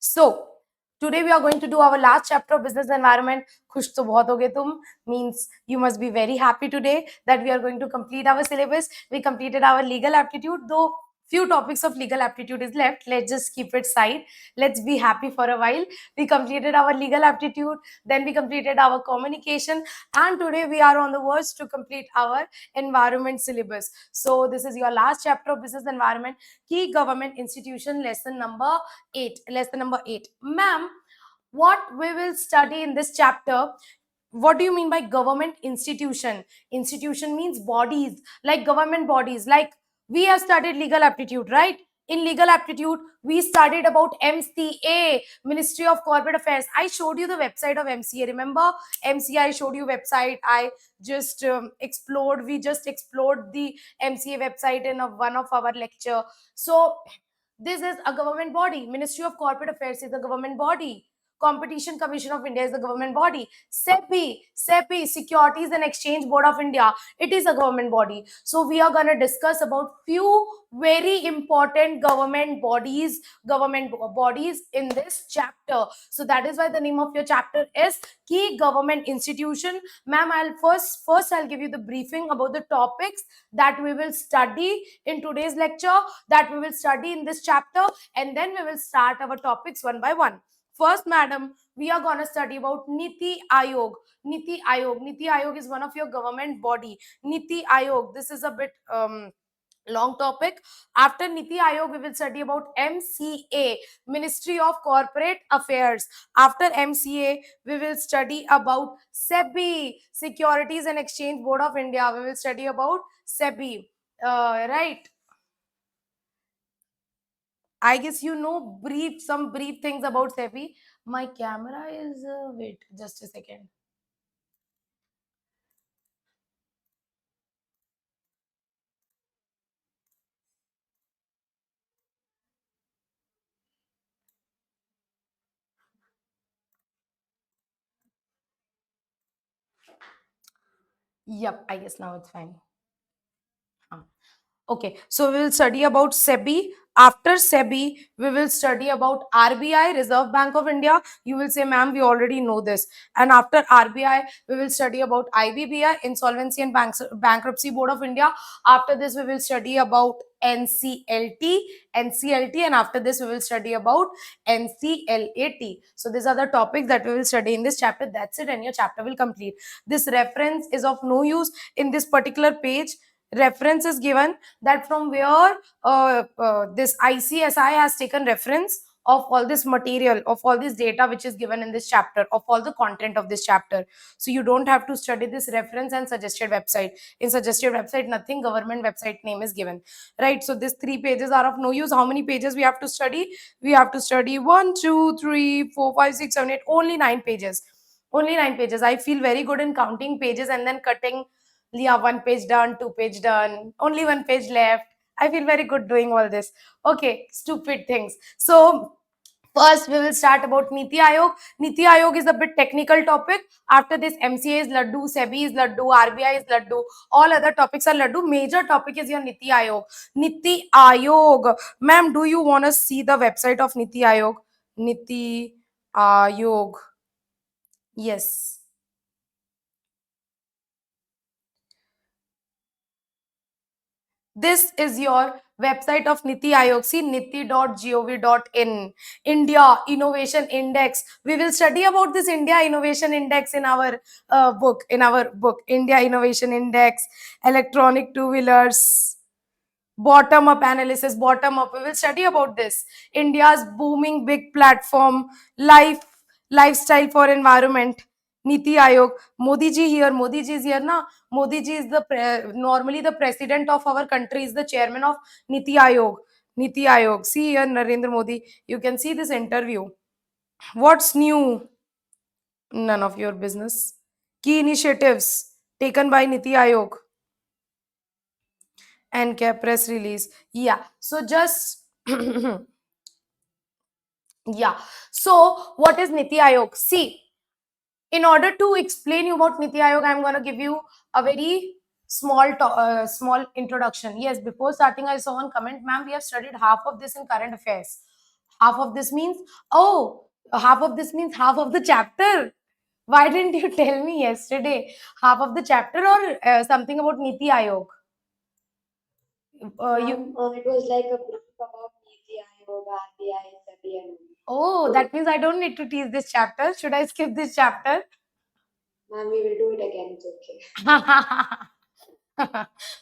So today we are going to do our last chapter of business environment. Khush to bahut ho gaye tum, means you must be very happy today that we are going to complete our syllabus. We completed our legal aptitude, though few topics of legal aptitude is left. Let's just keep it side. Let's be happy for a while. We completed our legal aptitude, then we completed our communication, and today we are on the verge to complete our environment syllabus. So this is your last chapter of business environment, key government institution, lesson number 8. Ma'am, what we will study in this chapter? What do you mean by government institution? Institution means bodies, like government bodies. Like we have studied legal aptitude, right? In legal aptitude we studied about MCA, Ministry of Corporate Affairs. I showed you the website of MCA. Remember MCA? I showed you website. I just explored. We just explored the MCA website in one of our lecture. So this is a government body. Ministry of Corporate Affairs is a government body. Competition Commission of India is a government body. SEBI, Securities and Exchange Board of India, it is a government body. So we are going to discuss about few very important government bodies in this chapter. So that is why the name of your chapter is Key Government Institution. Ma'am, I'll first I'll give you the briefing about the topics that we will study in today's lecture, that we will study in this chapter, and then we will start our topics one by one. First, madam, we are going to study about Niti Aayog. Niti Aayog is one of your government body. Niti Aayog, this is a bit long topic. After Niti Aayog, we will study about MCA, Ministry of Corporate Affairs. After MCA, we will study about SEBI, Securities and Exchange Board of India. We will study about SEBI. Right. I guess you know some brief things about SEBI. My camera is wait, just a second. Yep, I guess now it's fine. Okay, so we will study about SEBI. After SEBI, we will study about RBI, Reserve Bank of India. You will say, ma'am, we already know this. And after RBI, we will study about IBBI, Insolvency and Bankruptcy Board of India. After this, we will study about NCLT, and after this, we will study about NCLAT. So these are the topics that we will study in this chapter. That's it, and your chapter will complete. This reference is of no use in this particular page. Reference is given that from where this ICSI has taken reference of all this material, of all this data which is given in this chapter, of all the content of this chapter. So you don't have to study this reference and suggested website. In suggested website, nothing government website name is given, right? So these 3 pages are of no use. How many pages we have to study? We have to study 1, 2, 3, 4, 5, 6, 7, 8, only 9 pages. Only 9 pages. I feel very good in counting pages and then cutting. Yeah, 1 page done, 2 page done, only 1 page left. I feel very good doing all this. Okay, stupid things. So first we will start about Niti Aayog. Niti Aayog is a bit technical topic. After this, MCA is laddu, SEBI is laddu, RBI is laddu, all other topics are laddu. Major topic is your Niti Aayog. Niti Aayog. Ma'am, do you want to see the website of Niti Aayog? Niti Aayog. Yes. This is your website of Niti Aayog. See, niti.gov.in. India Innovation Index. We will study about this India Innovation Index in our book. India Innovation Index, electronic two-wheelers, bottom up analysis. Bottom up, we will study about this. India's booming big platform, lifestyle for environment. Niti Aayog. Modi ji here. Modi ji is here, na? Modi ji is normally the president of our country, is the chairman of Niti Aayog. Niti Aayog. See here, Narendra Modi. You can see this interview. What's new? None of your business. Key initiatives taken by Niti Aayog. And press release. Yeah. So just yeah. So what is Niti Aayog? See, in order to explain you about Niti Aayog, I'm going to give you a very small introduction. Yes, before starting, I saw one comment, ma'am, we have studied half of this in current affairs. Half of this means, oh, half of this means half of the chapter. Why didn't you tell me yesterday? Half of the chapter or something about Niti Aayog? It was like a brief about Niti Aayog, RBI, Sebi, and Oh, that means I don't need to teach this chapter. Should I skip this chapter? ma'am, we will do it again. It's okay.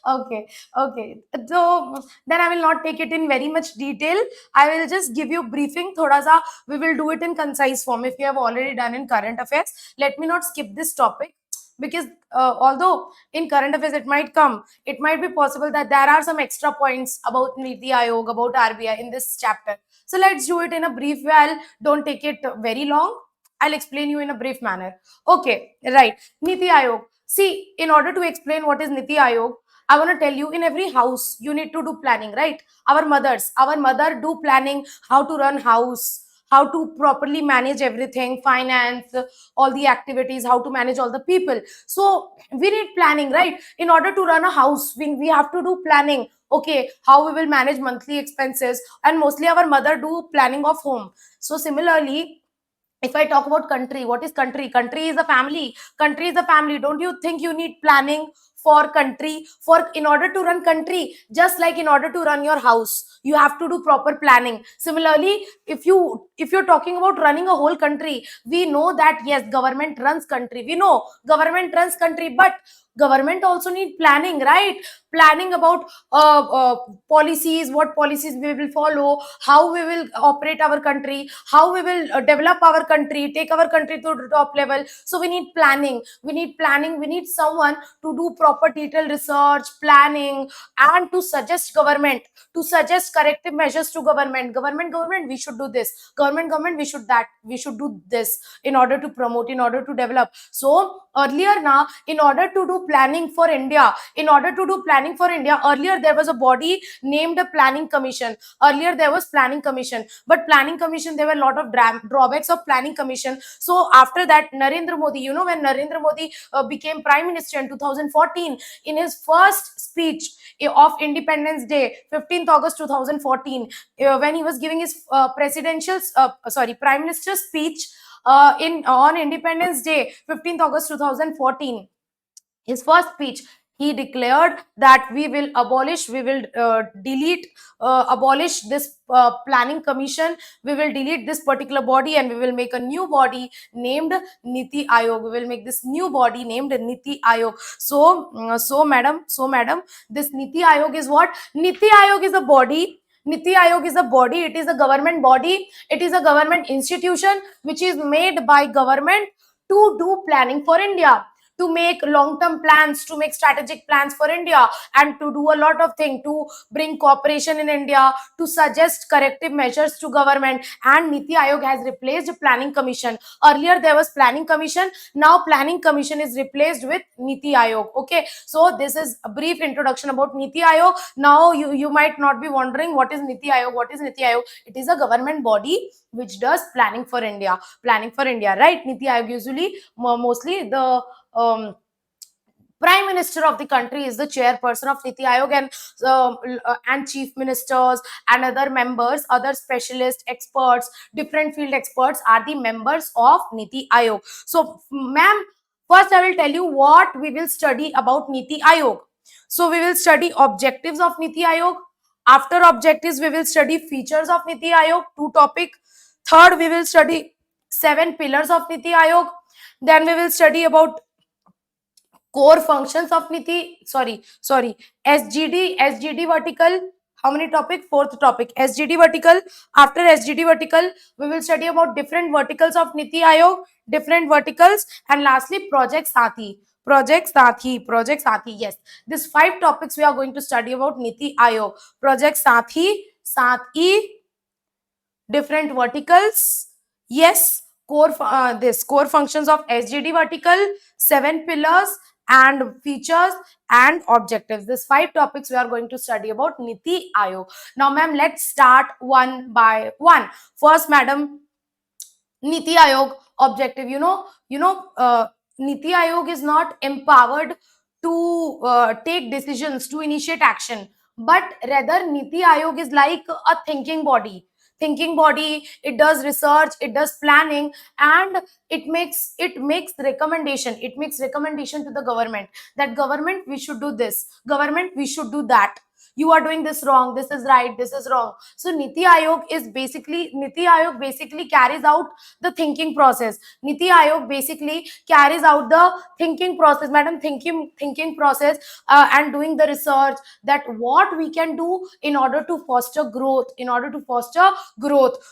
Okay, okay. So then I will not take it in very much detail. I will just give you briefing. Thoda sa, we will do it in concise form. If you have already done in current affairs, let me not skip this topic, because although in current affairs it might be possible that there are some extra points about Niti Aayog, about RBI in this chapter. So let's do it in a brief way. Don't take it very long. I'll explain you in a brief manner. Okay, right. Niti Aayog. See, in order to explain what is Niti Aayog, I want to tell you, in every house you need to do planning, right? Our mother do planning, how to run house, how to properly manage everything, finance, all the activities, how to manage all the people. So we need planning, right? In order to run a house, we have to do planning. Okay, how we will manage monthly expenses, and mostly our mother do planning of home. So similarly, if I talk about country, what is country? Country is a family. Country is a family. Don't you think you need planning for country? For in order to run country, just like in order to run your house, you have to do proper planning. Similarly, if you're talking about running a whole country, we know that yes, government runs country. We know government runs country, but government also need planning, right? Planning about policies, what policies we will follow, how we will operate our country, how we will develop our country, take our country to the top level. So we need planning, we need someone to do proper detailed research, planning, and to suggest government, to suggest corrective measures to government, we should do this, government, we should that, we should do this, in order to promote, in order to develop. So earlier now, in order to do planning for India, earlier there was a body named a planning commission. Earlier there was planning commission, but planning commission, there were a lot of drawbacks of planning commission. So after that, Narendra Modi, when Narendra Modi became prime minister in 2014, in his first speech of Independence Day, 15th August 2014, when he was giving his prime minister speech in on Independence Day, 15th August 2014, his first speech, he declared that we will delete, abolish this planning commission, we will delete this particular body, and we will make a new body named Niti Aayog. We will make this new body named Niti Aayog. So madam, this Niti Aayog is what? Niti Aayog is a body. Niti Aayog is a body. It is a government body. It is a government institution which is made by government to do planning for India, to make long-term plans, to make strategic plans for India, and to do a lot of things, to bring cooperation in India, to suggest corrective measures to government. And Niti Aayog has replaced Planning Commission. Earlier there was Planning Commission, now Planning Commission is replaced with Niti Aayog. Okay, so this is a brief introduction about Niti Aayog. Now you might not be wondering, what is Niti Aayog? What is Niti Aayog? It is a government body which does planning for India. Planning for India, right? Niti Aayog usually, mostly the prime minister of the country is the chairperson of Niti Aayog, and chief ministers and other members, other specialist experts, different field experts are the members of Niti Aayog. So ma'am, first I will tell you what we will study about Niti Aayog. So we will study objectives of Niti Aayog. After objectives, we will study features of Niti Aayog, two topic. Third, we will study 7 pillars of Niti Aayog. Then we will study about core functions of Sgd vertical. How many topic? Fourth topic, Sgd vertical. After Sgd vertical, we will study about different verticals of Niti Aayog, different verticals, and lastly project Sathi. Yes, these 5 topics we are going to study about Niti Aayog. Project Sathi, different verticals, yes, this core functions of Sgd vertical, 7 pillars, and features and objectives. These 5 topics we are going to study about Niti Aayog. Now ma'am, let's start one by one. First madam, Niti Aayog objective. Niti Aayog is not empowered to take decisions, to initiate action, but rather Niti Aayog is like a thinking body. thinking body, it does research, it does planning, and it makes recommendation to the government, that government, we should do this, government, we should do that, you are doing this wrong, this is right, this is wrong. So Niti Aayog basically carries out the thinking process. Niti Aayog basically carries out the thinking process, madam, thinking process, and doing the research, that what we can do in order to foster growth,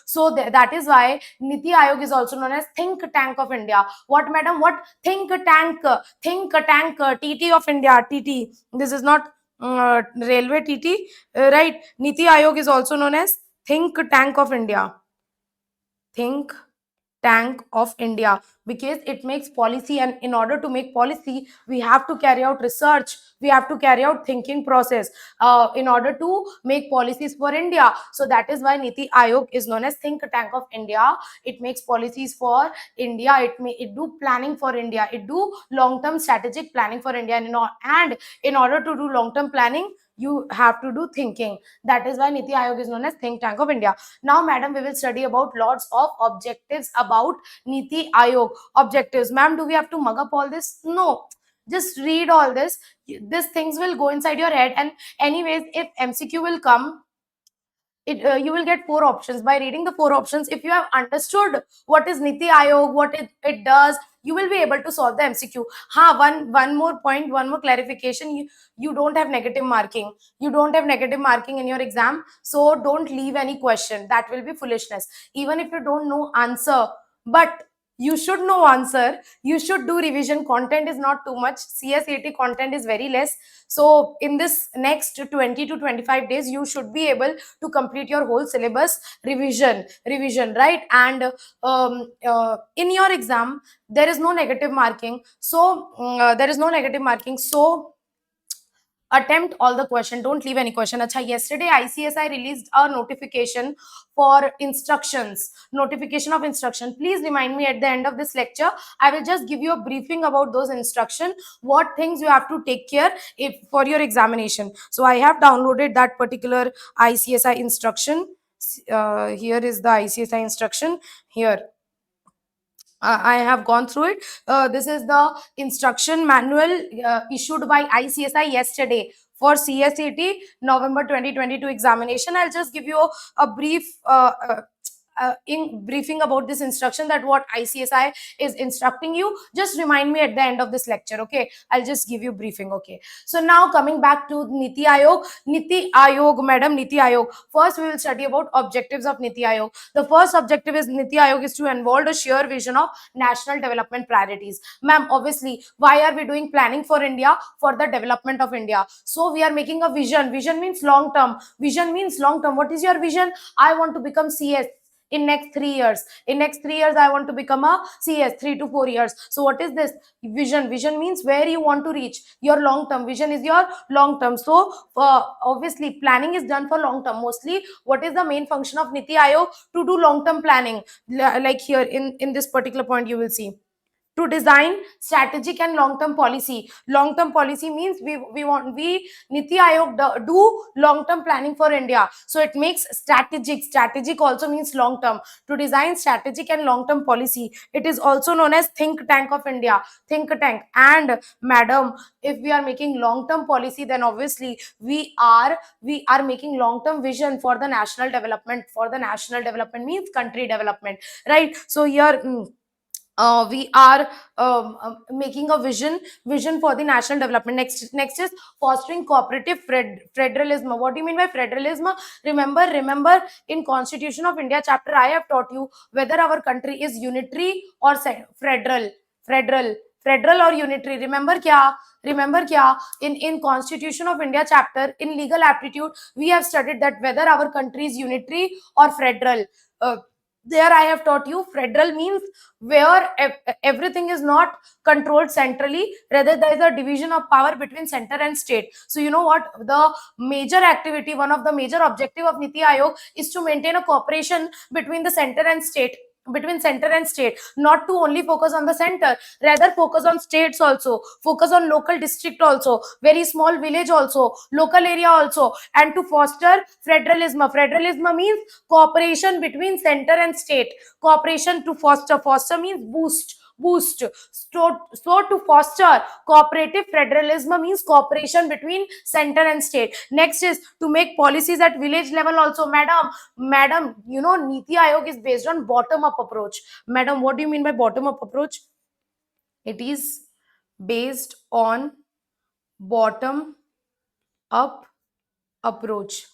so that is why Niti Aayog is also known as think tank of India. What, madam? What? Think tank, TT of India, TT. This is not railway TT, right? Niti Aayog is also known as think tank of India. Think tank of India, because it makes policy, and in order to make policy, we have to carry out research, we have to carry out thinking process, in order to make policies for India. So that is why Niti Aayog is known as think tank of India. It makes policies for India, it do planning for India, it do long term strategic planning for India, and in order to do long term planning, you have to do thinking. That is why Niti Aayog is known as think tank of India. Now, madam, we will study about lots of objectives about Niti Aayog. Objectives, ma'am, do we have to mug up all this? No, just read all this. These things will go inside your head, and anyways, if MCQ will come, you will get 4 options. By reading the 4 options, if you have understood what is Niti Aayog, what it does, you will be able to solve the MCQ. One more point, one more clarification. You don't have negative marking. You don't have negative marking in your exam, so don't leave any question. That will be foolishness. Even if you don't know answer, but you should know answer, you should do revision. Content is not too much. CSEET content is very less. So in this next 20 to 25 days, you should be able to complete your whole syllabus revision, right? And in your exam, there is no negative marking, so attempt all the question, don't leave any question. Acha, yesterday ICSI released a notification for notification of instruction. Please remind me at the end of this lecture. I will just give you a briefing about those instruction, what things you have to take care if for your examination. So I have downloaded that particular ICSI instruction. Here is the ICSI instruction. Here I have gone through it. This is the instruction manual issued by ICSI yesterday for CSET November 2022 examination. I'll just give you a brief in briefing about this instruction, that what ICSI is instructing you. Just remind me at the end of this lecture, okay? I'll just give you briefing, okay? So now coming back to Niti Aayog, madam, Niti Aayog. First, we will study about objectives of Niti Aayog. The first objective is Niti Aayog is to unfold a sheer vision of national development priorities. Ma'am, obviously, why are we doing planning for India? For the development of India. So we are making a vision. Vision means long term. What is your vision? I want to become CS in next 3 years. In next 3 years, I want to become a CS, 3 to 4 years. So what is this vision means where you want to reach. Your long term vision is your long term. So obviously planning is done for long term. Mostly, what is the main function of Niti Aayog? To do long term planning. Like here in this particular point, you will see, to design strategic and long term policy. Long term policy means we Niti Aayog do long term planning for India. So it makes strategic also means long term. To design strategic and long term policy, it is also known as think tank of India. Think tank. And madam, if we are making long term policy, then obviously we are making long term vision for the national development. For the national development means country development, right? So here we are making a vision for the national development. Next is fostering cooperative federalism. What do you mean by federalism? Remember in Constitution of India chapter, I have taught you whether our country is unitary or federal or unitary. Remember kya in Constitution of India chapter, in legal aptitude, we have studied that whether our country is unitary or federal. There I have taught you federal means where everything is not controlled centrally, rather there is a division of power between center and state. So you know what, the major activity, one of the major objective of Niti Aayog is to maintain a cooperation between the center and state. between center and state, not to only focus on the center, rather focus on states also, focus on local district also, very small village also, local area also, and to foster federalism. Federalism means cooperation between center and state. Cooperation to foster means boost. So to foster cooperative federalism means cooperation between center and state. Next is to make policies at village level also. Madam, you know, Niti Aayog is based on bottom up approach. Madam, what do you mean by bottom up approach? It is based on bottom up approach.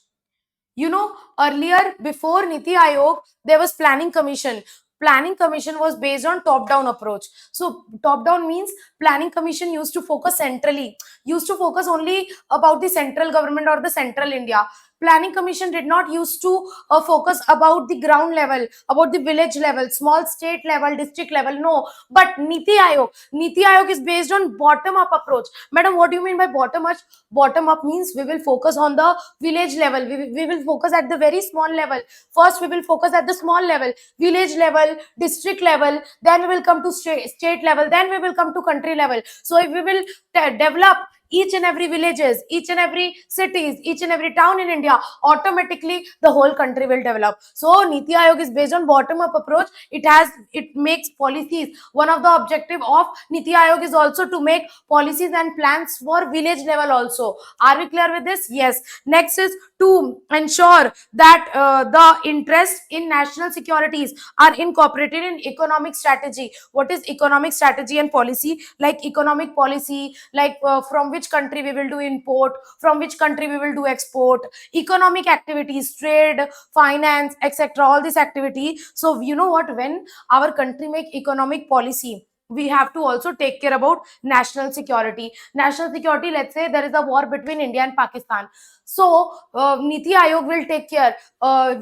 You know, earlier before Niti Aayog, there was Planning Commission. Planning Commission was based on top-down approach. So top-down means Planning Commission used to focus centrally, used to focus only about the central government or the central India. Planning Commission did not used to focus about the ground level, about the village level, small state level, district level. No, but Niti Aayog is based on bottom-up approach. Madam, what do you mean by bottom-up? Bottom-up means we will focus on the village level. We will focus at the very small level. First, we will focus at the small level, village level, district level. Then we will come to state level. Then we will come to country level. So if we will develop each and every villages, each and every cities, each and every town in India, automatically the whole country will develop. So Niti Aayog is based on bottom-up approach. It makes policies. One of the objective of Niti Aayog is also to make policies and plans for village level also. Are we clear with this? Yes. Next is to ensure that the interest in national securities are incorporated in economic strategy. What is economic strategy and policy? Like economic policy, like from which country we will do import, from which country we will do export, economic activities, trade, finance, etc. All this activity. So you know what, when our country make economic policy, we have to also take care about national security. National security, let's say there is a war between India and Pakistan. So Niti Aayog will take care.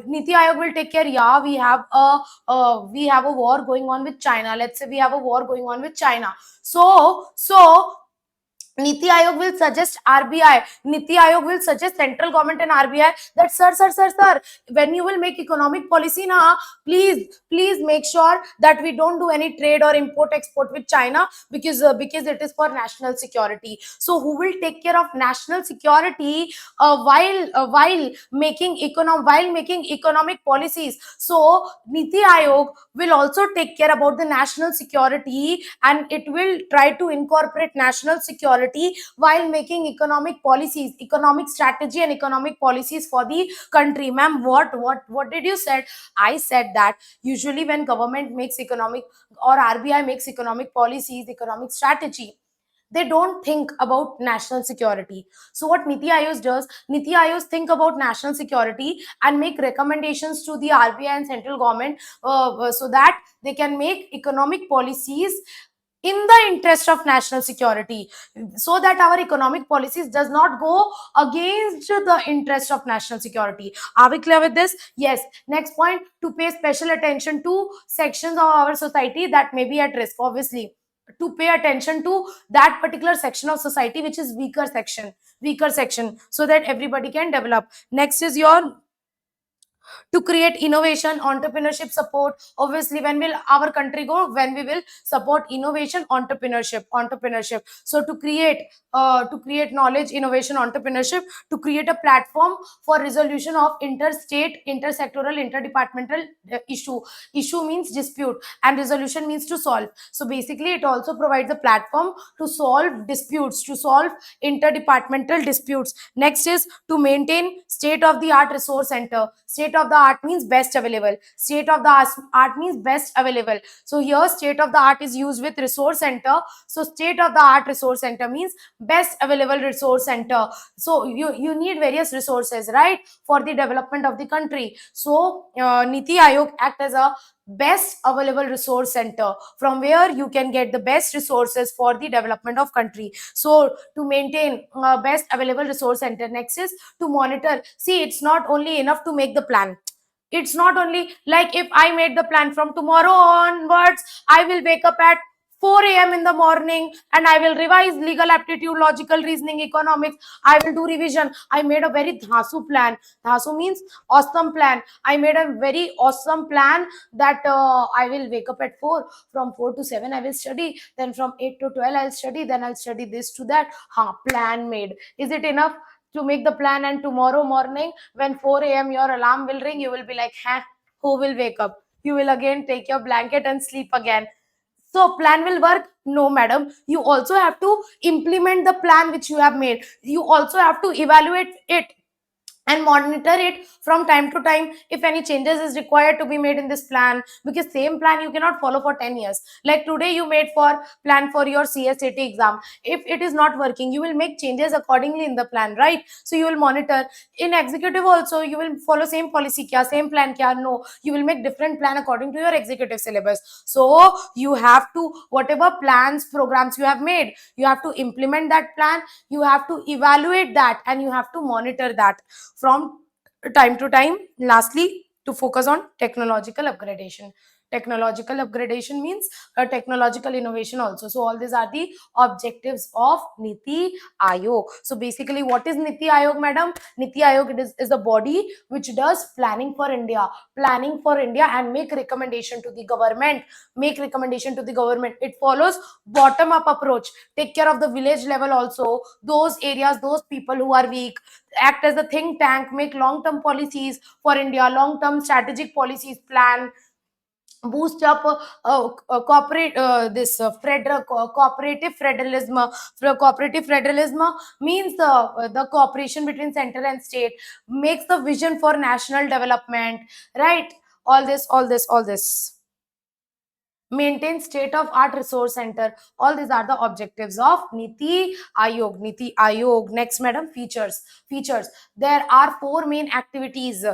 Niti Aayog will take care. Yeah, we have a war going on with China. Let's say we have a war going on with China. So Niti Aayog will suggest RBI. Niti Aayog will suggest central government and RBI that sir, when you will make economic policy na, please make sure that we don't do any trade or import export with China, because it is for national security. So who will take care of national security while making economic policies? So Niti Aayog will also take care about the national security, and it will try to incorporate national security while making economic policies, economic strategy and economic policies for the country. Ma'am, what did you said? I said that usually when government makes economic or RBI makes economic policies, economic strategy, they don't think about national security. So what Niti Aayog think about national security and make recommendations to the RBI and central government so that they can make economic policies in the interest of national security, so that our economic policies does not go against the interest of national security. Are we clear with this? Yes. Next point, to pay special attention to sections of our society that may be at risk. Obviously, to pay attention to that particular section of society which is weaker section, so that everybody can develop. Next is your to create innovation, entrepreneurship support. Obviously, when will our country go? When we will support innovation, entrepreneurship. So to create knowledge, innovation, entrepreneurship, to create a platform for resolution of interstate, intersectoral, interdepartmental issue means dispute, and resolution means to solve. So basically it also provides a platform to solve disputes, to solve interdepartmental disputes. Next is to maintain state of the art resource center. State of the art means best available. State of the art means best available. So here state of the art is used with resource center. So state of the art resource center means best available resource center. So you need various resources, right, for the development of the country. So Niti Aayog act as a best available resource center from where you can get the best resources for the development of country. So to maintain best available resource center. Next is to monitor. See, it's not only enough to make the plan. It's not only like if I made the plan from tomorrow onwards, I will wake up at 4 a.m. in the morning, and I will revise legal aptitude, logical reasoning, economics. I will do revision. I made a very dhasu plan. Dhasu means awesome plan. I made a very awesome plan that I will wake up at 4. From 4 to 7, I will study. Then from 8 to 12, I'll study. Then I'll study this to that. Plan made. Is it enough to make the plan? And tomorrow morning, when 4 a.m. your alarm will ring, you will be like, who will wake up? You will again take your blanket and sleep again. So plan will work? No, madam. You also have to implement the plan which you have made. You also have to evaluate it and monitor it from time to time if any changes is required to be made in this plan, because same plan you cannot follow for 10 years. Like today you made for plan for your CSET exam. If it is not working, you will make changes accordingly in the plan, right? So you will monitor. In executive also, you will follow same policy kya, same plan kya? No, you will make different plan according to your executive syllabus. So you have to, whatever plans, programs you have made, you have to implement that plan, you have to evaluate that, and you have to monitor that from time to time. Lastly, to focus on technological upgradation. Technological upgradation means a technological innovation also. So all these are the objectives of Niti Aayog. So basically, what is Niti Aayog, madam? Niti Aayog is a body which does planning for India, and make recommendation to the government. It follows bottom up approach. Take care of the village level also, those areas, those people who are weak. Act as a think tank, make long term policies for India, long term strategic policies, plan, boost up corporate this cooperative federalism. Cooperative federalism means the cooperation between center and state, makes the vision for national development, right? All this maintain state of art resource center. All these are the objectives of Niti Aayog. Next, madam, features. There are four main activities.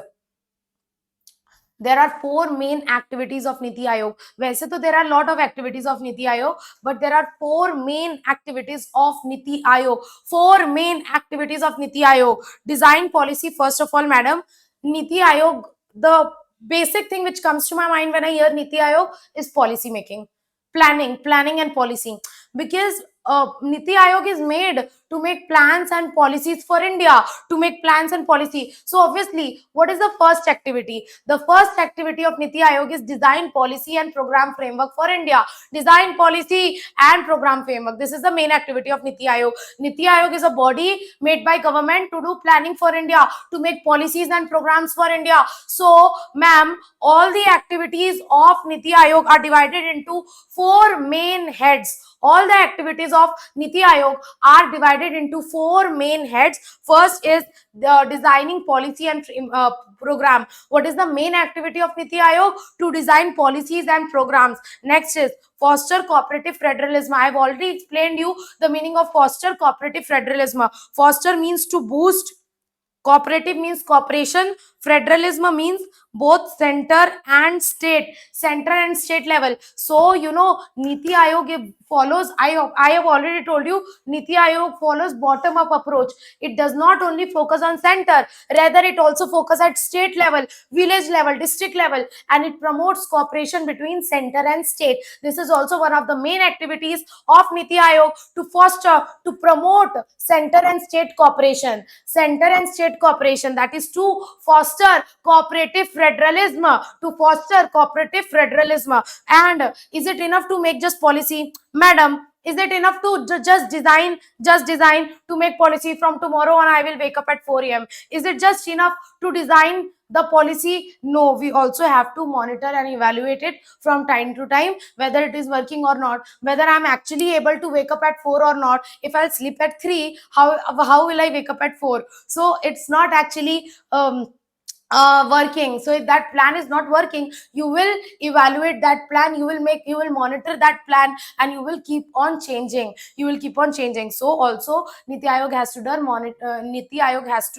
There are four main activities of Niti Aayog. वैसे तो there are a lot of activities of Niti Aayog, but there are four main activities of Niti Aayog. Four main activities of Niti Aayog. Design policy, first of all, madam. Niti Aayog, the basic thing which comes to my mind when I hear Niti Aayog is policy making, planning and policy. Because Niti Aayog is made to make plans and policies for India, to make plans and policy. So obviously, what is the first activity? The first activity of Niti Aayog is design policy and program framework for India. Design policy and program framework. This is the main activity of Niti Aayog. Niti Aayog is a body made by government to do planning for India, to make policies and programs for India. So, ma'am, all the activities of Niti Aayog are divided into four main heads. All the activities of Niti Aayog are divided into four main heads. First is the designing policy and program. What is the main activity of Niti Aayog? To design policies and programs. Next is foster cooperative federalism. I have already explained you the meaning of foster cooperative federalism. Foster means to boost, cooperative means cooperation, federalism means both center and state level. So Niti Aayog follows, I have already told you, Niti Aayog follows bottom up approach. It does not only focus on center, rather it also focus at state level, village level, district level, and it promotes cooperation between center and state. This is also one of the main activities of Niti Aayog, to foster, to promote center and state cooperation. That is to foster cooperative federalism. And is it enough to make just policy, madam? Is it enough to just design to make policy from tomorrow on I will wake up at 4 a.m.? Is it just enough to design the policy? No, we also have to monitor and evaluate it from time to time, whether it is working or not, whether I'm actually able to wake up at 4 or not. If I'll sleep at 3, how will I wake up at 4? So it's not actually working. So if that plan is not working, you will evaluate that plan, you will monitor that plan, and you will keep on changing. So also Niti Aayog has to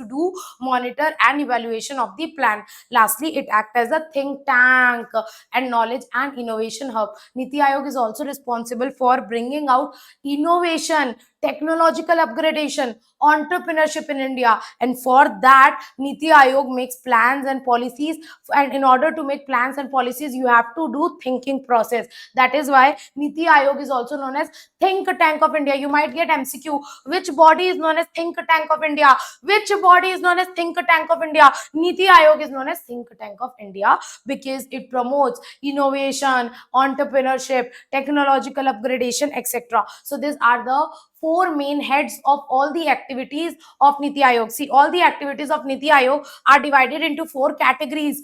do monitor and evaluation of the plan. Lastly, it acts as a think tank and knowledge and innovation hub. Niti Aayog is also responsible for bringing out innovation, technological upgradation, entrepreneurship in India, and for that Niti Aayog makes plans plans and policies, and in order to make plans and policies you have to do thinking process. That is why Niti Aayog is also known as think tank of India. You might get MCQ, which body is known as think tank of India? Which body is known as think tank of India? Niti Aayog is known as think tank of India because it promotes innovation, entrepreneurship, technological upgradation, etc. So these are the four main heads of all the activities of Niti Aayog. See, all the activities of Niti Aayog are divided into four categories.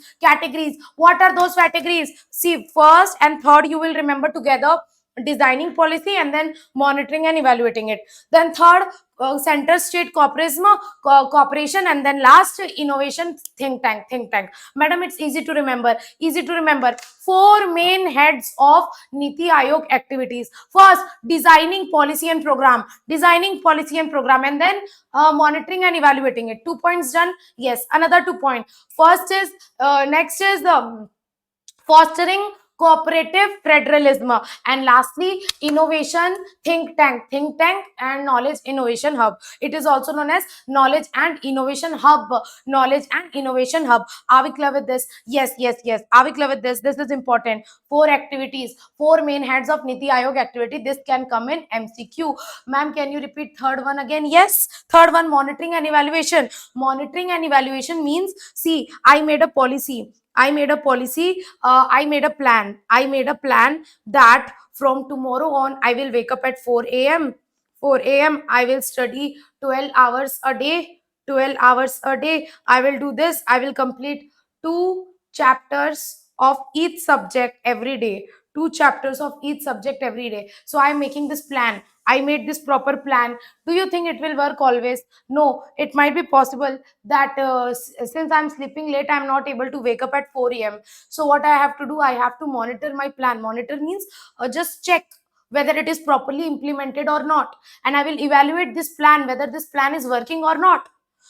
What are those categories? See, first and third you will remember together: designing policy and then monitoring and evaluating it. Then third, center state cooperation, and then last, innovation think tank. Madam, it's easy to remember. Four main heads of Niti Aayog activities: first, designing policy and program, and then monitoring and evaluating it. 2 points done. Yes, another 2 point. First is next is the fostering cooperative federalism, and lastly, innovation think tank, and knowledge innovation hub. It is also known as knowledge and innovation hub. Are we clear with this? Yes. Are we clear with this? This is important. Four activities, four main heads of Niti Aayog activity. This can come in MCQ. Ma'am, can you repeat third one again? Yes, third one, monitoring and evaluation. Monitoring and evaluation means, see, I made a policy, I made a plan that from tomorrow on I will wake up at 4 a.m. I will study 12 hours a day. I will do this. I will complete 2 chapters of each subject every day. So I am making this plan. I made this proper plan. Do you think it will work always? No, it might be possible that since I'm sleeping late, I'm not able to wake up at 4 a.m. So what I have to do, I have to monitor my plan. Monitor means just check whether it is properly implemented or not, and I will evaluate this plan whether this plan is working or not.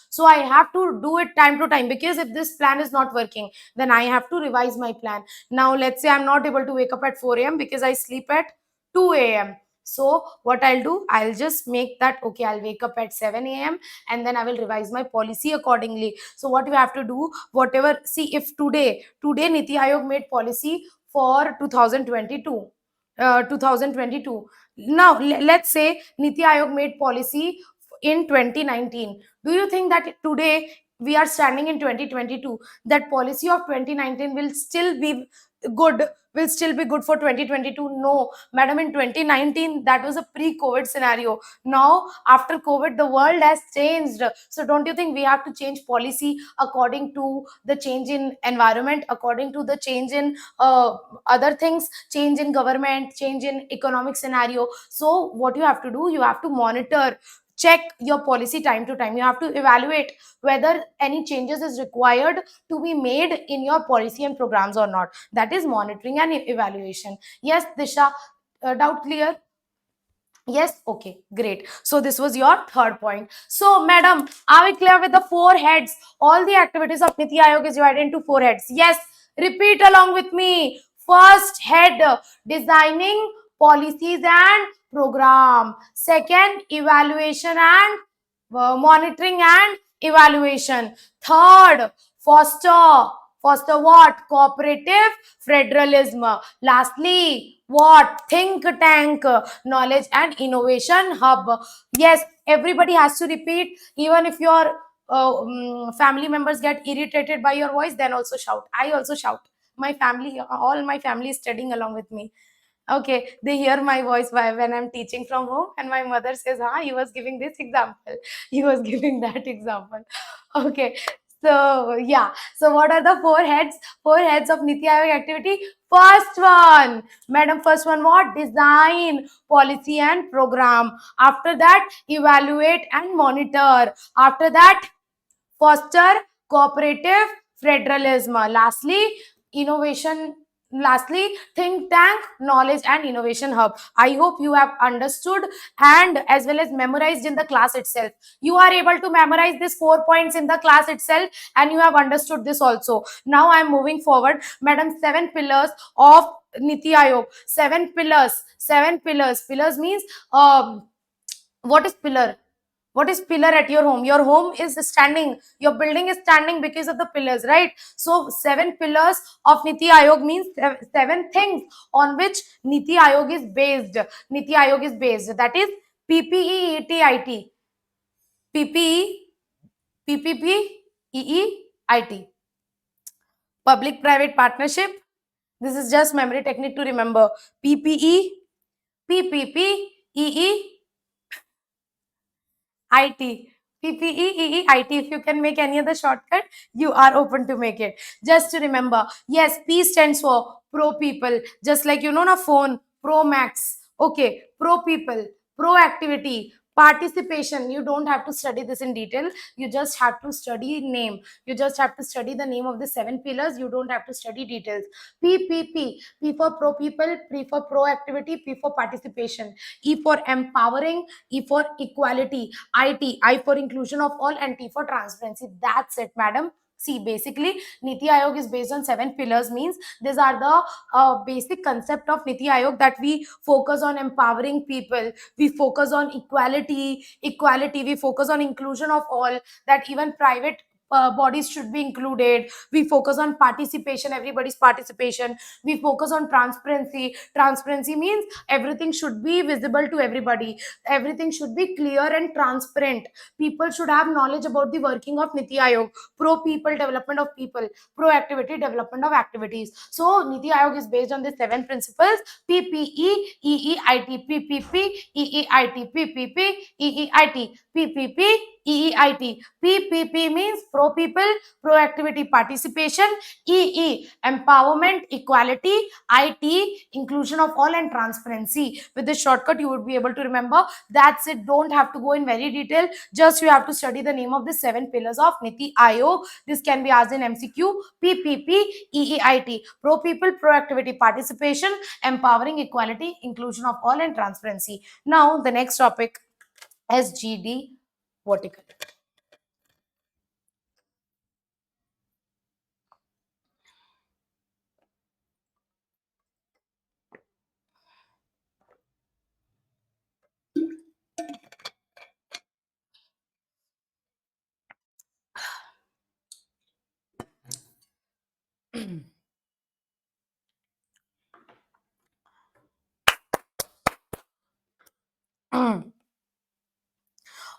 So I have to do it time to time, because if this plan is not working, then I have to revise my plan. Now let's say I'm not able to wake up at 4 a.m. because I sleep at 2 a.m. So what I'll do, I'll just make that, okay, I'll wake up at 7 a.m. and then I will revise my policy accordingly. So what you have to do, whatever, see, if today Niti Aayog made policy for 2022, 2022. Now let's say Niti Aayog made policy in 2019. Do you think that today we are standing in 2022, that policy of 2019 will still be good, for 2022? No, madam, in 2019 that was a pre-COVID scenario. Now after COVID the world has changed. So don't you think we have to change policy according to the change in environment, according to the change in other things, change in government, change in economic scenario? So what you have to do, you have to monitor, check your policy time to time. You have to evaluate whether any changes is required to be made in your policy and programs or not. That is monitoring and evaluation. Yes, Disha, doubt clear? Yes, okay, great. So this was your third point. So madam, are we clear with the four heads? All the activities of Niti Aayog is divided into four heads. Yes, repeat along with me. First head, designing policies and program. Second, evaluation and monitoring and evaluation. Third, foster what? Cooperative federalism. Lastly, what? Think tank, knowledge and innovation hub. Yes, everybody has to repeat. Even if your family members get irritated by your voice, then also shout. I also shout. My family, all my family is studying along with me. Okay, they hear my voice when I'm teaching from home, and my mother says, he was giving this example, he was giving that example. Okay, so yeah, so what are the four heads of Niti Aayog activity? First one, madam, first one, what? Design policy and program. After that, evaluate and monitor. After that, foster cooperative federalism. Innovation lastly think tank, knowledge and innovation hub. I hope you have understood and as well as memorized in the class itself. You are able to memorize these 4 points in the class itself, and you have understood this also. Now I am moving forward. Madam, 7 pillars of Niti Aayog. 7 pillars. Pillars means what is pillar? What is pillar at your home? Your home is standing, your building is standing because of the pillars, right? So 7 pillars of Niti Aayog means 7 things on which Niti Aayog is based. Niti Aayog is based. That is PPE, ET, PPE, PPP, EE, Public-private partnership. This is just memory technique to remember. PPE, PPP, EE, IT. PPE, IT. If you can make any other shortcut, you are open to make it. Just to remember, yes, P stands for pro people. Just like na phone, pro max. Okay, pro people, pro activity, participation. You don't have to study this in detail. You just have to study name. You just have to study the name of the 7 pillars. You don't have to study details. PPP, P for pro people, P for pro activity, P for participation, E for empowering, E for equality, I for inclusion of all, and T for transparency. That's it, madam. See, basically, Niti Aayog is based on 7 pillars, means these are the basic concept of Niti Aayog, that we focus on empowering people, we focus on equality, we focus on inclusion of all, that even private bodies should be included. We focus on participation, everybody's participation. We focus on transparency. Transparency means everything should be visible to everybody. Everything should be clear and transparent. People should have knowledge about the working of Niti Aayog. Pro people, development of people. Pro activity, development of activities. So Niti Aayog is based on the 7 principles: PPE, EEIT, PPP, EEIT, PPP, EEIT, PPP, EEIT. PPP means pro people, pro activity, participation. EE, empowerment, equality. IT, inclusion of all, and transparency. With this shortcut, you would be able to remember. That's it. Don't have to go in very detail. Just you have to study the name of the 7 pillars of Niti Aayog. This can be asked in MCQ. PPP, EEIT, pro people, pro activity, participation, empowering, equality, inclusion of all, and transparency. Now the next topic, Sgd vertical.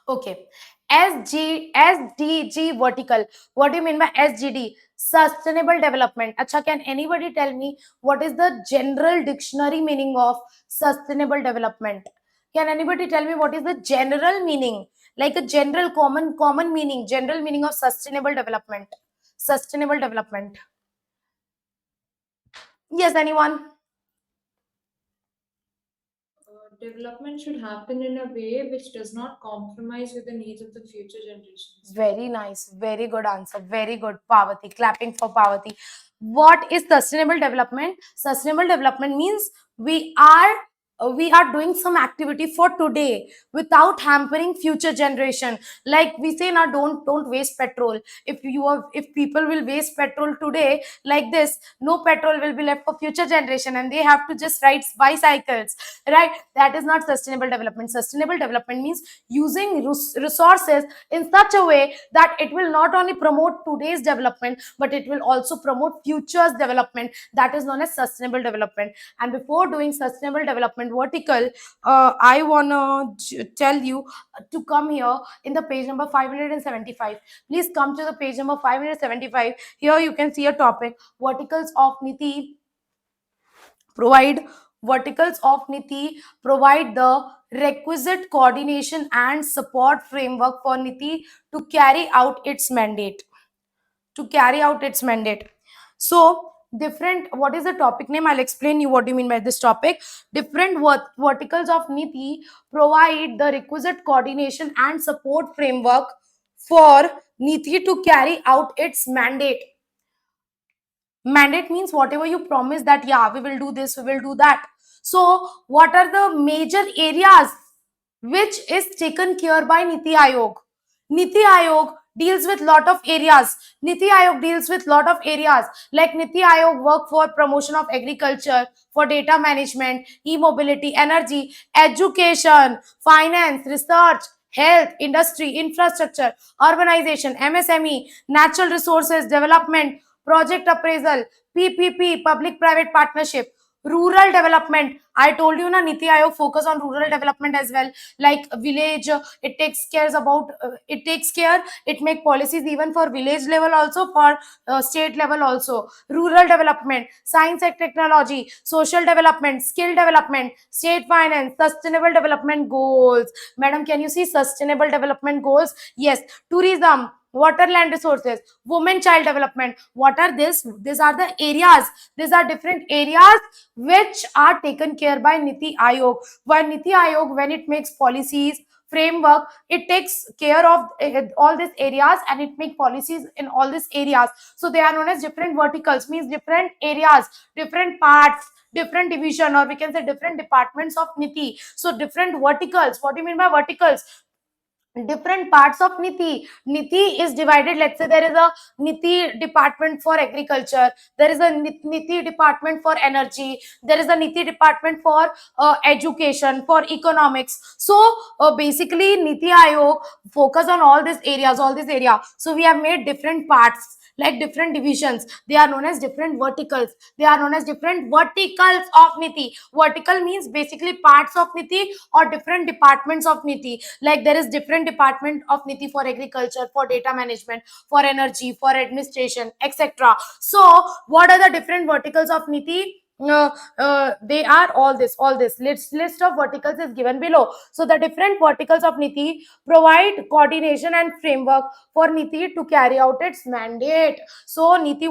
Okay. SDG vertical. What do you mean by SGD? Sustainable development. Acha, can anybody tell me what is the general dictionary meaning of sustainable development? Can anybody tell me what is the general meaning? Like a general common meaning, general meaning of sustainable development. Sustainable development. Yes, anyone? Development should happen in a way which does not compromise with the needs of the future generations. Very nice. Very good answer. Very good, Parvati. Clapping for Parvati. What is sustainable development? Sustainable development means we are doing some activity for today without hampering future generation. Like we say now, don't waste petrol. If people will waste petrol today like this, no petrol will be left for future generation, and they have to just ride bicycles, right? That is not sustainable development. Sustainable development means using resources in such a way that it will not only promote today's development, but it will also promote future's development. That is known as sustainable development. And before doing sustainable development vertical, I want to tell you to come here in the page number 575. Please come to the page number 575. Here you can see a topic, verticals of Niti provide the requisite coordination and support framework for Niti to carry out its mandate. So different, what is the topic name? I'll explain you what do you mean by this topic. Different verticals of Niti provide the requisite coordination and support framework for Niti to carry out its mandate. Mandate means whatever you promise that, yeah, we will do this, we will do that. So what are the major areas which is taken care by Niti Aayog? Niti Aayog deals with lot of areas. Niti Aayog deals with lot of areas. Like Niti Aayog work for promotion of agriculture, for data management, e-mobility, energy, education, finance, research, health, industry, infrastructure, urbanization, MSME, natural resources development, project appraisal, PPP, public private partnership, rural development. I told you na, Niti Aayog focus on rural development as well, like village. It takes cares about it takes care, it make policies even for village level also, for state level also. Rural development, science and technology, social development, skill development, state finance, sustainable development goals. Madam, can you see sustainable development goals? Yes. Tourism, water, land resources, women child development. What are this? These are the areas. These are different areas which are taken care by Niti Aayog. When Niti Aayog, when it makes policies, framework, it takes care of all these areas and it make policies in all these areas. So they are known as different verticals, means different areas, different parts, different division, or we can say different departments of Niti. So different verticals. What do you mean by verticals? Different parts of Niti. Niti is divided. Let's say there is a Niti department for agriculture, there is a Niti department for energy, there is a Niti department for education, for economics. So basically Niti Aayog focus on all these areas, all these area. So we have made different parts, like different divisions. They are known as different verticals. They are known as different verticals of Niti. Vertical means basically parts of Niti or different departments of Niti. Like there is different department of Niti for agriculture, for data management, for energy, for administration, etc. So what are the different verticals of Niti? They are all this list of verticals is given below. So the different verticals of Niti provide coordination and framework for Niti to carry out its mandate. So Niti,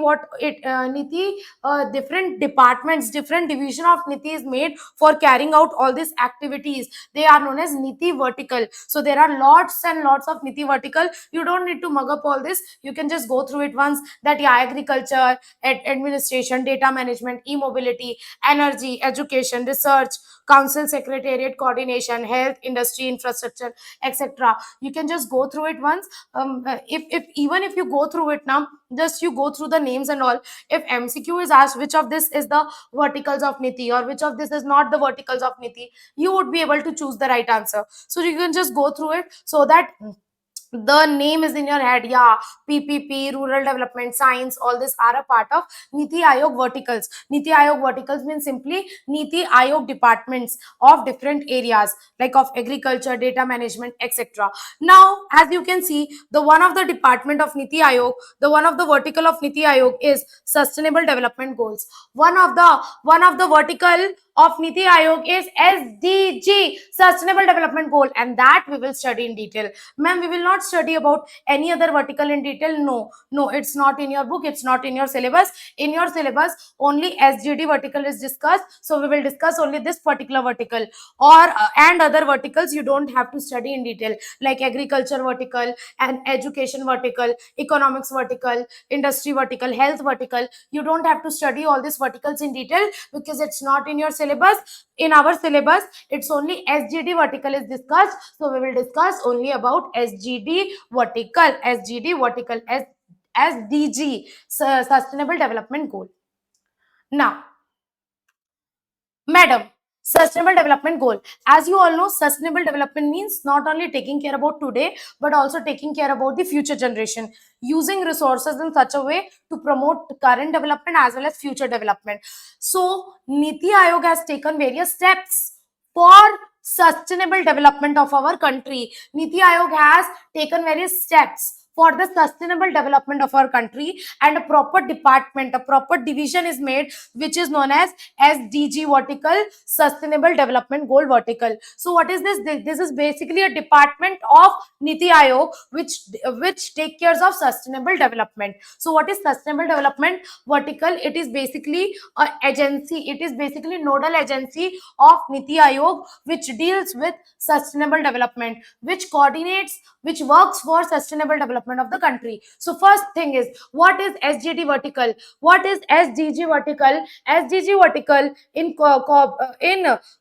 different departments, different division of Niti is made for carrying out all these activities. They are known as Niti vertical. So there are lots and lots of Niti vertical. You don't need to mug up all this. You can just go through it once, that yeah, agriculture, administration, data management, e-mobility, energy, education, research, council secretariat, coordination, health, industry, infrastructure, etc. You can just go through it once. If even if you go through it now, just you go through the names and all. If MCQ is asked which of this is the verticals of Niti or which of this is not the verticals of Niti, you would be able to choose the right answer. So you can just go through it so that the name is in your head. Yeah, PPP, rural development, science, all this are a part of Niti Aayog verticals. Niti Aayog verticals means simply Niti Aayog departments of different areas, like of agriculture, data management, etc. Now as you can see, the one of the department of Niti Aayog, the one of the vertical of Niti Aayog is sustainable development goals. One of the vertical of Niti Aayog is SDG, sustainable development goal, and that we will study in detail. Ma'am, we will not study about any other vertical in detail. No, it's not in your book, it's not in your syllabus. In your syllabus only SGD vertical is discussed, so we will discuss only this particular vertical. Or and other verticals you don't have to study in detail, like agriculture vertical and education vertical, economics vertical, industry vertical, health vertical. You don't have to study all these verticals in detail because it's not in your syllabus. In our syllabus it's only SGD vertical is discussed, so we will discuss only about SGD vertical, SDG, sustainable development goal. Now madam, sustainable development goal, as you all know, sustainable development means not only taking care about today but also taking care about the future generation, using resources in such a way to promote current development as well as future development. So Niti Aayog has taken various steps for sustainable development of our country. Niti Aayog has taken various steps for the sustainable development of our country, and a proper department, a proper division is made, which is known as SDG vertical, sustainable development goal vertical. So what is this? This is basically a department of Niti Aayog which take cares of sustainable development. So what is sustainable development vertical? It is basically a agency, it is basically nodal agency of Niti Aayog which deals with sustainable development, which coordinates, which works for sustainable development of the country. So first thing is, what is SGD vertical? What is SDG vertical? SDG vertical in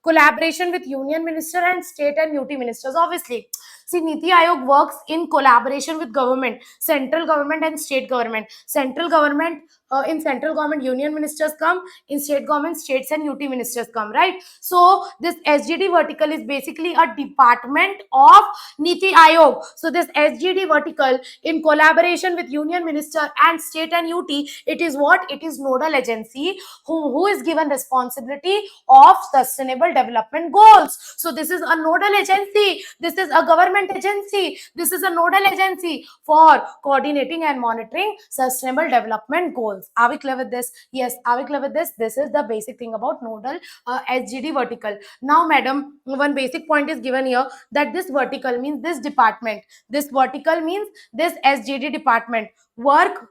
collaboration with Union Minister and State and UT Ministers. Obviously, See, Niti Aayog works in collaboration with government, central government and state government. Central government, in central government, union ministers come. In state government, states and UT ministers come, right? So this SGD vertical is basically a department of Niti Aayog. So this SGD vertical, in collaboration with union minister and state and UT, it is what? It is nodal agency who is given responsibility of sustainable development goals. So this is a nodal agency, this is a government agency, this is a nodal agency for coordinating and monitoring sustainable development goals. Are we clear with this? Yes, are we clear with this? This is the basic thing about nodal SGD vertical. Now madam, one basic point is given here, that this vertical means this department, this vertical means this SGD department work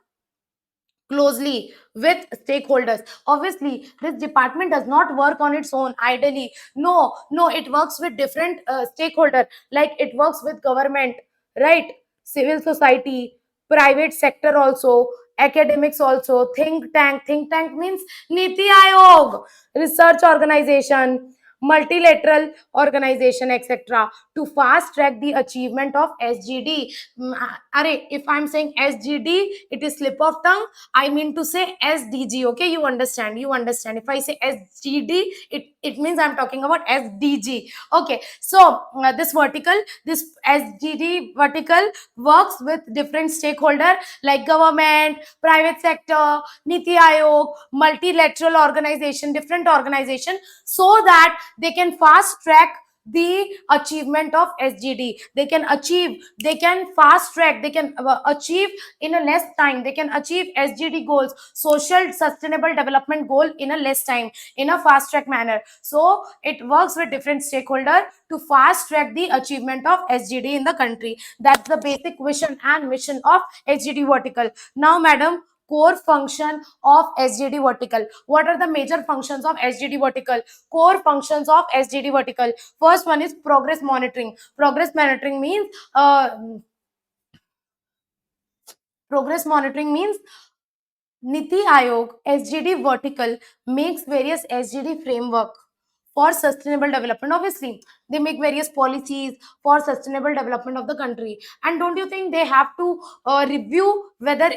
closely with stakeholders. Obviously this department does not work on its own ideally. No, it works with different stakeholder, like it works with government, right, civil society, private sector also, academics also, think tank means Niti Aayog, research organization, multilateral organization, etc., to fast track the achievement of SGD. If I'm saying SGD, it is slip of tongue. I mean to say SDG. Okay, you understand? If I say SGD, it means I'm talking about SDG. Okay, so this SGD vertical works with different stakeholder like government, private sector, Niti Aayog, multilateral organization, different organization, so that they can fast track the achievement of SGD. They can fast track, they can achieve in a less time, they can achieve SGD goals, social sustainable development goal, in a less time, in a fast track manner. So it works with different stakeholder to fast track the achievement of SGD in the country. That's the basic vision and mission of SGD vertical. Now madam, core function of SGD vertical. What are the major functions of SGD vertical? Core functions of SGD vertical. First one is progress monitoring. Progress monitoring means Niti Aayog SGD vertical makes various SGD framework for sustainable development. Obviously they make various policies for sustainable development of the country, and don't you think they have to review whether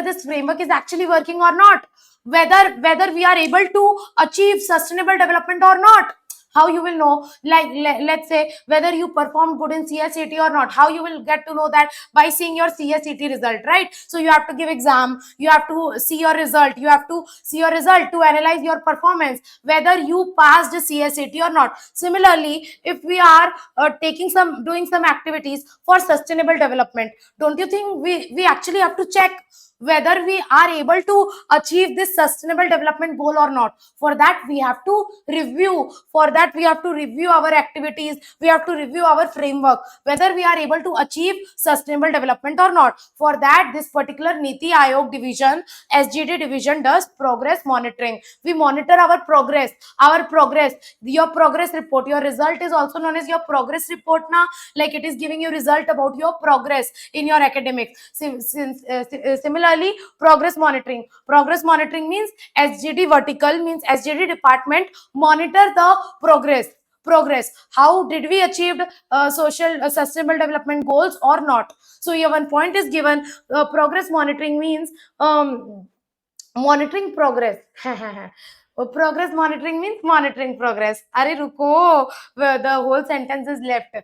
this framework is actually working or not, whether we are able to achieve sustainable development or not? How you will know? Like let's say whether you performed good in CSEET or not. How you will get to know that? By seeing your CSEET result, right? So you have to give exam, you have to see your result, to analyze your performance, whether you passed CSET or not. Similarly, if we are doing some activities for sustainable development, don't you think we actually have to check whether we are able to achieve this sustainable development goal or not? For that we have to review, our activities, we have to review our framework, whether we are able to achieve sustainable development or not. For that, this particular Niti Aayog division, SGD division, does progress monitoring. We monitor our progress, your progress report. Your result is also known as your progress report now, like it is giving you result about your progress in your academics. Similarly, progress monitoring means SGD vertical, means SGD department monitor the progress, how did we achieve social sustainable development goals or not. So here one point is given, progress monitoring means monitoring progress. Progress monitoring means monitoring progress. Are ruko, the whole sentence is left.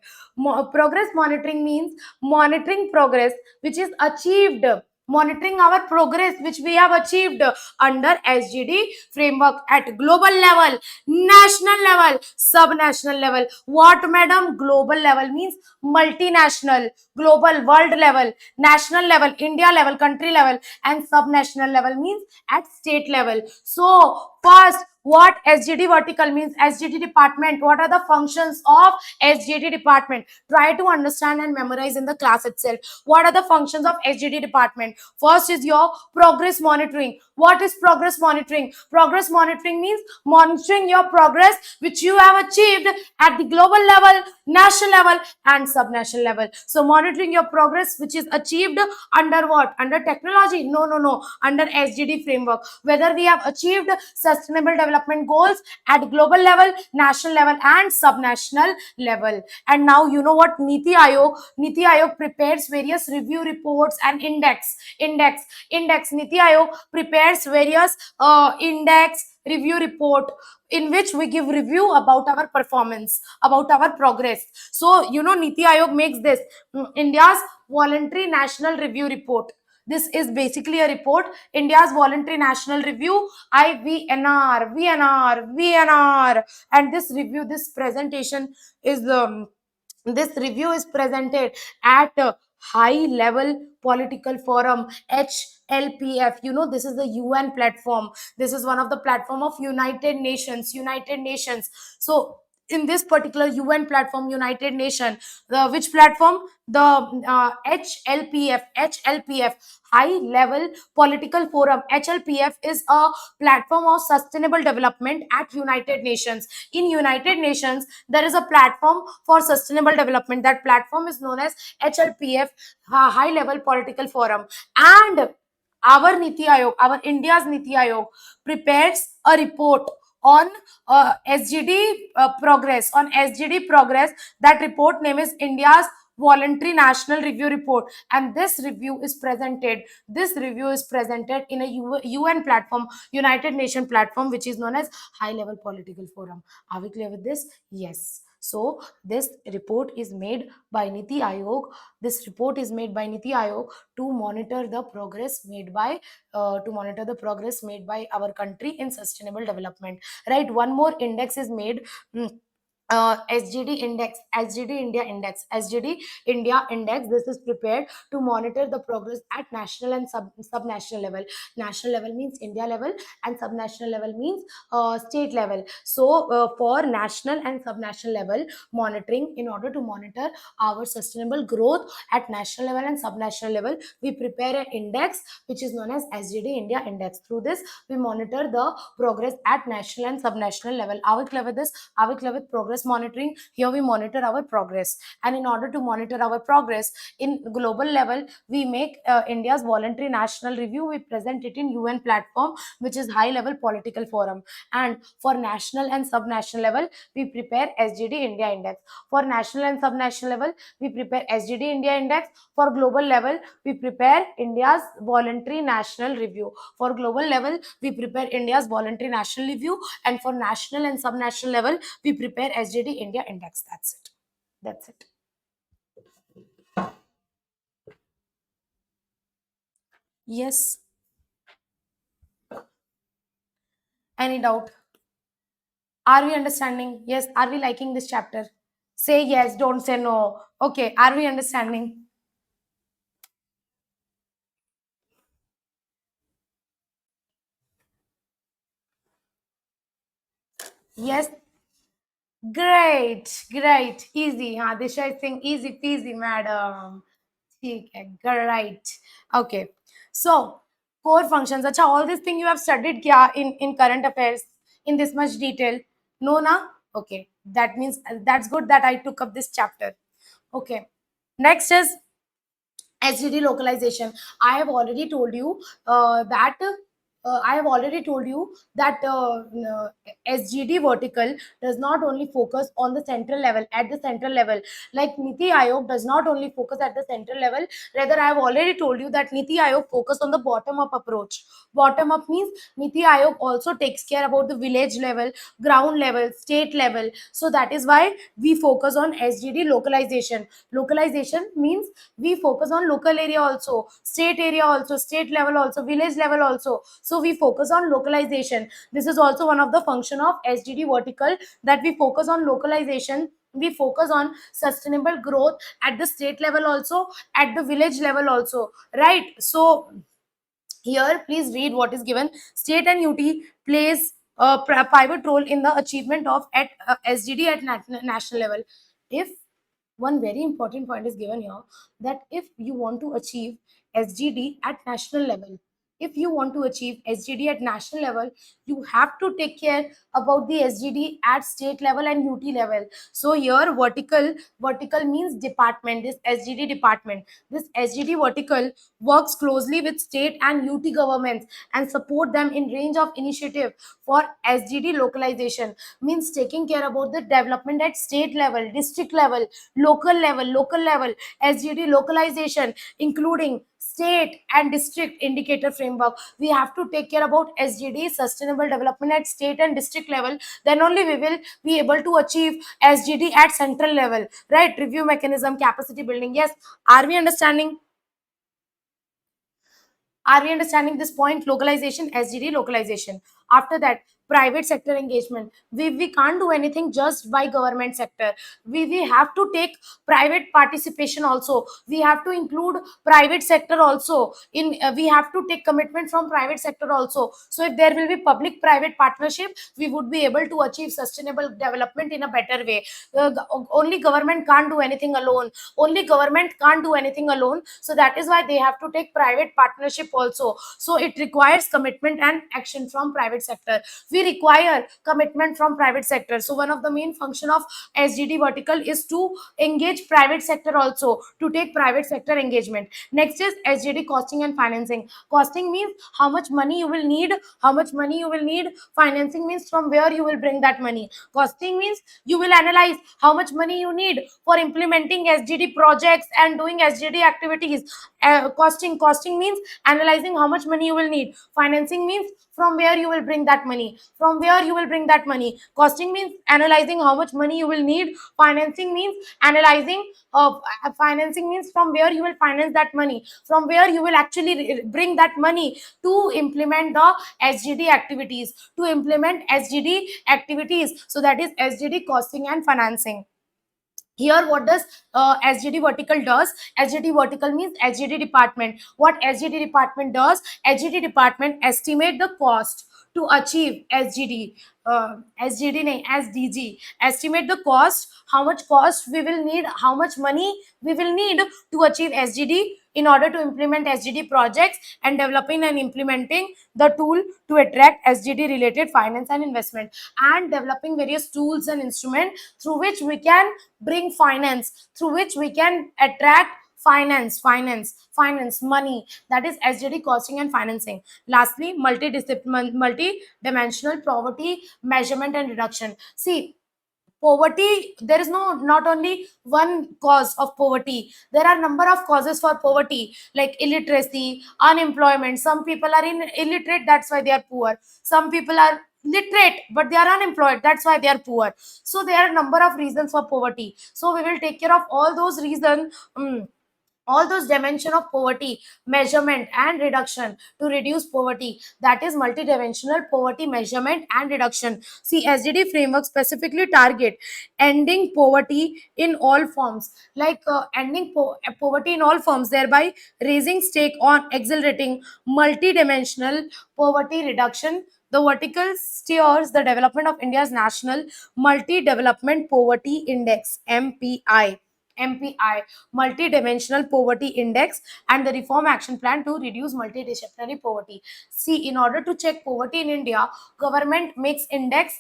Progress monitoring means monitoring progress which is achieved, monitoring our progress which we have achieved under SGD framework at global level, national level, sub-national level. What madam? Global level means multinational, global, world level, national level, India level, country level, and sub-national level means at state level. So first, what SGD vertical means, SGD department, what are the functions of SGD department? Try to understand and memorize in the class itself. What are the functions of SGD department? First is your progress monitoring. What is progress monitoring? Progress monitoring means monitoring your progress which you have achieved at the global level, national level, and subnational level. So monitoring your progress which is achieved under what? Under technology? No, no, no. Under SGD framework. Whether we have achieved sustainable development goals at global level, national level, and subnational level. And now you know what Niti Aayog prepares various review reports and index. Niti Aayog prepares various index review report in which we give review about our performance, about our progress. So you know Niti Aayog makes this India's Voluntary National Review Report. This is basically a report, India's Voluntary National Review, VNR. And this review, this presentation is this review is presented at a high level political forum, HLPF. You know, this is the UN platform. This is one of the platform of United Nations. So in this particular UN platform, United Nation, which platform? The HLPF, high level political forum. HLPF is a platform of sustainable development at United Nations. In United Nations, there is a platform for sustainable development. That platform is known as HLPF, high level political forum. And our Niti Aayog, our India's Niti Aayog prepares a report on SGD progress. On SGD progress, that report name is India's Voluntary National Review Report, and this review is presented in a UN platform, United Nation platform, which is known as High Level Political Forum. Are we clear with this? Yes. So this report is made by Niti Aayog. This report is made by Niti Aayog to monitor the progress made by our country in sustainable development. Right. One more index is made. SGD index, SGD India index. This is prepared to monitor the progress at national and subnational level. National level means India level, and subnational level means state level. So for national and subnational level monitoring, in order to monitor our sustainable growth at national level and subnational level, we prepare an index which is known as SGD India index. Through this, we monitor the progress at national and subnational level. Are we clear with this? Are we clear with progress monitoring? Here we monitor our progress, and in order to monitor our progress in global level, we make India's Voluntary National Review. We present it in UN platform, which is high level political forum. And for national and subnational level, we prepare SGD India index. For national and subnational level, we prepare SGD India index. For global level, we prepare India's Voluntary National Review. For global level, we prepare India's Voluntary National Review, and for national and subnational level, we prepare SGD India index. That's it. Yes. Any doubt? Are we understanding? Yes. Are we liking this chapter? Say yes, don't say no. Okay. Are we understanding? Yes. Great. Easy. Disha is saying easy peasy, madam. Great. Okay. So, core functions. Acha, all this thing you have studied kya in current affairs in this much detail? No, na? Okay. That means that's good that I took up this chapter. Okay. Next is SGD localization. I have already told you that SGD vertical does not only focus on the central level, at the central level. Like Niti Aayog does not only focus at the central level, rather I have already told you that Niti Aayog focus on the bottom up approach. Bottom up means Niti Aayog also takes care about the village level, ground level, state level. So that is why we focus on SGD localization. Localization means we focus on local area also, state area also, state level also, village level also. So we focus on localization. This is also one of the function of SGD vertical, that we focus on localization. We focus on sustainable growth at the state level also, at the village level also, right? So here please read what is given. State and UT plays a pivot role in the achievement of at SGD at national level. If one very important point is given here, that if you want to achieve SGD at national level, if you want to achieve SGD at national level, you have to take care about the SGD at state level and UT level. So here vertical means department, this SGD department. This SGD vertical works closely with state and UT governments and support them in range of initiative for SGD localization, means taking care about the development at state level, district level, local level, SGD localization, including state and district indicator framework. We have to take care about SGD sustainable development at state and district level, then only we will be able to achieve SGD at central level, right? Review mechanism, capacity building. Yes, are we understanding? Are we understanding this point? Localization, SGD localization. After that, private sector engagement. We can't do anything just by government sector. We have to take private participation also. We have to include private sector also. We have to take commitment from private sector also. So if there will be public private partnership, we would be able to achieve sustainable development in a better way. Only government can't do anything alone. Only government can't do anything alone. So that is why they have to take private partnership also. So it requires commitment and action from private sector. We require commitment from private sector. So one of the main function of SGD vertical is to engage private sector also, to take private sector engagement. Next is SGD costing and financing. Costing means how much money you will need, how much money you will need. Financing means from where you will bring that money. Costing means you will analyze how much money you need for implementing SGD projects and doing SGD activities. Costing means analyzing how much money you will need. Financing means from where you will bring that money. From where you will bring that money. Costing means analyzing how much money you will need. Financing means analyzing financing means from where you will finance that money, from where you will actually bring that money to implement the SGD activities, to implement SGD activities. So that is SGD costing and financing. Here what does SGD vertical does? SGD vertical means SGD department. What SGD department does? SGD department estimate the cost to achieve SGD. SGD nahi, SDG. Estimate the cost, how much cost we will need, how much money we will need to achieve SGD in order to implement SGD projects, and developing and implementing the tool to attract SGD related finance and investment, and developing various tools and instruments through which we can bring finance, through which we can attract finance, money. That is SGD costing and financing. Lastly, multi-dimensional poverty measurement and reduction. See, poverty, there is not only one cause of poverty. There are number of causes for poverty, like illiteracy, unemployment. Some people are illiterate, that's why they are poor. Some people are literate but they are unemployed, that's why they are poor. So there are a number of reasons for poverty. So we will take care of all those reasons, all those dimension of poverty measurement and reduction to reduce poverty. That is multidimensional poverty measurement and reduction. See, SGD framework specifically target ending poverty in all forms, like ending poverty in all forms, thereby raising stake on accelerating multidimensional poverty reduction. The vertical steers the development of India's national multi-development poverty index, MPI, multi-dimensional poverty index, and the reform action plan to reduce multidisciplinary poverty. See, in order to check poverty in India, government makes index.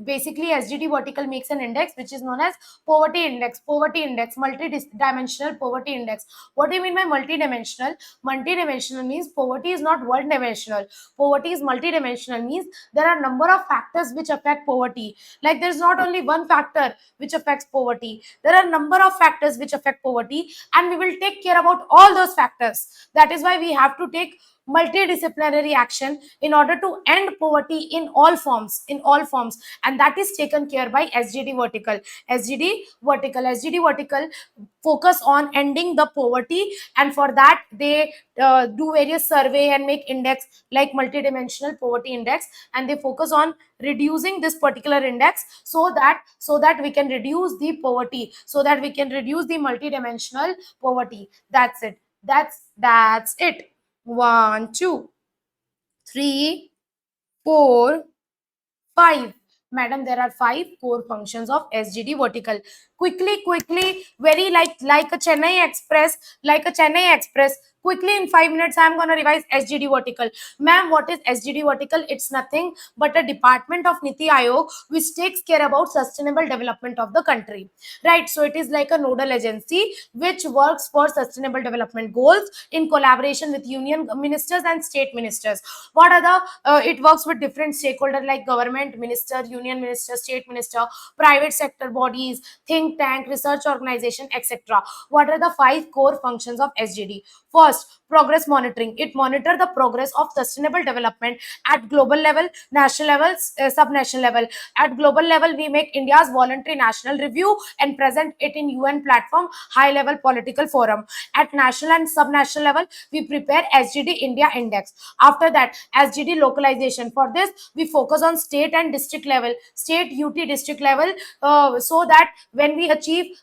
Basically, SGD vertical makes an index which is known as poverty index, multi-dimensional poverty index. What do you mean by multi-dimensional? Multi-dimensional means poverty is not one dimensional. Poverty is multi-dimensional, means there are number of factors which affect poverty. Like there is not only one factor which affects poverty, there are number of factors which affect poverty, and we will take care about all those factors. That is why we have to take multidisciplinary action in order to end poverty in all forms, and that is taken care by SGD vertical. SGD vertical focus on ending the poverty, and for that they do various survey and make index like multidimensional poverty index, and they focus on reducing this particular index, so that we can reduce the poverty, so that we can reduce the multidimensional poverty. That's it. That's it. 1 2 3 4 5. Madam, there are 5 core functions of SGD vertical. Quickly, very like a Chennai Express, quickly in 5 minutes I am going to revise SGD vertical. Ma'am, what is SGD vertical? It's nothing but a department of Niti Aayog which takes care about sustainable development of the country, right? So it is like a nodal agency which works for sustainable development goals in collaboration with union ministers and state ministers. What are the it works with different stakeholders like government minister, union minister, state minister, private sector bodies, think tank, research organization, etc. What are the 5 core functions of SGD? First, progress monitoring. It monitor the progress of sustainable development at global level, national level, sub-national level. At global level, we make India's voluntary national review and present it in UN platform, high level political forum. At national and sub-national level, we prepare SGD India Index. After that, SGD localization. For this, we focus on state and district level, state UT district level, so that when we achieve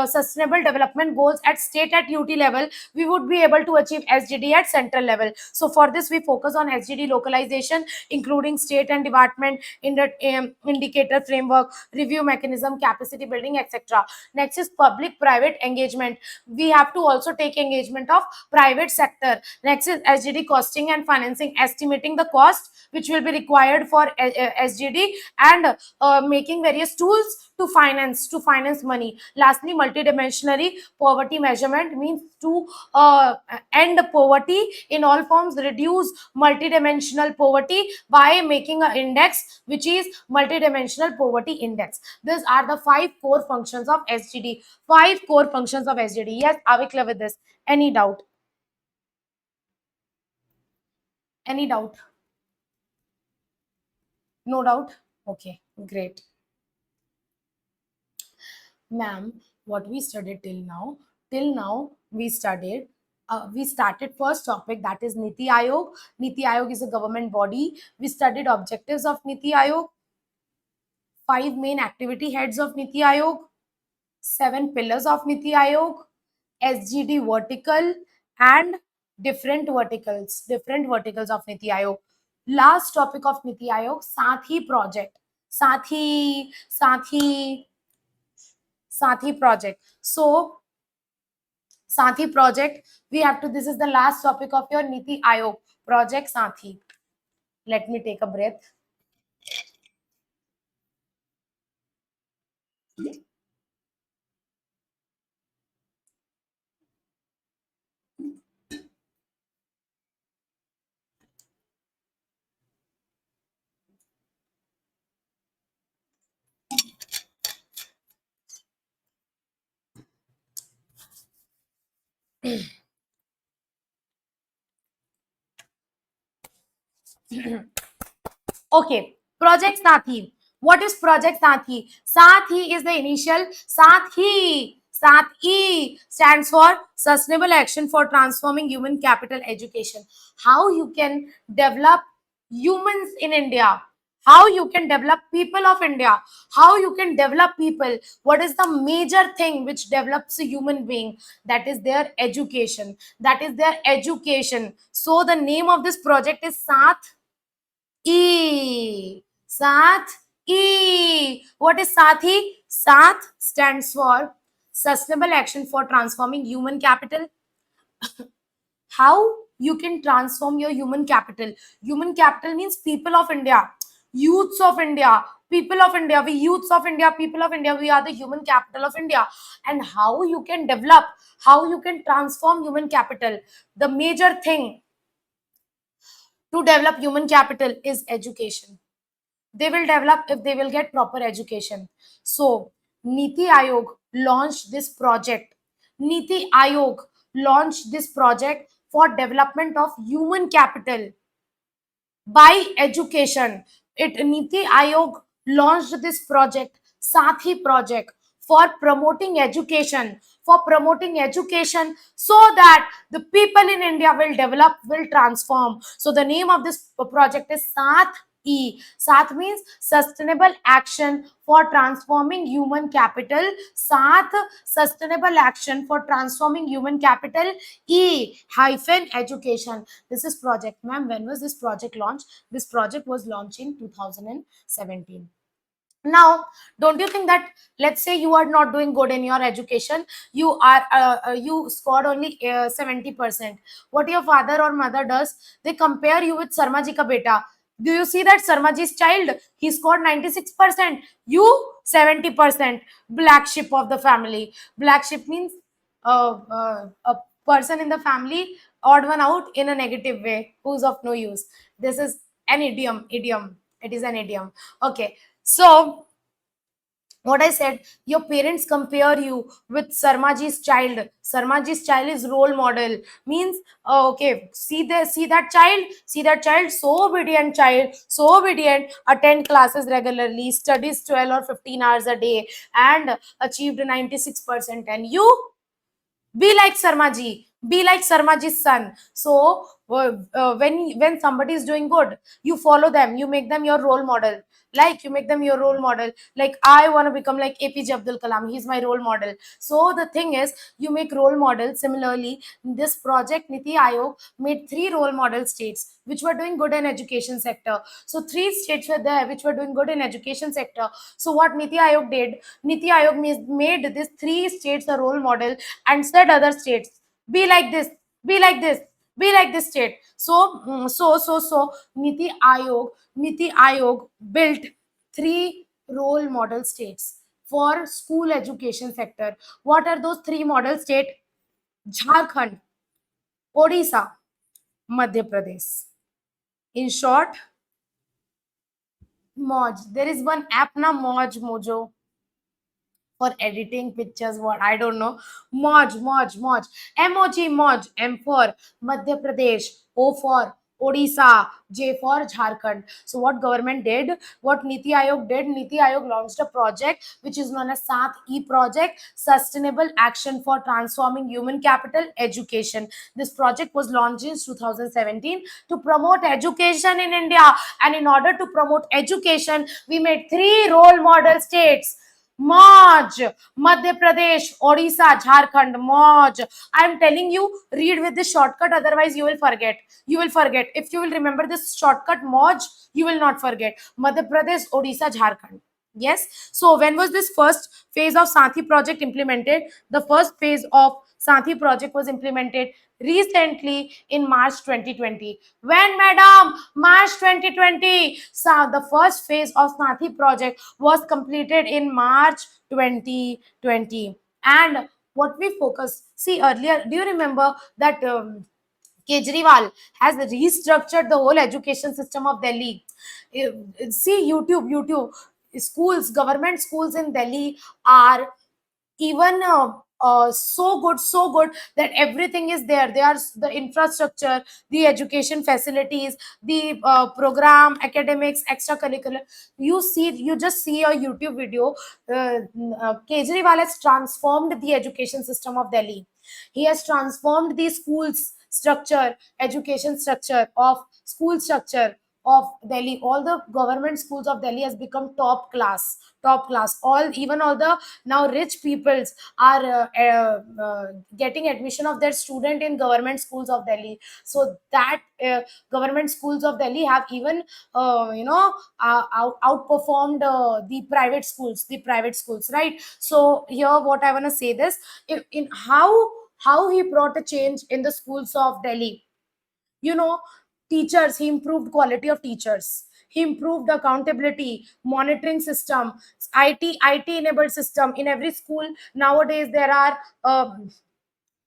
sustainable development goals at state at UT level, we would be able to achieve SGD at central level. So for this, we focus on SGD localization, including state and department in the indicator framework, review mechanism, capacity building, etc. Next is public private engagement. We have to also take engagement of private sector. Next is SGD costing and financing, estimating the cost which will be required for SGD and making various tools to finance money. Lastly, multidimensional poverty measurement means to end poverty in all forms, reduce multidimensional poverty by making an index which is multidimensional poverty index. These are the 5 core functions of SGD. 5 core functions of SGD. Yes, are we clear with this? Any doubt? Any doubt? No doubt? Okay, great. Ma'am, what we studied till now we started first topic, that is Niti Aayog. Niti Aayog is a government body. We studied objectives of Niti Aayog, 5 main activity heads of Niti Aayog, 7 pillars of Niti Aayog, SGD vertical, and different verticals of Niti Aayog. Last topic of Niti Aayog, Sathi project. Sathi project. So Sathi project, we have to, this is the last topic of your Niti Aayog project, Sathi. Let me take a breath. Okay, Project Sathi. What is Project Sathi? Sathi is the initial. Sathi stands for Sustainable Action for Transforming Human Capital Education. How you can develop humans in India, how you can develop people of India, how you can develop people. What is the major thing which develops a human being? That is their education. That is their education. So the name of this project is Sath E. What is Sathi? Sath stands for Sustainable Action for Transforming Human Capital. How you can transform your human capital? Human capital means people of India, youths of India, people of India. We youths of India, people of India, we are the human capital of India. And how you can develop, how you can transform human capital? The major thing to develop human capital is education. They will develop if they will get proper education. So Niti Aayog launched this project. Niti Aayog launched this project for development of human capital by education. Niti Aayog launched this project, Sathi project, for promoting education, so that the people in India will develop, will transform. So the name of this project is Sath E. Sath means Sustainable Action for Transforming Human Capital. Sath, Sustainable Action for Transforming Human Capital. E hyphen education. This is project. Ma'am, when was this project launched? This project was launched in 2017. Now, don't you think that, let's say you are not doing good in your education, you scored only 70%. What your father or mother does, they compare you with Sarma ji ka beta. Do you see that Sarma ji's child, he scored 96%, you 70%? Black sheep of the family. Black sheep means a person in the family, odd one out in a negative way, who's of no use. This is an idiom. It is an idiom. Okay, so what I said, your parents compare you with Sarmaji's child. Sarmaji's child is role model. Means, okay, see that child, so obedient child, so obedient, attend classes regularly, studies 12 or 15 hours a day, and achieved 96%. And you be like Sarmaji, be like Sarmaji's son. So when somebody is doing good, you follow them, you make them your role model. Like, you make them your role model. Like, I want to become like APJ Abdul Kalam, he's my role model. So the thing is, you make role models. Similarly, this project Niti Aayog made 3 role model states which were doing good in education sector. So 3 states were there which were doing good in education sector. So what Niti Aayog did, Niti Aayog made these 3 states a role model and said other states, be like this, be like this, be like this state. So Niti Aayog built 3 role model states for school education sector. What are those 3 model states? Jharkhand, Odisha, Madhya Pradesh. In short, Moj. There is one app na, Moj Mojo, for editing pictures. What, I don't know. Moj, Moj, Moj. M for Madhya Pradesh, O for Odisha, J for Jharkhand. So what government did, what Niti Aayog did, Niti Aayog launched a project which is known as SAT-E project, Sustainable Action for Transforming Human Capital Education. This project was launched in 2017 to promote education in India. And in order to promote education, we made 3 role model states. Moj, Madhya Pradesh, Odisha, Jharkhand. Moj. I'm telling you, read with this shortcut, otherwise you will forget. You will forget. If you will remember this shortcut, Moj, you will not forget. Madhya Pradesh, Odisha, Jharkhand. Yes. So when was this first phase of Sathi project implemented? The first phase of Sathi project was implemented recently in March 2020. When, madam? March 2020. So the first phase of Sathi project was completed in March 2020. And what we focus, see earlier, do you remember that Kejriwal has restructured the whole education system of Delhi? See, YouTube schools, government schools in Delhi are even so good that everything is there. They are the infrastructure, the education facilities, the program, academics, extracurricular. You just see a YouTube video. Kejriwal has transformed the education system of Delhi. He has transformed the schools structure, education structure of school structure of Delhi. All the government schools of Delhi has become top class, top class. All, even all the now rich peoples are getting admission of their student in government schools of Delhi. So that government schools of Delhi have even outperformed the private schools, right? So here what I want to say this, in how he brought a change in the schools of Delhi. You know, teachers, he improved quality of teachers, he improved accountability, monitoring system, it enabled system in every school. Nowadays there are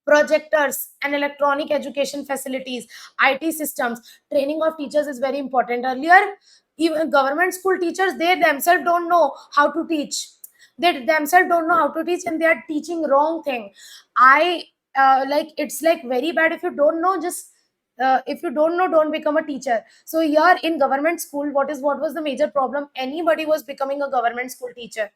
projectors and electronic education facilities, it systems. Training of teachers is very important. Earlier, even government school teachers, they themselves don't know how to teach. They themselves don't know how to teach, and they are teaching wrong thing. I like, it's like very bad. If you don't know, just if you don't know, don't become a teacher. So here in government school, what was the major problem? Anybody was becoming a government school teacher.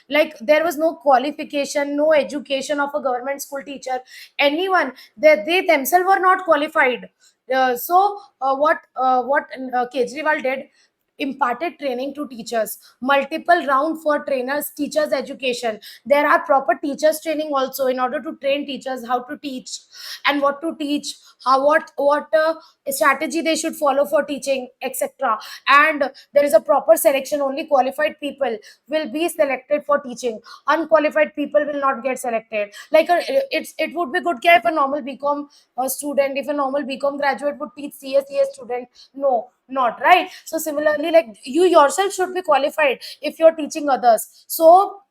Like, there was no qualification, no education of a government school teacher. Anyone, they themselves were not qualified. What Kejriwal did, imparted training to teachers, multiple round for trainers, teachers education. There are proper teachers training also in order to train teachers how to teach and what to teach, how what strategy they should follow for teaching, etc. And there is a proper selection. Only qualified people will be selected for teaching. Unqualified people will not get selected. Like it would be good if a normal BCom student, if a normal BCom graduate would teach CSES student. No, not right. So similarly, like you yourself should be qualified if you're teaching others. So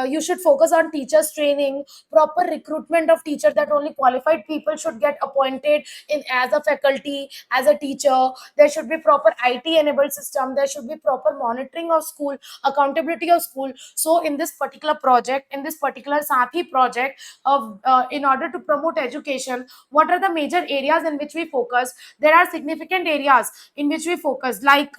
you should focus on teachers training, proper recruitment of teachers, that only qualified people should get appointed in as a faculty, as a teacher. There should be proper IT enabled system. There should be proper monitoring of school, accountability of school. So in this particular project, in this particular Sathi project of in order to promote education, what are the major areas in which we focus? There are significant areas in which we focus, like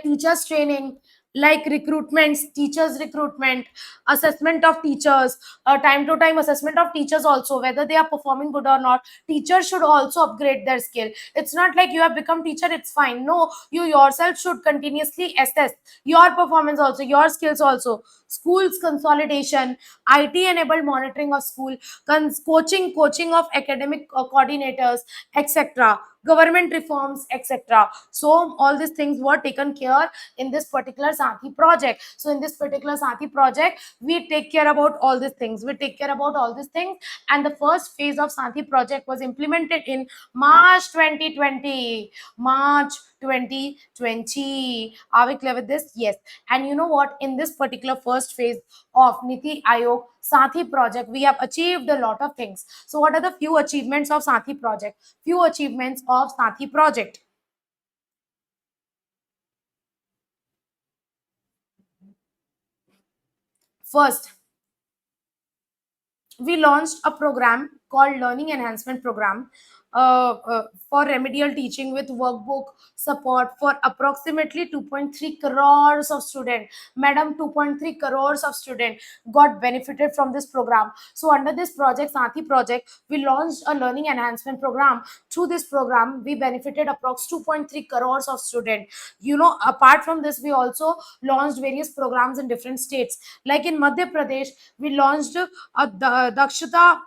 teachers training, like recruitments, teachers recruitment, assessment of teachers, time to time assessment of teachers also, whether they are performing good or not. Teachers should also upgrade their skill. It's not like you have become teacher, it's fine. No, you yourself should continuously assess your performance also, your skills also. Schools consolidation, IT enabled monitoring of school, coaching of academic coordinators, etc. Government reforms, etc. So all these things were taken care in this particular Sathi project. So in this particular Sathi project, we take care about all these things. We take care about all these things. And the first phase of Sathi project was implemented in March 2020. March 2020. Are we clear with this? Yes. And you know what? In this particular first phase of Niti Aayog Sathi project, we have achieved a lot of things. So what are the few achievements of Sathi project? Few achievements of Sathi project. First, we launched a program called Learning Enhancement Program for remedial teaching with workbook support for approximately 2.3 crores of students. Madam, 2.3 crores of students got benefited from this program. So under this project, Sathi project, we launched a learning enhancement program. Through this program, we benefited approx 2.3 crores of students. You know, apart from this, we also launched various programs in different states. Like in Madhya Pradesh, we launched a Dakshata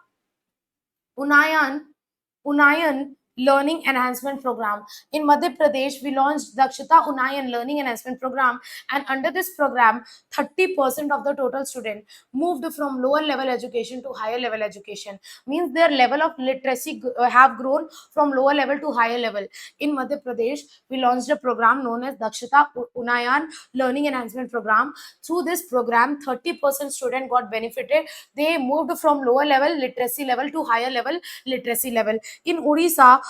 Unayan Learning Enhancement Program. In Madhya Pradesh, we launched Dakshata Unayan Learning Enhancement Program, and under this program, 30% of the total student moved from lower level education to higher level education. Means their level of literacy have grown from lower level to higher level. In Madhya Pradesh, we launched a program known as Dakshata Unayan Learning Enhancement Program. Through this program, 30% student got benefited. They moved from lower level literacy level to higher level literacy level. In Odisha,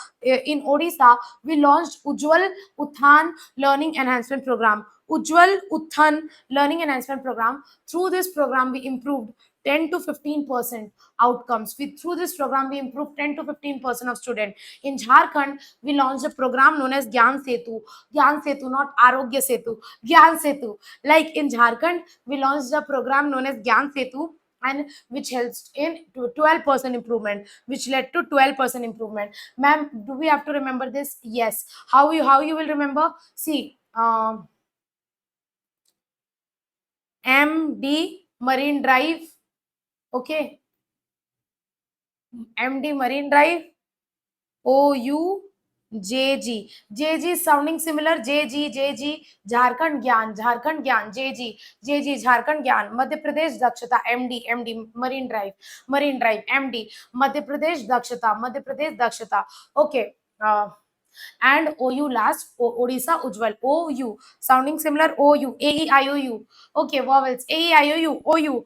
we launched Ujjwal Uthan Learning Enhancement Program. Ujjwal Uthan Learning Enhancement Program. Through this program, we improved 10 to 15% outcomes. Through this program, we improved 10 to 15% of students. In Jharkhand, we launched a program known as Gyan Setu. Gyan Setu, not Arogya Setu. Gyan Setu. Like in Jharkhand, we launched a program known as Gyan Setu, and which helps in 12% improvement, which led to 12% improvement. Ma'am, do we have to remember this? Yes. How you will remember? See, MD Marine Drive. Okay. MD Marine Drive. OU JG. JG is sounding similar. JG. Jharkhand Gyan. JG Jharkhand Gyan. Madhya Pradesh Dakshata. MD Marine Drive. MD Madhya Pradesh Dakshata. Okay. And OU last, Odisha Ujjwal. OU sounding similar. OU, AEIOU. Okay, vowels. AEIOU, OU,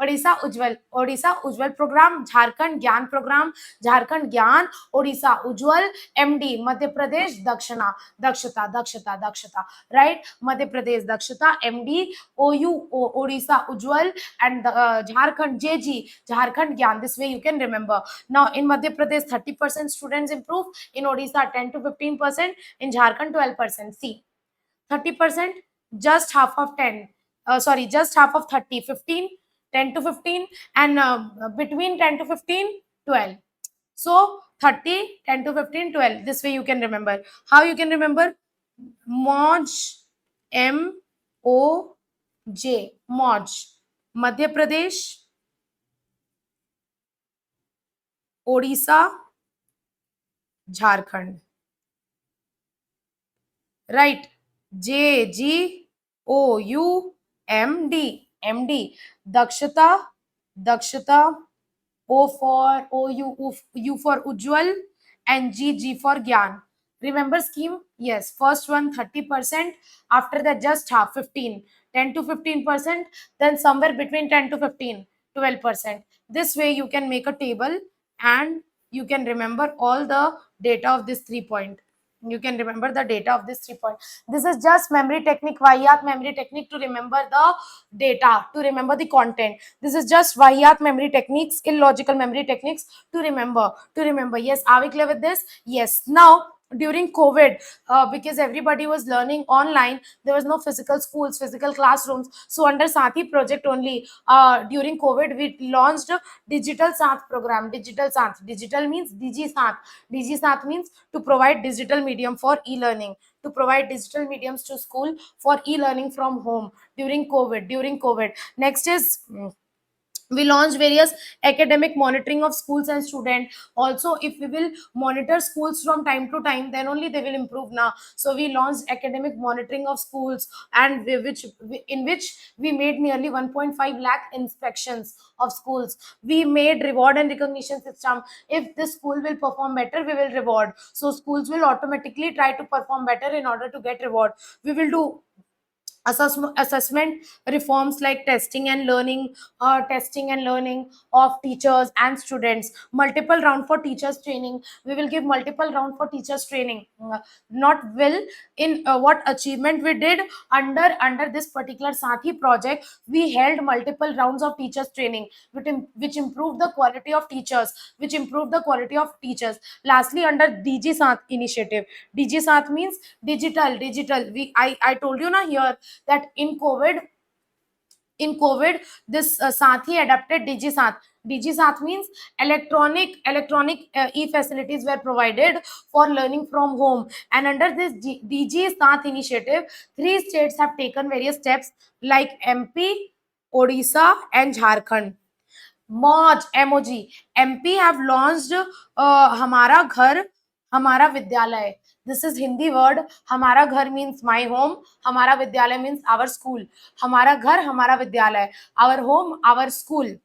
Odisha Ujjwal program, Jharkhand Gyan, Odisha Ujjwal, MD Madhya Pradesh Dakshata. Right? Madhya Pradesh Dakshata, MD, OU, Odisha Ujjwal, and Jharkhand JG, Jharkhand Gyan. This way you can remember. Now in Madhya Pradesh, 30% students improve. In Odisha, 10 to 15%. In Jharkhand, 12%. See, 30%, just half of 10. Just half of 30, 15, 10 to 15, and between 10 to 15, 12. So 30, 10 to 15, 12. This way you can remember. How you can remember? Moj, MOJ, Moj. Madhya Pradesh, Odisha, Jharkhand. Right? JGOUMD. Dakshata, Dakshata. O for U for Ujjwal, and G for Gyan. Remember scheme? Yes. First one 30%. After that just half 15, 10 to 15%. Then somewhere between 10 to 15, 12%. This way you can make a table and you can remember all the data of this 3 point. You can remember the data of this 3 point. This is just memory technique, Vahyat memory technique to remember the data, to remember the content. This is just Vahyat memory techniques, illogical memory techniques to remember. Yes, are we clear with this? Yes. Now, during COVID, because everybody was learning online, there was no physical schools, physical classrooms. So under Sathi project only, during COVID, we launched a digital Sath program. Digital Sath. Digital means Digi Sath. Digi Sath means to provide digital medium for e-learning, to provide digital mediums to school for e-learning from home during COVID. Next is we launched various academic monitoring of schools and students. Also, if we will monitor schools from time to time, then only they will improve now. So we launched academic monitoring of schools, and in which we made nearly 1.5 lakh inspections of schools. We made reward and recognition system. If the school will perform better, we will reward. So schools will automatically try to perform better in order to get reward. We will do assessment reforms like testing and learning of teachers and students. Multiple round for teachers training. We will give multiple round for teachers training. Not will in what achievement we did under this particular Sathi project. We held multiple rounds of teachers training, which improved the quality of teachers. Lastly, under DG Sath initiative. DG Sath means digital. I told you na here that in COVID, this Sathi adapted DigiSath. DigiSath means electronic e-facilities were provided for learning from home. And under this DigiSath initiative, 3 states have taken various steps like MP, Odisha, and Jharkhand. मौज MOG MP have launched हमारा घर हमारा विद्यालय. This is Hindi word. हमारा घर means my home, हमारा विद्यालय means our school. हमारा घर हमारा विद्यालय, our home our school.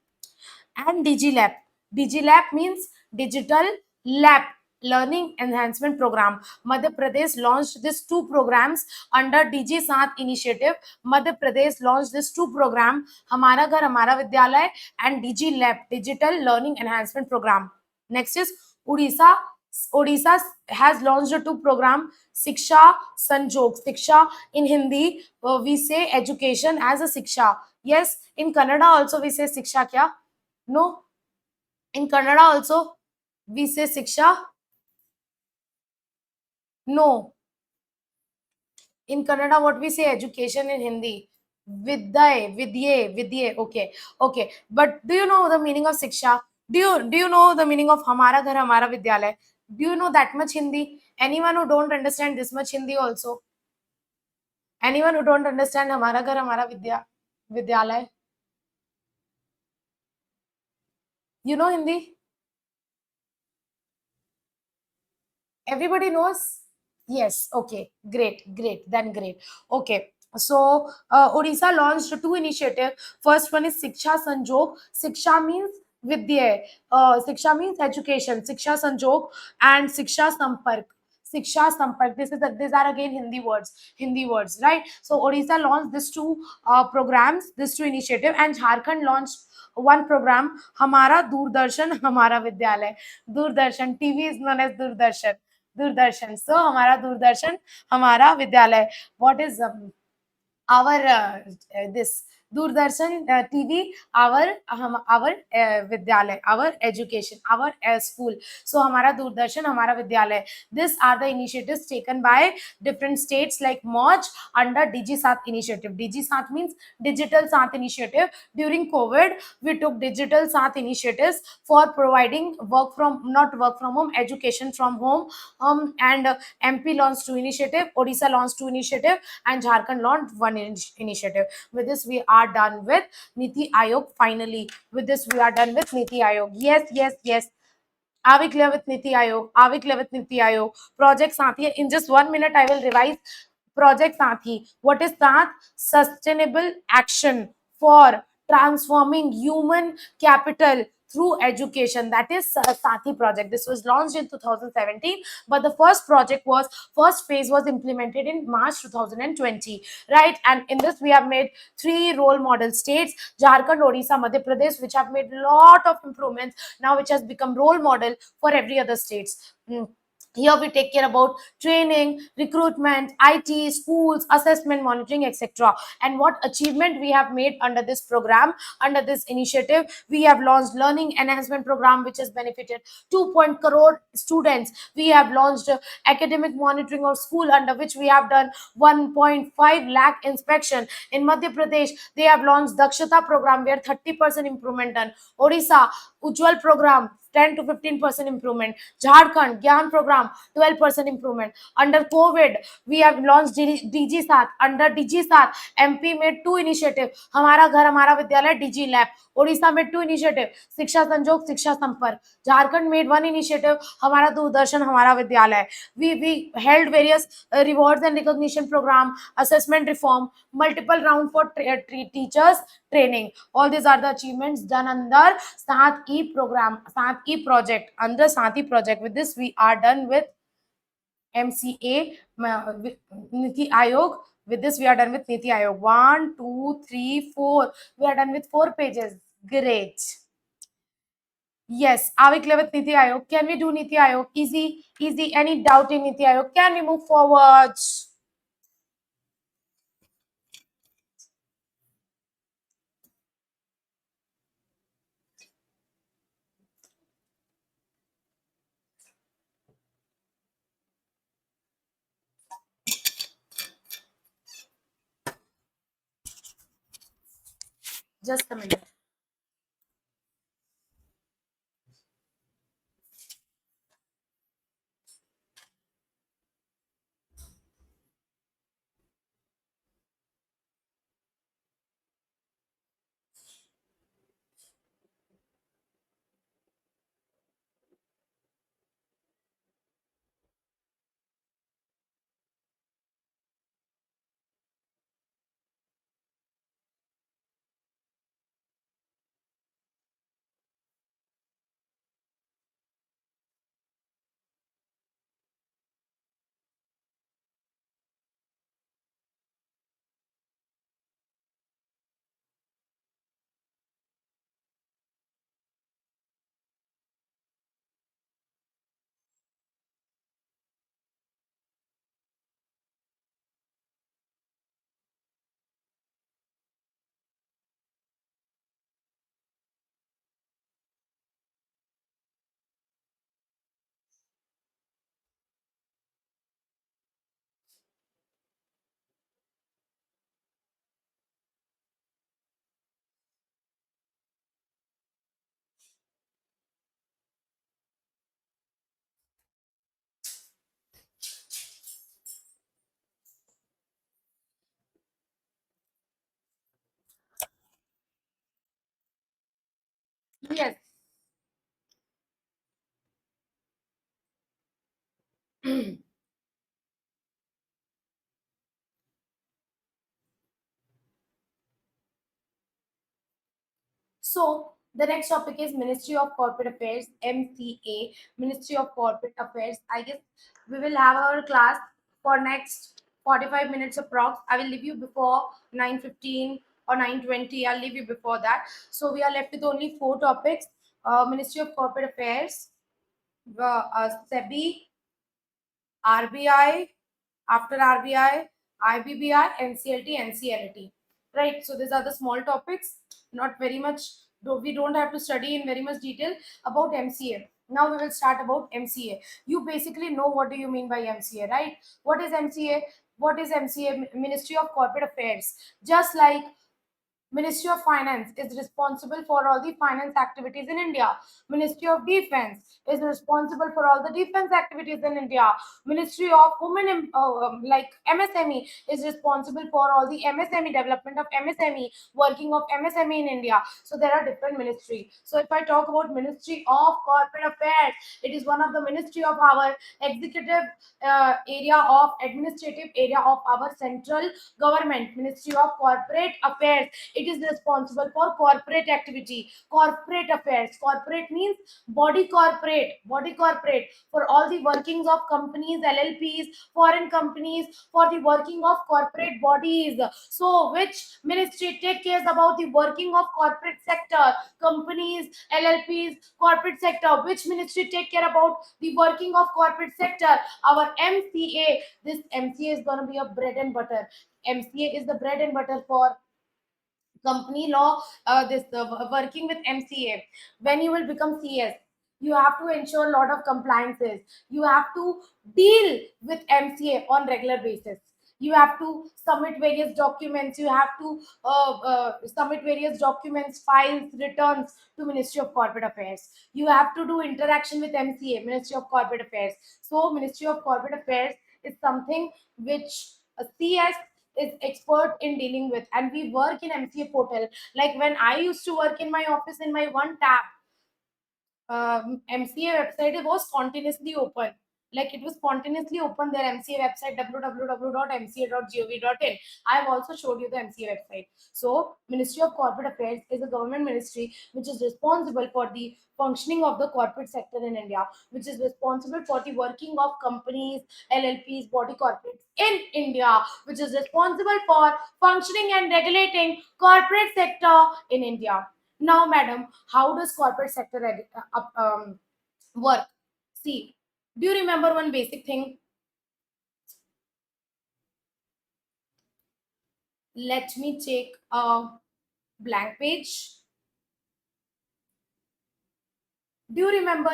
And digilab means digital lab learning enhancement program. Madhya Pradesh launched these 2 programs under DG Sath initiative. Madhya Pradesh launched this 2 program, Hamara Ghar Hamara Vidyalay and DG Lab, digital learning enhancement program. Next is Odisha has launched a 2 program, Shiksha Sanjog. Shiksha in Hindi we say education as a Shiksha. Yes, in Kannada also we say Shiksha kya? No, in Kannada also we say Shiksha. No, in Kannada what we say education in Hindi? Vidye. Okay. But do you know the meaning of Shiksha? Do you know the meaning of Hamara Ghar Hamara Vidyalay? Do you know that much Hindi? Anyone who don't understand this much Hindi also? Anyone who don't understand Hamara Ghar Hamara Vidyalay? You know Hindi? Everybody knows? Yes. Okay, great. Then great. Okay, so Odisha launched 2 initiatives. First one is Shiksha Sanjog. Shiksha means vidya, Shiksha means education. Shiksha Sanjog and Shiksha Sampark. These are again Hindi words, right? So Odisha launched these 2 programs, these 2 initiatives, and Jharkhand launched 1 program, Hamara Doordarshan Hamara Vidyalay. Doordarshan TV is known as Doordarshan. So हमारा दूरदर्शन हमारा विद्यालय. What is our this Doordarshan TV, our vidyalay, our education, our school. So हमारा दूरदर्शन हमारा विद्यालय. These are the initiatives taken by different states like MOJ under DG Sat initiative. DG Sat means Digital Sat initiative. During COVID, we took Digital Sat initiatives for providing not work from home, education from home. And MP launched 2 initiative, Odisha launched 2 initiative, and Jharkhand launched 1 initiative. With this, we are done with Niti Aayog. Finally, with this, we are done with Niti Aayog. Yes. Are we clear with Niti Aayog? Are we clear with Niti Aayog? Project Sathi. In just 1 minute, I will revise Project Sathi. What is that? Sustainable action for transforming human capital through education. That is Sathi project. This was launched in 2017, but the first phase was implemented in March 2020, right? And in this, we have made 3 role model states: Jharkhand, Odisha, Madhya Pradesh, which have made lot of improvements now, which has become role model for every other states. Here we take care about training, recruitment, IT, schools, assessment, monitoring, etc. And what achievement we have made under this program, under this initiative. We have launched learning enhancement program, which has benefited 2 crore students. We have launched academic monitoring of school, under which we have done 1.5 lakh inspection. In Madhya Pradesh, they have launched Dakshata program, where 30% improvement done. Odisha, Ujjwal program, 10 to 15% improvement. Jharkhand, Gyan program, 12% improvement. Under COVID, we have launched DG Sat. Under DG Sat, MP made 2 initiative. Hamara Ghar Hamara Vidyalay, DG Lab. Odisha made 2 initiative. Shiksha Sanjog, Shiksha Sampark. Jharkhand made 1 initiative. Hamara Doordarshan, Hamara Vidyalay. We held various rewards and recognition program, assessment reform, multiple round for teachers training. All these are the achievements done under Sathi program, Sathi project, under Sathi project. With this, we are done with MCA, Niti Aayog. With this, we are done with Niti Aayog. 1, 2, 3, 4. We are done with 4 pages. Great. Yes. Are we clear with Niti Aayog? Can we do Niti Aayog? Easy. Any doubt in Niti Aayog? Can we move forward? Just a minute. Yes. So the next topic is Ministry of Corporate Affairs, MCA, Ministry of Corporate Affairs. I guess we will have our class for next 45 minutes approx. I will leave you before 9:15 or 9:20. I'll leave you before that. So we are left with only 4 topics. Ministry of Corporate Affairs, Sebi, RBI, after RBI, IBBR, NCLT, NCLT. right? So these are the small topics, not very much, though we don't have to study in very much detail about MCA. Now we will start about MCA. You basically know what do you mean by MCA, right? What is MCA? What is MCA? Ministry of Corporate Affairs. Just like Ministry of Finance is responsible for all the finance activities in India. Ministry of Defense is responsible for all the defense activities in India. Ministry of Women, like MSME, is responsible for all the MSME development of MSME, working of MSME in India. So there are different ministries. So if I talk about Ministry of Corporate Affairs, it is one of the ministry of our executive area of administrative area of our central government. Ministry of Corporate Affairs, it is responsible for corporate activity, corporate affairs. Corporate means body corporate, body corporate, for all the workings of companies, LLPs, foreign companies, for the working of corporate bodies. So which ministry take care about the working of corporate sector, companies, LLPs, corporate sector? Which ministry take care about the working of corporate sector? Our MCA. This MCA is going to be a bread and butter. MCA is the bread and butter for company law. This working with MCA. When you will become CS, you have to ensure a lot of compliances. You have to deal with MCA on regular basis. You have to submit various documents. You have to submit various documents, files, returns to Ministry of Corporate Affairs. You have to do interaction with MCA, Ministry of Corporate Affairs. So Ministry of Corporate Affairs is something which a CS is expert in dealing with, and we work in MCA portal. Like when I used to work in my office, in my one tab, MCA website, it was continuously open. Like it was spontaneously open their MCA website, www.mca.gov.in. I have also showed you the MCA website. So Ministry of Corporate Affairs is a government ministry which is responsible for the functioning of the corporate sector in India, which is responsible for the working of companies, LLPs, body corporates in India, which is responsible for functioning and regulating corporate sector in India. Now, madam, how does corporate sector work? See, do you remember one basic thing? Let me take a blank page. Do you remember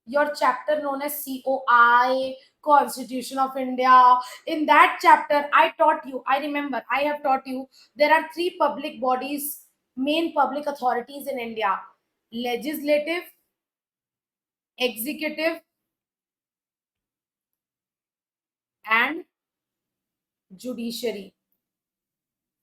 your chapter known as COI, Constitution of India? In that chapter, I taught you, I remember, I have taught you, there are three public bodies, main public authorities in India: legislative, executive, and judiciary.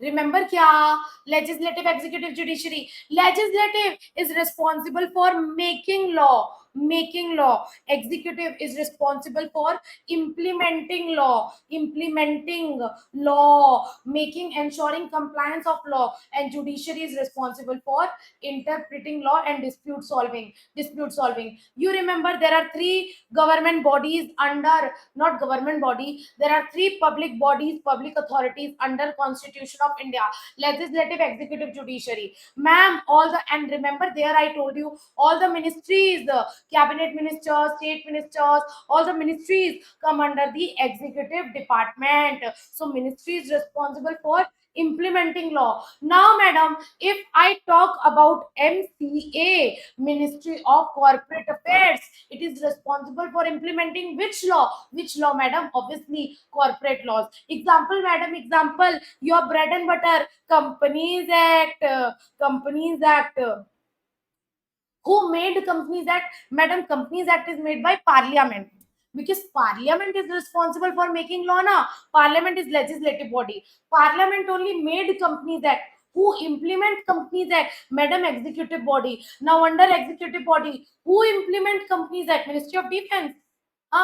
Remember kya? Legislative, executive, judiciary. Legislative is responsible for making law. Making law. Executive is responsible for implementing law. Implementing law. Making, ensuring compliance of law. And judiciary is responsible for interpreting law and dispute solving. Dispute solving. You remember there are three government bodies under, not government body, there are three public bodies, public authorities under Constitution of India: legislative, executive, judiciary. Ma'am, all the, and remember there I told you all the ministries, the cabinet ministers, state ministers, all the ministries come under the executive department. So ministry is responsible for implementing law. Now, madam, if I talk about MCA, Ministry of Corporate Affairs, it is responsible for implementing which law? Which law, madam? Obviously, corporate laws. Example, madam, example, your bread and butter, Companies Act, Companies Act. Who made Companies Act? Madam, Companies Act is made by Parliament. Because Parliament is responsible for making law now. Parliament is legislative body. Parliament only made Companies Act. Who implement Companies Act? Madam, executive body. Now under executive body, who implement Companies Act? Ministry of Defense.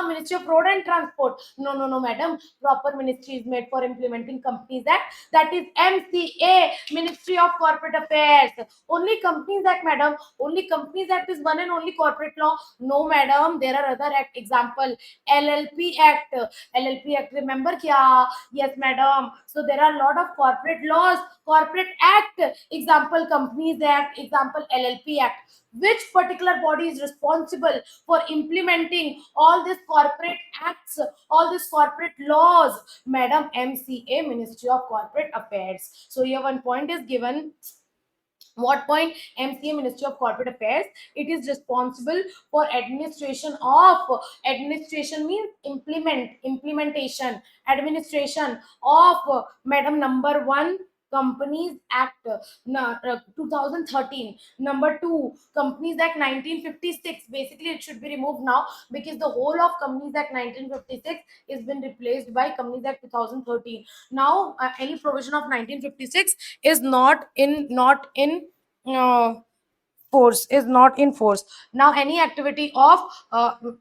Ministry of Road and Transport. No, no, no, madam. Proper ministry is made for implementing Companies Act. That is MCA, Ministry of Corporate Affairs. Only Companies Act, madam. Only Companies Act is one and only corporate law. No, madam. There are other act. Example, LLP Act. LLP Act. Remember kya? Yes, madam. So there are a lot of corporate laws, corporate act. Example, Companies Act. Example, LLP Act. which particular body is responsible for implementing all these corporate acts, all these corporate laws? Madam, MCA, Ministry of Corporate Affairs. So here one point is given. What point? MCA, Ministry of Corporate Affairs. It is responsible for administration means implementation, administration of Madam, number one, Companies Act 2013. Number two, Companies Act 1956. Basically, it should be removed now because the whole of Companies Act 1956 is been replaced by Companies Act 2013. Now, any provision of 1956 is uh, not in force. Now any activity of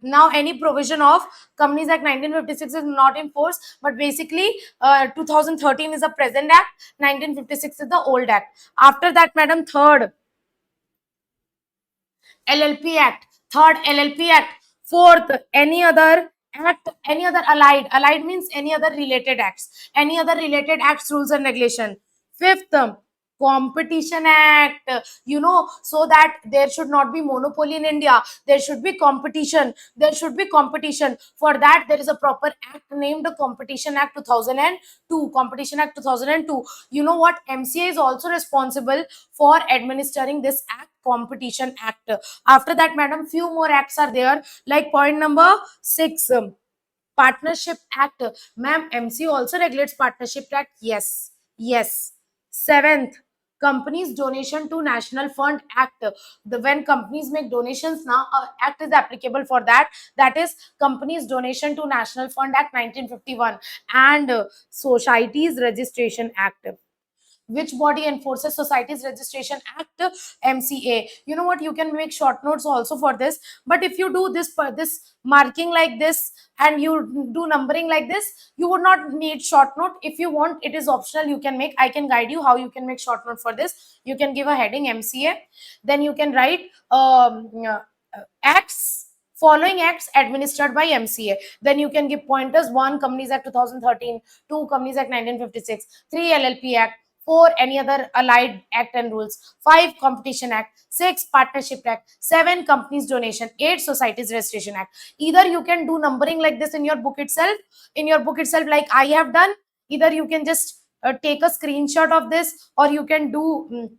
now any provision of Companies Act 1956 is not in force, but basically 2013 is the present act, 1956 is the old act. After that, madam, third LLP Act, third LLP Act, fourth any other act, any other allied means any other related acts, any other related acts, rules and regulation. Fifth, Competition Act, so that there should not be monopoly in India, there should be competition, there should be competition. For that, there is a proper act named the Competition Act 2002, Competition Act 2002. You know what, MCA is also responsible for administering this act, Competition Act. After that, madam, few more acts are there, like point number 6, Partnership Act. Ma'am, MC also regulates Partnership Act. Yes, yes. Seventh, Companies Donation to National Fund Act. When companies make donations, now act is applicable for that. That is Companies Donation to National Fund Act 1951 and Societies Registration Act. Which body enforces Societies Registration Act? MCA. You know what, you can make short notes also for this, but if you do this marking like this and you do numbering like this, you would not need short note. If you want, it is optional, you can make, I can guide you how you can make short note for this. You can give a heading MCA, then you can write acts, following acts administered by MCA. Then you can give pointers: 1, Companies Act 2013; 2, Companies Act 1956; 3, LLP Act; 4, any other allied act and rules; 5, Competition Act; 6, Partnership Act; 7, Companies Donation; 8, Societies Registration Act. Either you can do numbering like this in your book itself, like I have done. Either you can just take a screenshot of this, or you can do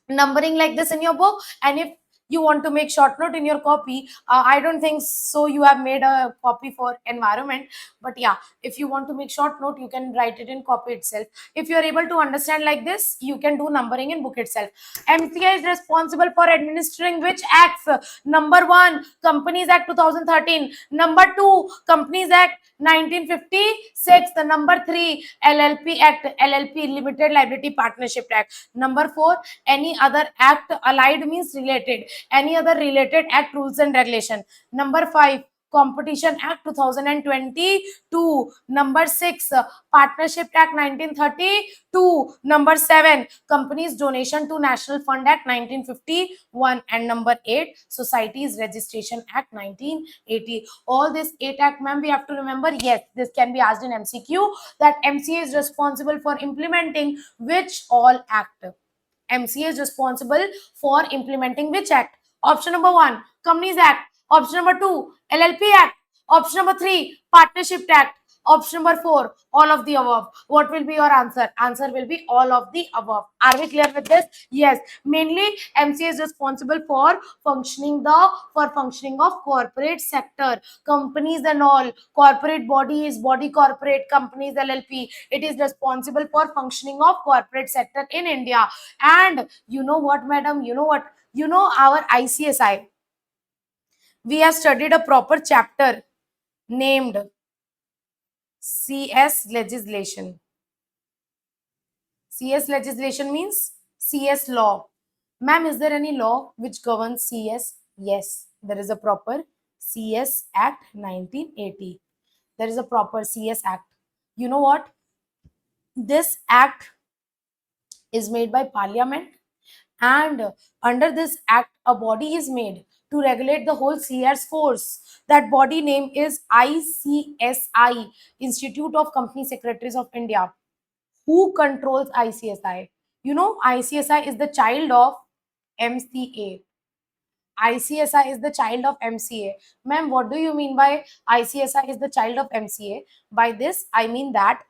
numbering like this in your book. And if you want to make short note in your copy, I don't think so you have made a copy for environment, but yeah, if you want to make short note, you can write it in copy itself. If you are able to understand like this, you can do numbering in book itself. MCA is responsible for administering which acts? Number 1, Companies Act 2013; number 2, Companies Act 1956; the number 3, LLP Act, LLP, Limited Liability Partnership Act; number 4, any other act, allied means related, any other related act, rules and regulation; number 5, Competition Act 2022; number 6, Partnership Act 1932; number 7, Companies Donation to National Fund Act 1951; and number 8, Societies Registration Act 1980. All these 8 act, ma'am, we have to remember. Yes, this can be asked in MCQ, that MCA is responsible for implementing which all act. MCA is responsible for implementing which act? Option number 1, Companies Act. Option number 2, LLP Act. Option number 3, Partnership Act. Option number 4, all of the above. What will be your answer? Answer will be all of the above. Are we clear with this? Yes. Mainly, MCA is responsible for functioning of corporate sector, companies and all, corporate bodies, body corporate, companies, LLP. It is responsible for functioning of corporate sector in India. And you know what, madam? You know what? You know, our ICSI, we have studied a proper chapter named CS legislation. CS legislation means CS law. Ma'am, is there any law which governs CS? Yes, there is a proper CS Act 1980. There is a proper CS Act. You know what? This act is made by Parliament, and under this act, a body is made to regulate the whole CS force. That body name is ICSI, Institute of Company Secretaries of India. Who controls ICSI? You know, ICSI is the child of MCA. ICSI is the child of MCA. Ma'am, what do you mean by ICSI is the child of MCA? By this, I mean that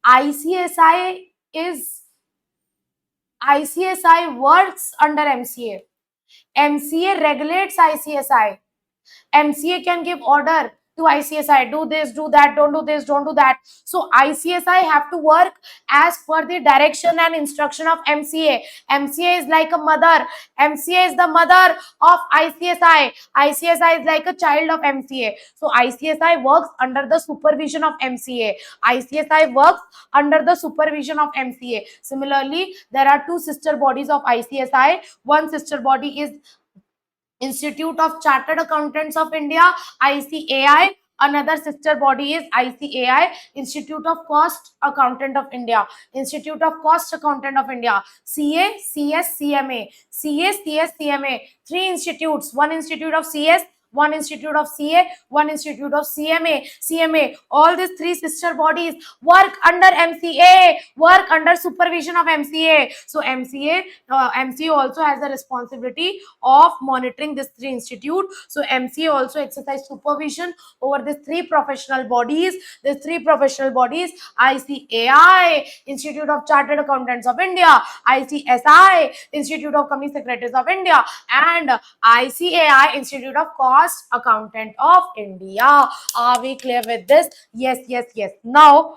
ICSI works under MCA. MCA regulates ICSI. MCA can give order to ICSI, do this, do that, don't do this, don't do that. So ICSI have to work as per the direction and instruction of MCA. MCA is like a mother. MCA is the mother of ICSI. ICSI is like a child of MCA. So ICSI works under the supervision of MCA. ICSI works under the supervision of MCA. Similarly, there are two sister bodies of ICSI. One sister body is Institute of Chartered Accountants of India, ICAI. Another sister body is ICAI, Institute of Cost Accountant of India, Institute of Cost Accountant of India, CA, CS, CMA, CA, CS, CMA. Three institutes, one institute of CS, one institute of CA, one institute of CMA. All these three sister bodies work under MCA, work under supervision of MCA. So MCA also has the responsibility of monitoring these three institutes. So MCA also exercise supervision over these three professional bodies. These three professional bodies: ICAI, Institute of Chartered Accountants of India; ICSI, Institute of Company Secretaries of India; and ICAI, Institute of Cost Accountant of India. Are we clear with this? Yes. Now,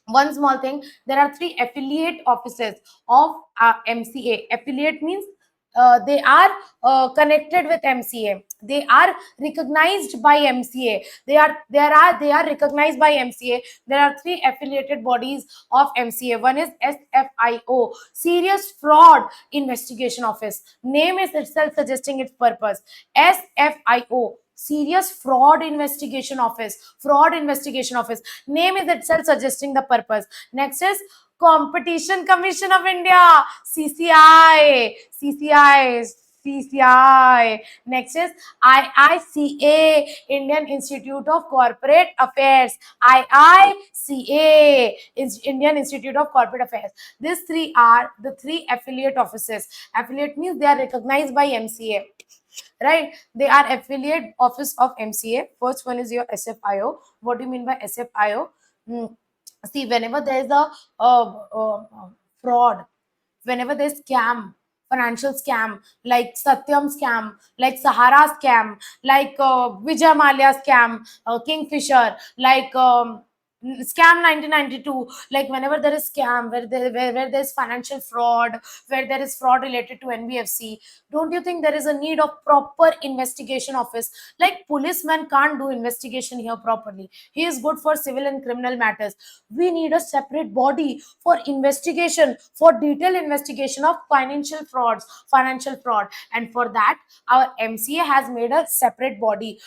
one small thing, there are three affiliate offices of MCA. Affiliate means they are connected with MCA. They are recognized by MCA. They are recognized by MCA. There are three affiliated bodies of MCA. One is SFIO, Serious Fraud Investigation Office. Name is itself suggesting its purpose. SFIO, Serious Fraud Investigation Office. Name is itself suggesting the purpose. Next is Competition Commission of India, CCI. Next is IICA, Indian Institute of Corporate Affairs. IICA is Indian Institute of Corporate Affairs. These three are the three affiliate offices. Affiliate means they are recognized by MCA. Right, they are affiliate office of MCA. First one is your SFIO. What do you mean by SFIO? See, whenever there is a fraud, whenever there's scam, financial scam, like Satyam scam, like Sahara scam, like Vijay Mallya scam, Kingfisher, like scam 1992, like whenever there is scam, where there's financial fraud, where there is fraud related to NBFC, don't you think there is a need of proper investigation office? Like policeman can't do investigation here properly. He is good for civil and criminal matters. We need a separate body for investigation, for detailed investigation of financial fraud. And for that, our MCA has made a separate body.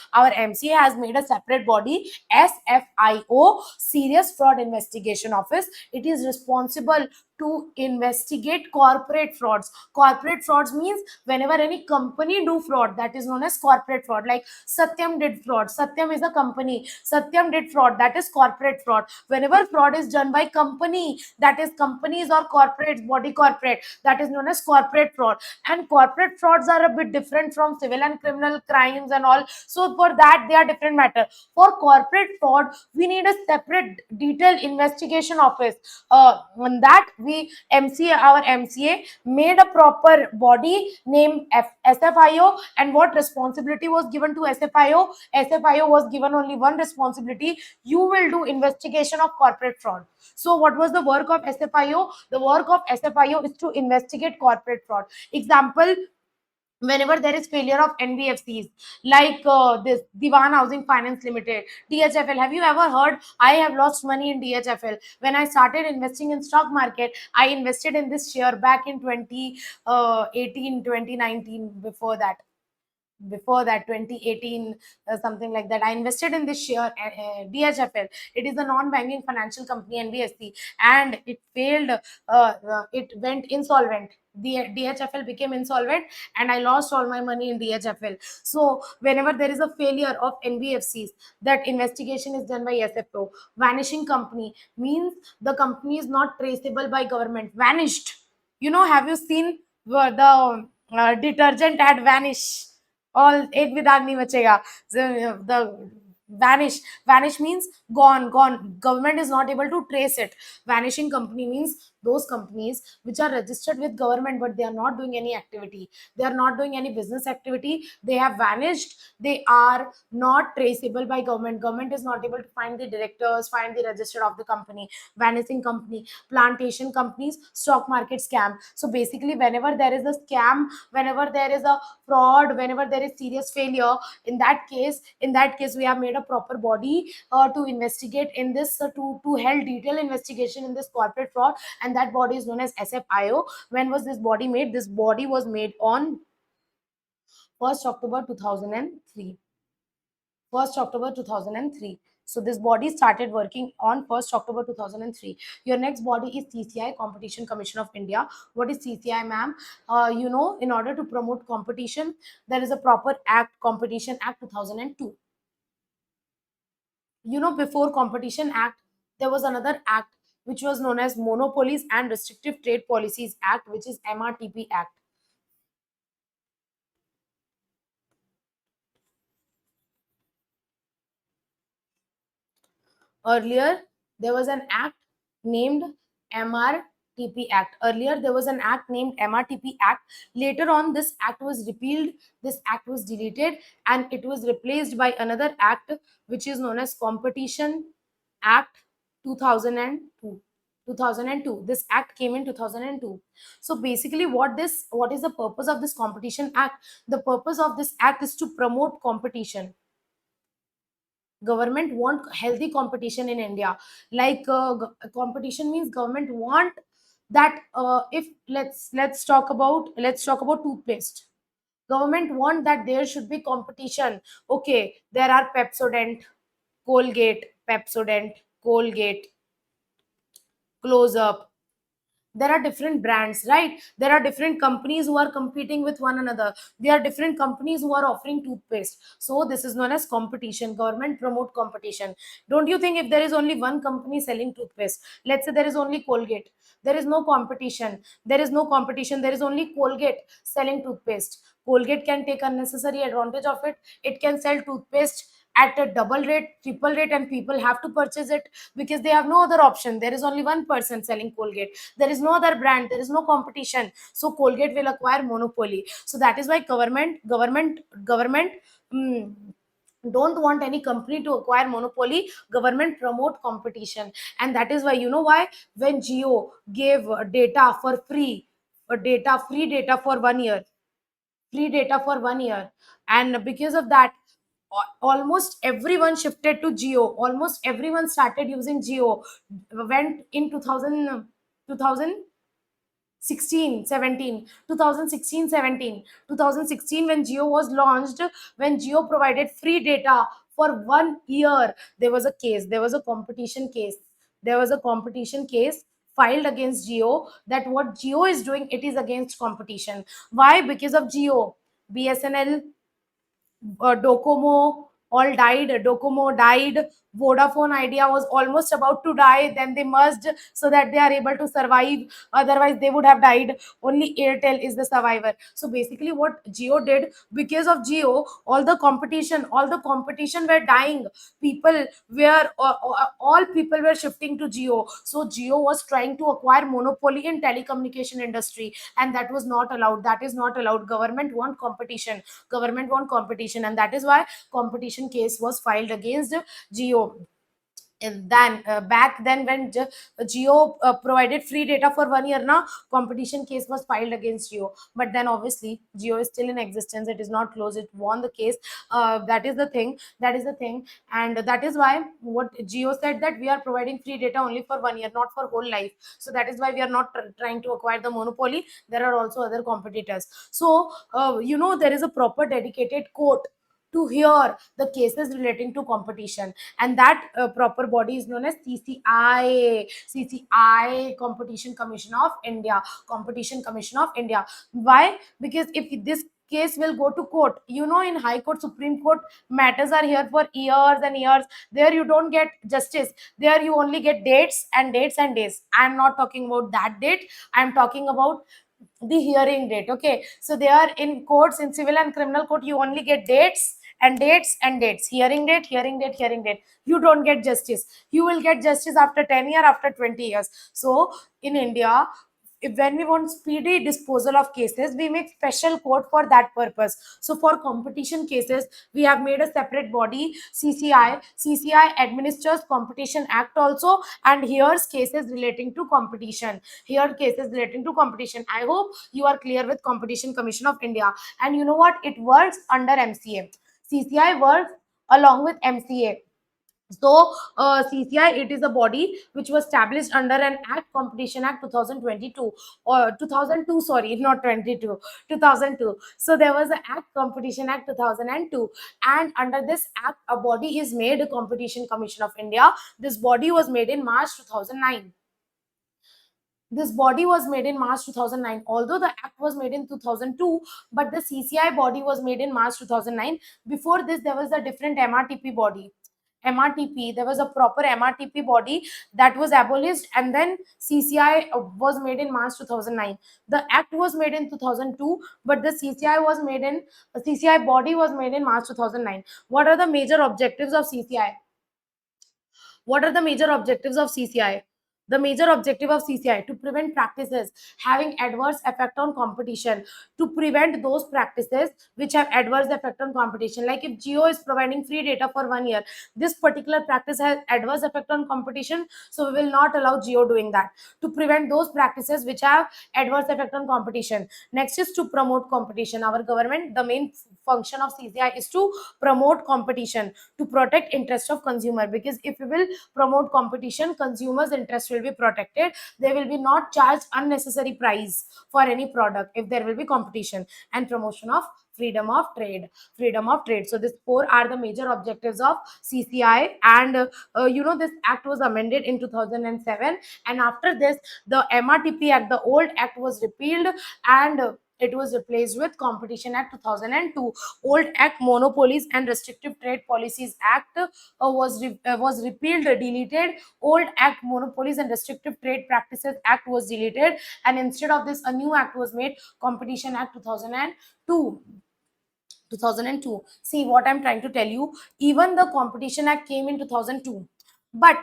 SFIO, Serious Fraud Investigation Office. It is responsible to investigate corporate frauds. Corporate frauds means whenever any company do fraud, that is known as corporate fraud. Like Satyam did fraud. Satyam is a company. Satyam did fraud. That is corporate fraud. Whenever fraud is done by company, that is companies or corporates, body corporate, that is known as corporate fraud. And corporate frauds are a bit different from civil and criminal crimes and all. So for that, they are different matter. For corporate fraud, we need a separate detailed investigation office. On that, our MCA made a proper body named SFIO. And what responsibility was given to SFIO? SFIO was given only one responsibility: you will do investigation of corporate fraud. So what was the work of SFIO? The work of SFIO is to investigate corporate fraud. Example, whenever there is failure of NBFCs, like this Diwan Housing Finance Limited, DHFL. Have you ever heard? I have lost money in DHFL. When I started investing in stock market, I invested in this share back in 2018, 2019. Before that 2018, something like that, I invested in this share, DHFL. It is a non-banking financial company, NBFC, and it failed. It went insolvent. The DHFL became insolvent, and I lost all my money in DHFL. So whenever there is a failure of NBFCs, that investigation is done by SFO. Vanishing company means the company is not traceable by government. Vanished. Have you seen the detergent had vanish, all एक भी दाग नहीं बचेगा. The vanish means gone. Government is not able to trace it. Vanishing company means those companies which are registered with government but they are not doing any activity, they are not doing any business activity, they have vanished, they are not traceable by government is not able to find the directors, find the register of the company. Vanishing company. Plantation companies, stock market scam. So basically whenever there is a scam, whenever there is a fraud, whenever there is serious failure, in that case we have made a proper body to investigate in this, to held detailed investigation in this corporate fraud, and that body is known as SFIO. When was this body made? This body was made on 1st October 2003. 1st October 2003. So this body started working on 1st October 2003. Your next body is CCI, Competition Commission of India. What is CCI, ma'am? In order to promote competition, there is a proper act, Competition Act 2002. Before Competition Act, there was another act which was known as Monopolies and Restrictive Trade Policies Act, which is MRTP Act. Earlier, there was an act named MRTP Act. Earlier, there was an act named MRTP Act. Later on, this act was repealed, this act was deleted, and it was replaced by another act which is known as Competition Act 2002. 2002. This act came in 2002. So basically what is the purpose of this Competition Act? The purpose of this act is to promote competition. Government want healthy competition in India. Like competition means government want that, if let's talk about toothpaste. Government want that there should be competition. Okay, there are Pepsodent, Colgate, Pepsodent, Colgate, Close Up. There are different brands, right? There are different companies who are competing with one another. There are different companies who are offering toothpaste. So this is known as competition. Government promote competition. Don't you think if there is only one company selling toothpaste, let's say there is only Colgate, there is no competition, there is only Colgate selling toothpaste. Colgate can take unnecessary advantage of it. It can sell toothpaste at a double rate, triple rate, and people have to purchase it because they have no other option. There is only one person selling Colgate, there is no other brand, there is no competition, so Colgate will acquire monopoly. So that is why government mm, don't want any company to acquire monopoly. Government promote competition, and that is why, why, when Geo gave data for free data for 1 year, and because of that, almost everyone shifted to Geo, almost everyone started using Geo. Went in 2000 16 17 2016 17 2016, when Geo was launched, when Geo provided free data for 1 year, there was a case, there was a competition case filed against Geo, that what Geo is doing, it is against competition. Why? Because of Geo, BSNL, Docomo all died. Docomo died. Vodafone Idea was almost about to die. Then they merged so that they are able to survive. Otherwise, they would have died. Only Airtel is the survivor. So basically, what Geo did, because of Geo, all the competition were dying. People all people were shifting to Geo. So Geo was trying to acquire monopoly in telecommunication industry, and that was not allowed. That is not allowed. Government want competition, and that is why competition case was filed against Geo. And then back then, when Geo provided free data for 1 year, now competition case was filed against Geo. But then obviously Geo is still in existence, it is not closed, it won the case. That is the thing, and that is why what Geo said, that we are providing free data only for 1 year, not for whole life. So that is why we are not trying to acquire the monopoly. There are also other competitors. So there is a proper dedicated court to hear the cases relating to competition, and that proper body is known as CCI, Competition Commission of India. Why? Because if this case will go to court, in High Court, Supreme Court, matters are here for years and years. There you don't get justice, there you only get dates and dates and days. I'm not talking about that date, I'm talking about the hearing date. Okay, so they are in courts, in civil and criminal court, you only get dates and dates and dates. Hearing date, hearing date, hearing date. You don't get justice. You will get justice after 10 years, after 20 years. So in India, when we want speedy disposal of cases, we make special court for that purpose. So for competition cases, we have made a separate body, CCI administers Competition Act also, and here's cases relating to competition. Here cases relating to competition. I hope you are clear with Competition Commission of India. And you know what? It works under MCA. CCI works along with MCA. So, CCI, it is a body which was established under an Act, Competition Act 2022 or 2002. Sorry, not 22, 2002. So there was an Act, Competition Act 2002, and under this Act, a body is made, Competition Commission of India. This body was made in March 2009. This body was made in March 2009. Although the Act was made in 2002, but the CCI body was made in March 2009. Before this, there was a different MRTP body. MRTP, there was a proper MRTP body that was abolished, and then CCI was made in March 2009. The Act was made in 2002, but the CCI body was made in March 2009. What are the major objectives of CCI? What are the major objectives of CCI? The major objective of CCI, to prevent practices having adverse effect on competition, to prevent those practices which have adverse effect on competition. Like if Geo is providing free data for 1 year, this particular practice has adverse effect on competition, so we will not allow Geo doing that. To prevent those practices which have adverse effect on competition. Next is to promote competition. Our government, the main function of CCI is to promote competition, to protect interest of consumer, because if we will promote competition, consumers interest will be protected. They will be not charged unnecessary price for any product if there will be competition. And promotion of freedom of trade. So these four are the major objectives of CCI. And this act was amended in 2007, and after this the MRTP Act, the old act, was repealed, and it was replaced with Competition Act 2002. Old Act, Monopolies and Restrictive Trade Policies Act, was repealed, deleted. Old Act, Monopolies and Restrictive Trade Practices Act, was deleted, and instead of this, a new act was made, Competition Act 2002. 2002. See what I'm trying to tell you. Even the Competition Act came in 2002, but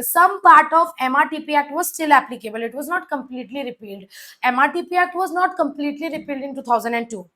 some part of MRTP Act was still applicable. It was not completely repealed. MRTP Act was not completely repealed in 2002.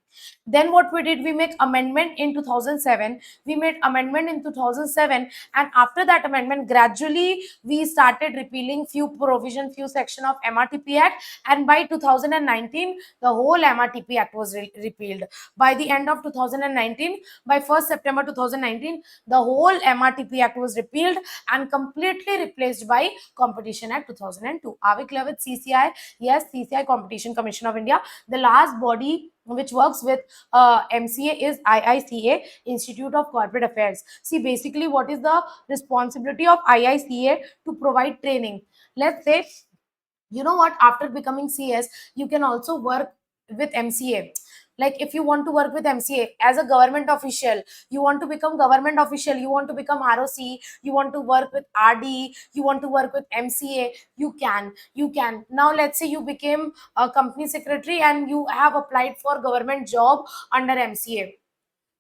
Then what we did, we make amendment in 2007. We made amendment in 2007, and after that amendment, gradually we started repealing few provision, few section of MRTP Act, and by 2019 the whole MRTP Act was repealed. By the end of 2019, by 1st September 2019, the whole MRTP Act was repealed and completely replaced by Competition Act 2002. Are we clear with CCI? Yes, CCI, Competition Commission of India. The last body which works with MCA is IICA, Institute of Corporate Affairs. See, basically what is the responsibility of IICA? To provide training. Let's say, you know what, after becoming CS, you can also work with MCA. Like if you want to work with MCA as a government official, you want to become government official, you want to become ROC, you want to work with RD, you want to work with MCA, you can. Now let's say you became a company secretary and you have applied for government job under MCA.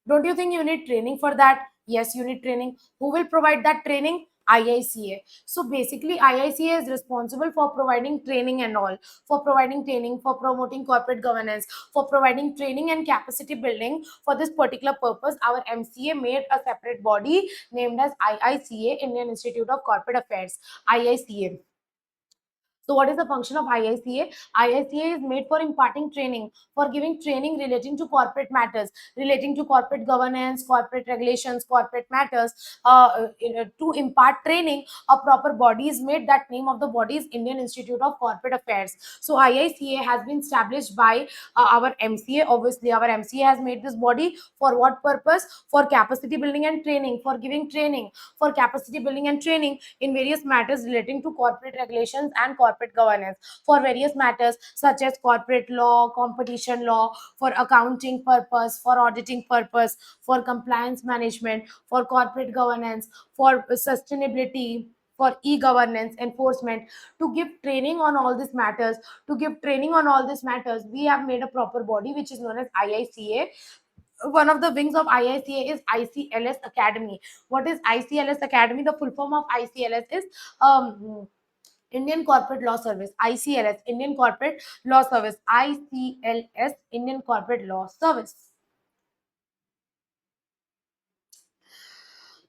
Don't you think you need training for that? Yes, you need training. Who will provide that training? IICA. So basically, IICA is responsible for providing training and all, for providing training, for promoting corporate governance, for providing training and capacity building. For this particular purpose, our MCA made a separate body named as IICA, Indian Institute of Corporate Affairs, IICA. So what is the function of IICA? IICA is made for imparting training, for giving training relating to corporate matters, relating to corporate governance, corporate regulations, corporate matters. To impart training, a proper body is made. That name of the body is Indian Institute of Corporate Affairs. So IICA has been established by our MCA. Obviously, our MCA has made this body for what purpose? For capacity building and training, for giving training, for capacity building and training in various matters relating to corporate regulations and corporate governance, for various matters such as corporate law, competition law, for accounting purpose, for auditing purpose, for compliance management, for corporate governance, for sustainability, for e-governance, enforcement, to give training on all these matters. We have made a proper body which is known as IICA. One of the wings of IICA is Icls Academy. What is Icls Academy? The full form of Icls is Indian Corporate Law Service. Icls, Indian Corporate Law Service. Icls, Indian Corporate Law Service.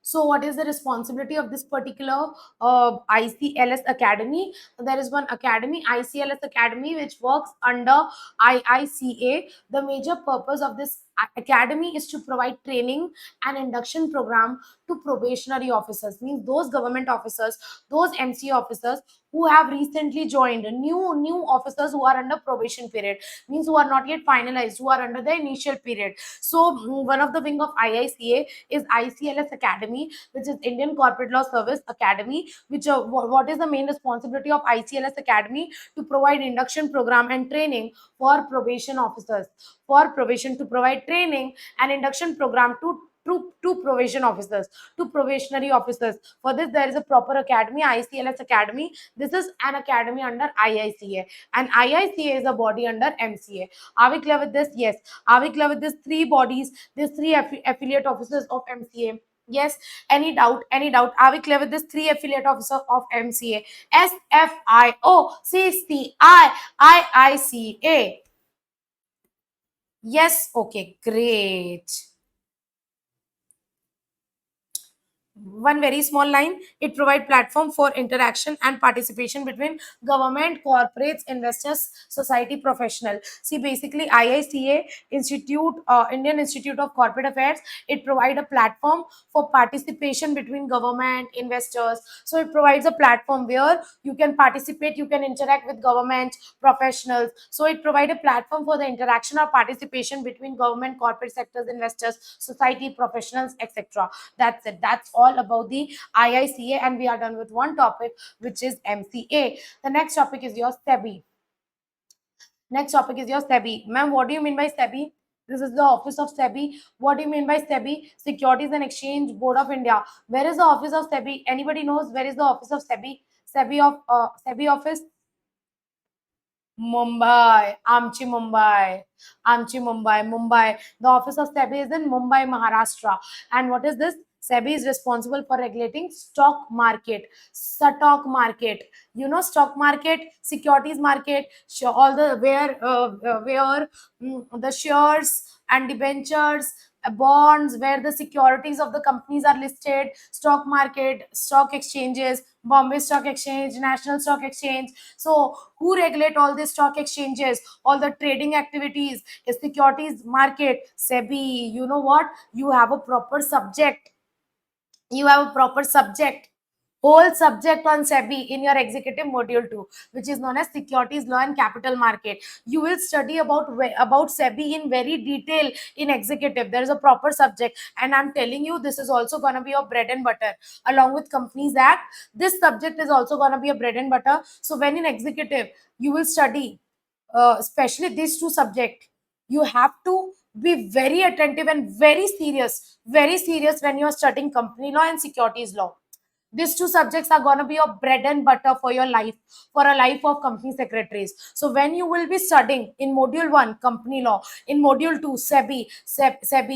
So what is the responsibility of this particular Icls Academy? There is one academy, Icls Academy, which works under IICA. The major purpose of this academy is to provide training and induction program to probationary officers, means those government officers, those MCA officers who have recently joined, new officers who are under probation period, means who are not yet finalized, who are under the initial period. So one of the wing of IICA is Icls Academy, which is Indian Corporate Law Service Academy. Which what is the main responsibility of Icls Academy? To provide induction program and training for probation officers, to provide training and induction program to probation officers, to probationary officers. For this, there is a proper academy, Icls Academy. This is an academy under IICA, and IICA is a body under MCA. Are we clear with this? Yes. Are we clear with these three bodies, these three affiliate officers of MCA? Yes. Any doubt? Are we clear with this three affiliate officers of MCA? SFIO, CSTI, IICA. Yes. Okay, great. One very small line, it provides platform for interaction and participation between government, corporates, investors, society, professional. See, basically IICA Indian Institute of Corporate Affairs, it provides a platform for participation between government, investors. So it provides a platform where you can participate, you can interact with government, professionals. So it provides a platform for the interaction or participation between government, corporate sectors, investors, society, professionals, etc. That's it. That's all about the IICA, and we are done with one topic, which is MCA. The next topic is your Sebi. Ma'am, what do you mean by Sebi? This is the office of Sebi. What do you mean by Sebi? Securities and Exchange Board of India. Where is the office of Sebi? Anybody knows where is the office of Sebi? Sebi office? Mumbai. Mumbai. The office of Sebi is in Mumbai, Maharashtra. And what is this? Sebi is responsible for regulating stock market. Stock market. You know, stock market, securities market, all the where the shares and debentures, bonds, where the securities of the companies are listed, stock market, stock exchanges, Bombay Stock Exchange, National Stock Exchange. So who regulate all these stock exchanges, all the trading activities, the securities market? Sebi. You know what? You have a proper subject. Whole subject on Sebi in your executive module 2, which is known as securities law and capital market. You will study about Sebi in very detail in executive. There is a proper subject, and I'm telling you, this is also going to be your bread and butter along with Companies Act. This subject is also going to be a bread and butter. So when in executive you will study especially these two subjects, you have to be very attentive and very serious when you are studying company law and securities law. These two subjects are going to be your bread and butter for your life, for a life of company secretaries. So when you will be studying in module 1 company law, in module 2 Sebi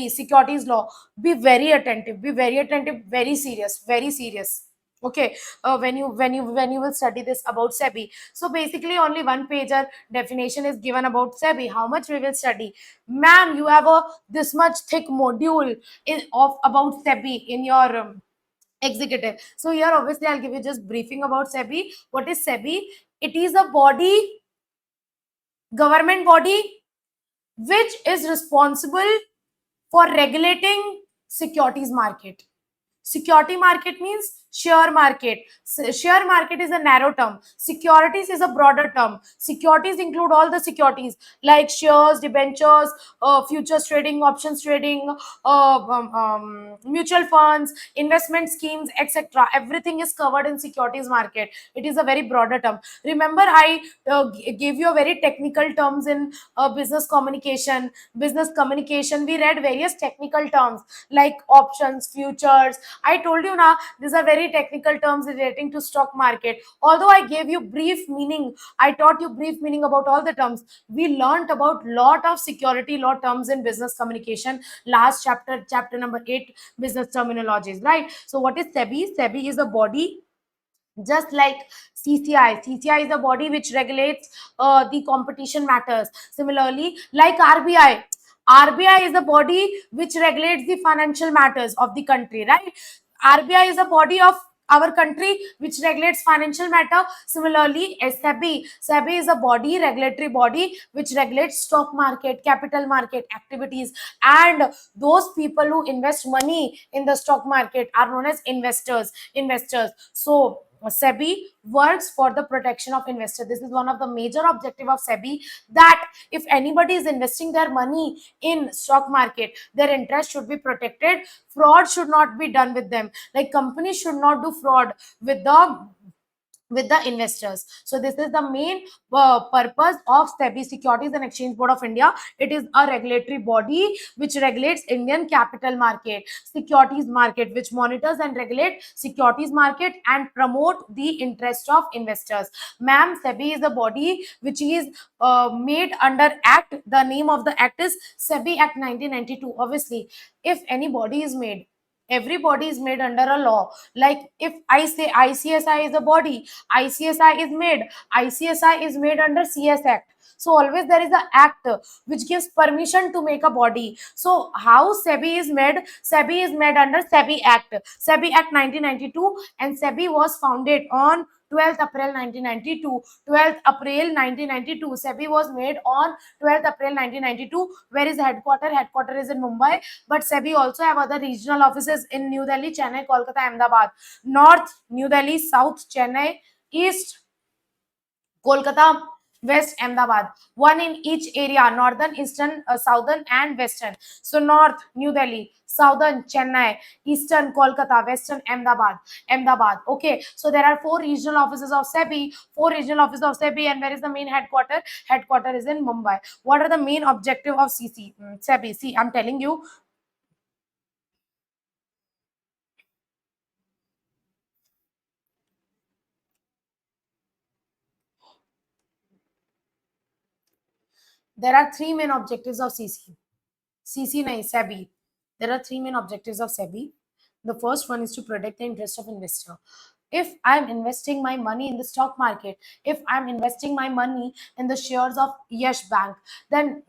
securities law, be very attentive, very serious. Okay. When you will study this about Sebi, so basically only one pager definition is given about Sebi. How much we will study? Ma'am, you have a this much thick module of about Sebi in your executive. So here obviously I'll give you just briefing about Sebi. What is Sebi? It is a body, government body, which is responsible for regulating securities market. Security market means share market. Share market is a narrow term. Securities is a broader term. Securities include all the securities like shares, debentures, futures trading, options trading, mutual funds, investment schemes, etc. Everything is covered in securities market. It is a very broader term. Remember, I gave you a very technical terms in business communication. We read various technical terms like options, futures. I told you now, these are very many technical terms relating to stock market. Although I gave you brief meaning, I taught you brief meaning about all the terms, we learnt about lot of security law terms in business communication. Last chapter, chapter number 8, business terminologies, right? So what is SEBI? SEBI is a body just like CCI. CCI is a body which regulates the competition matters. Similarly, like RBI. RBI is a body which regulates the financial matters of the country, right? RBI is a body of our country which regulates financial matter. Similarly, SEBI. SEBI is a body, regulatory body, which regulates stock market, capital market activities, and those people who invest money in the stock market are known as investors. So SEBI works for the protection of investors. This is one of the major objective of SEBI, that if anybody is investing their money in stock market, their interest should be protected. Fraud should not be done with them. Like companies should not do fraud with the investors. So this is the main purpose of SEBI, Securities and Exchange Board of India. It is a regulatory body which regulates Indian capital market, securities market, which monitors and regulate securities market and promote the interest of investors. Ma'am, SEBI is a body which is made under Act. The name of the Act is Sebi Act 1992. Obviously, if any body is made, everybody is made under a law. Like if I say ICSI is a body, ICSI is made under CS Act. So always there is a act which gives permission to make a body. So how SEBI is made? SEBI is made under SEBI Act. SEBI Act 1992, and SEBI was founded on 12th April 1992. 12th April 1992. SEBI was made on 12th April 1992. Where is headquarter? Headquarter is in Mumbai. But SEBI also have other regional offices in New Delhi, Chennai, Kolkata, Ahmedabad. North, New Delhi. South, Chennai. East, Kolkata. West, Ahmedabad. One in each area: northern, eastern, southern, and western. So north, New Delhi; southern, Chennai; eastern, Kolkata; western, Ahmedabad. Okay. So there are 4 regional offices of SEBI. 4 regional offices of SEBI, and where is the main headquarter? Headquarter is in Mumbai. What are the main objective of SEBI? See, I'm telling you. There are 3 main objectives of SEBI. There are 3 main objectives of SEBI. The first one is to protect the interest of investor. If I'm investing my money in the stock market, if I'm investing my money in the shares of Yes Bank, then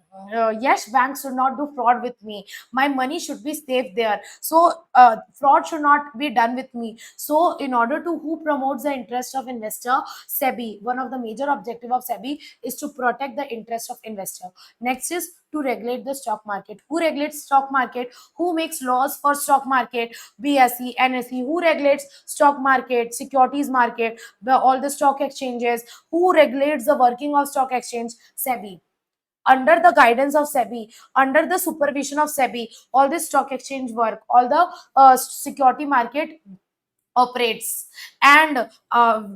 Yes Bank should not do fraud with me. My money should be safe there. So fraud should not be done with me. So in order to who promotes the interest of investor? SEBI. One of the major objective of SEBI is to protect the interest of investor. Next is to regulate the stock market. Who regulates stock market? Who makes laws for stock market? BSE, NSE. Who regulates stock market, securities market, all the stock exchanges? Who regulates the working of stock exchange? SEBI. Under the guidance of SEBI, under the supervision of SEBI, all this stock exchange work, all the security market operates, and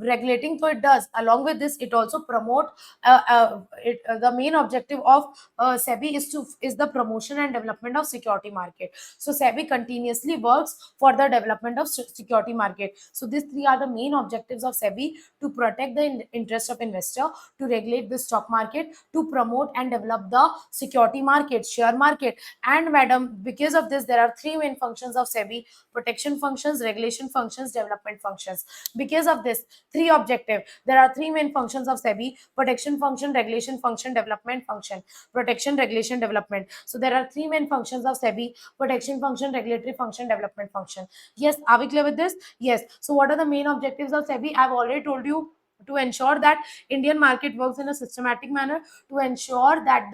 regulating so it does. Along with this, it also promote the main objective of SEBI is the promotion and development of security market. So SEBI continuously works for the development of security market. So these 3 are the main objectives of SEBI: to protect the interest of investor, to regulate the stock market, to promote and develop the security market, share market. And madam, because of this, there are 3 main functions of SEBI: protection functions, regulation functions, development functions. Because of this 3 objective, there are 3 main functions of SEBI: protection function, regulation function, development function. Protection, regulation, development. So there are 3 main functions of SEBI: protection function, regulatory function, development function. Yes, are we clear with this? Yes. So what are the main objectives of SEBI? I've already told you: to ensure that Indian market works in a systematic manner, to ensure that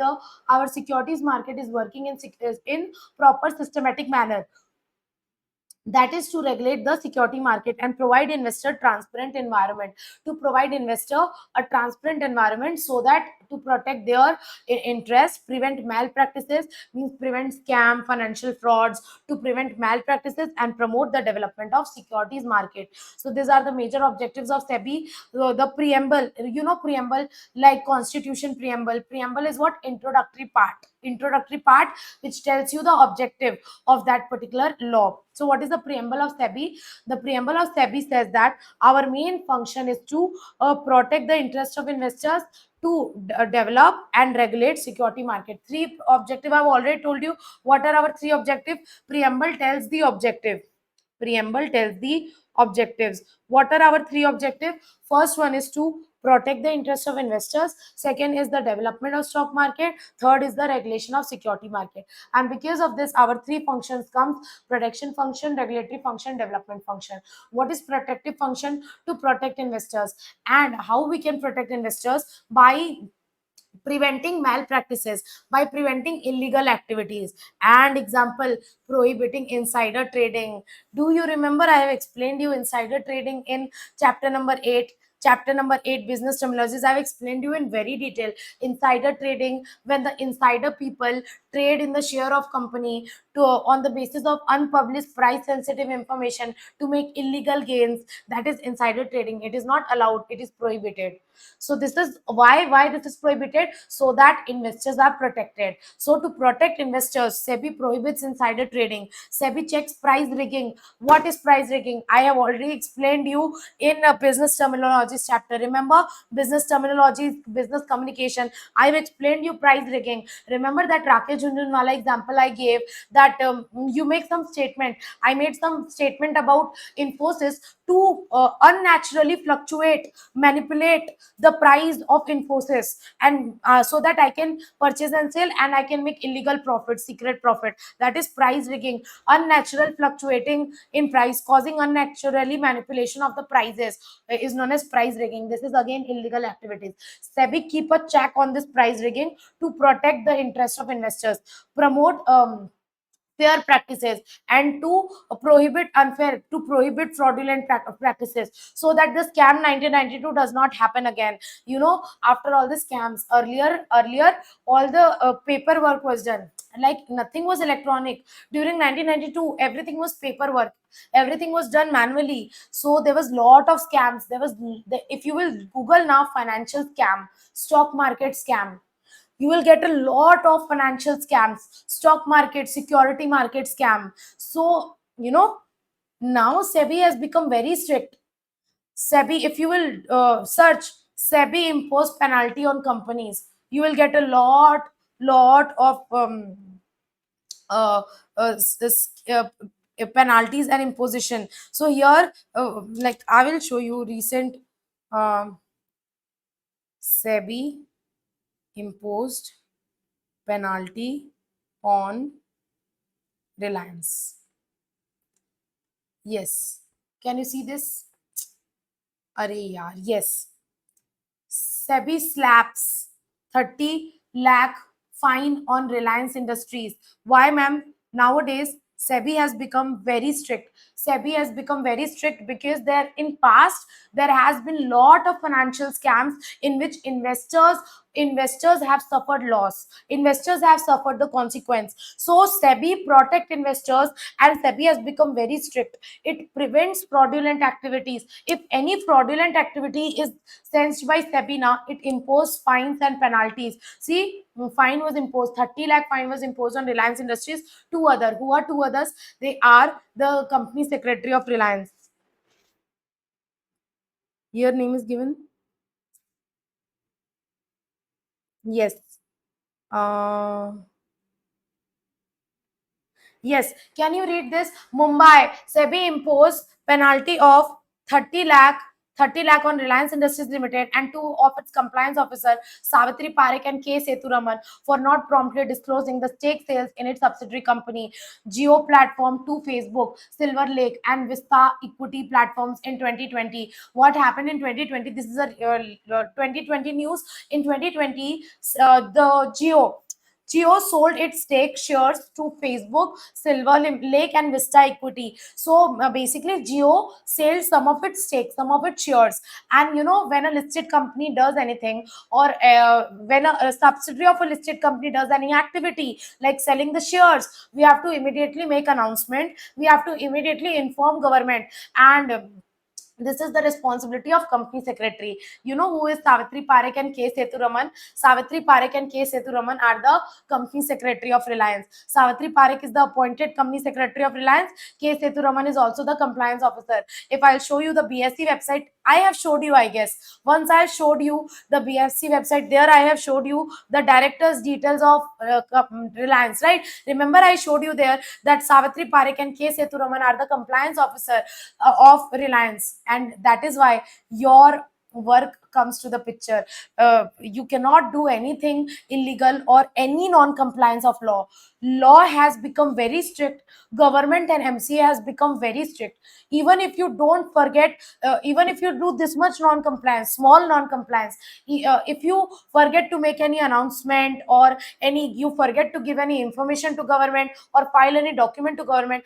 our securities market is working in proper systematic manner, that is to regulate the security market and provide investor transparent environment, to provide investor a transparent environment, so that to protect their interest, prevent malpractices, means prevent scam, financial frauds, to prevent malpractices and promote the development of securities market. So these are the major objectives of SEBI. The preamble, preamble, like constitution preamble. Preamble is what? Introductory part. introductory part which tells you the objective of that particular law. So what is the preamble of SEBI? The preamble of SEBI says that our main function is to protect the interest of investors, to develop and regulate security market. Three objective I've already told you. What are our three objectives? Preamble tells the objective. Preamble tells the objectives. What are our three objectives? First one is to protect the interest of investors. Second is the development of stock market. Third is the regulation of security market. And because of this, our three functions comes: protection function, regulatory function, development function. What is protective function? To protect investors. And how we can protect investors? By preventing malpractices, by preventing illegal activities. And example, prohibiting insider trading. Do you remember I have explained you insider trading in chapter number 8? Chapter number 8, business terminologies, I've explained you in very detail. Insider trading, when the insider people trade in the share of company to on the basis of unpublished price sensitive information to make illegal gains, that is insider trading. It is not allowed, it is prohibited. So this is why this is prohibited, so that investors are protected. So to protect investors, SEBI prohibits insider trading. SEBI checks price rigging. What is price rigging? I have already explained you in a business terminology chapter. Remember, business terminology, business communication, I have explained you price rigging. Remember that Rakesh Jhunjhunwala example I gave, that you make some statement, I made some statement about Infosys to unnaturally fluctuate, manipulate the price of Infosys, and so that I can purchase and sell and I can make illegal profit, secret profit. That is price rigging. Unnatural fluctuating in price, causing unnaturally manipulation of the prices, is known as price rigging. This is again illegal activities. SEBI keep a check on this price rigging to protect the interest of investors, promote fair practices, and to prohibit unfair, to prohibit fraudulent practices, so that the scam 1992 does not happen again. You know, after all the scams, earlier all the paperwork was done, like nothing was electronic. During 1992 everything was paperwork, everything was done manually. So there was lot of scams. There was, if you will Google now, financial scam, stock market scam, you will get a lot of financial scams, stock market, security market scam. So you know, now SEBI has become very strict. SEBI, if you will search SEBI impose penalty on companies, you will get a lot of uh, penalties and imposition. So here, like I will show you recent SEBI imposed penalty on Reliance. Yes. Can you see this? Arey yaar, yes. SEBI slaps 30 lakh fine on Reliance Industries. Why, ma'am? Nowadays, SEBI has become very strict. SEBI has become very strict because there in past there has been lot of financial scams in which investors have suffered loss. Investors have suffered the consequence. So SEBI protect investors, and SEBI has become very strict. It prevents fraudulent activities. If any fraudulent activity is sensed by SEBI now, it imposes fines and penalties. See, fine was imposed, 30 lakh fine was imposed on Reliance Industries. Two other, who are two others? They are the company secretary of Reliance. Your name is given. Yes. Uh, Yes. Can you read this? Mumbai, SEBI imposed penalty of 30 lakh 30 lakh on Reliance Industries Limited and two of its compliance officer, Savitri Parekh and K. Seturaman, for not promptly disclosing the stake sales in its subsidiary company, Geo Platform to Facebook, Silver Lake, and Vista Equity Platforms in 2020. What happened in 2020? This is a 2020 news. In 2020, the Geo sold its stake shares to Facebook, Silver Lake, and Vista Equity. So basically, Geo sells some of its stake, some of its shares. And you know, when a listed company does anything, or when a subsidiary of a listed company does any activity like selling the shares, we have to immediately make announcement. We have to immediately inform government, and this is the responsibility of company secretary. You know who is Savitri Parekh and K. Sethuraman? Savitri Parekh and K. Sethuraman are the company secretary of Reliance. Savitri Parekh is the appointed company secretary of Reliance. K. Sethuraman is also the compliance officer. If I'll show you the BSc website, I have showed you, I guess. Once I showed you the BSc website, there I have showed you the director's details of Reliance, right? Remember, I showed you there that Savitri Parekh and K. Sethuraman are the compliance officer of Reliance, and that is why your work comes to the picture. You cannot do anything illegal or any non-compliance of law. Law has become very strict. Government and MCA has become very strict. Even if you don't forget, even if you do this much non-compliance, small non-compliance, if you forget to make any announcement, or you forget to give any information to government or file any document to government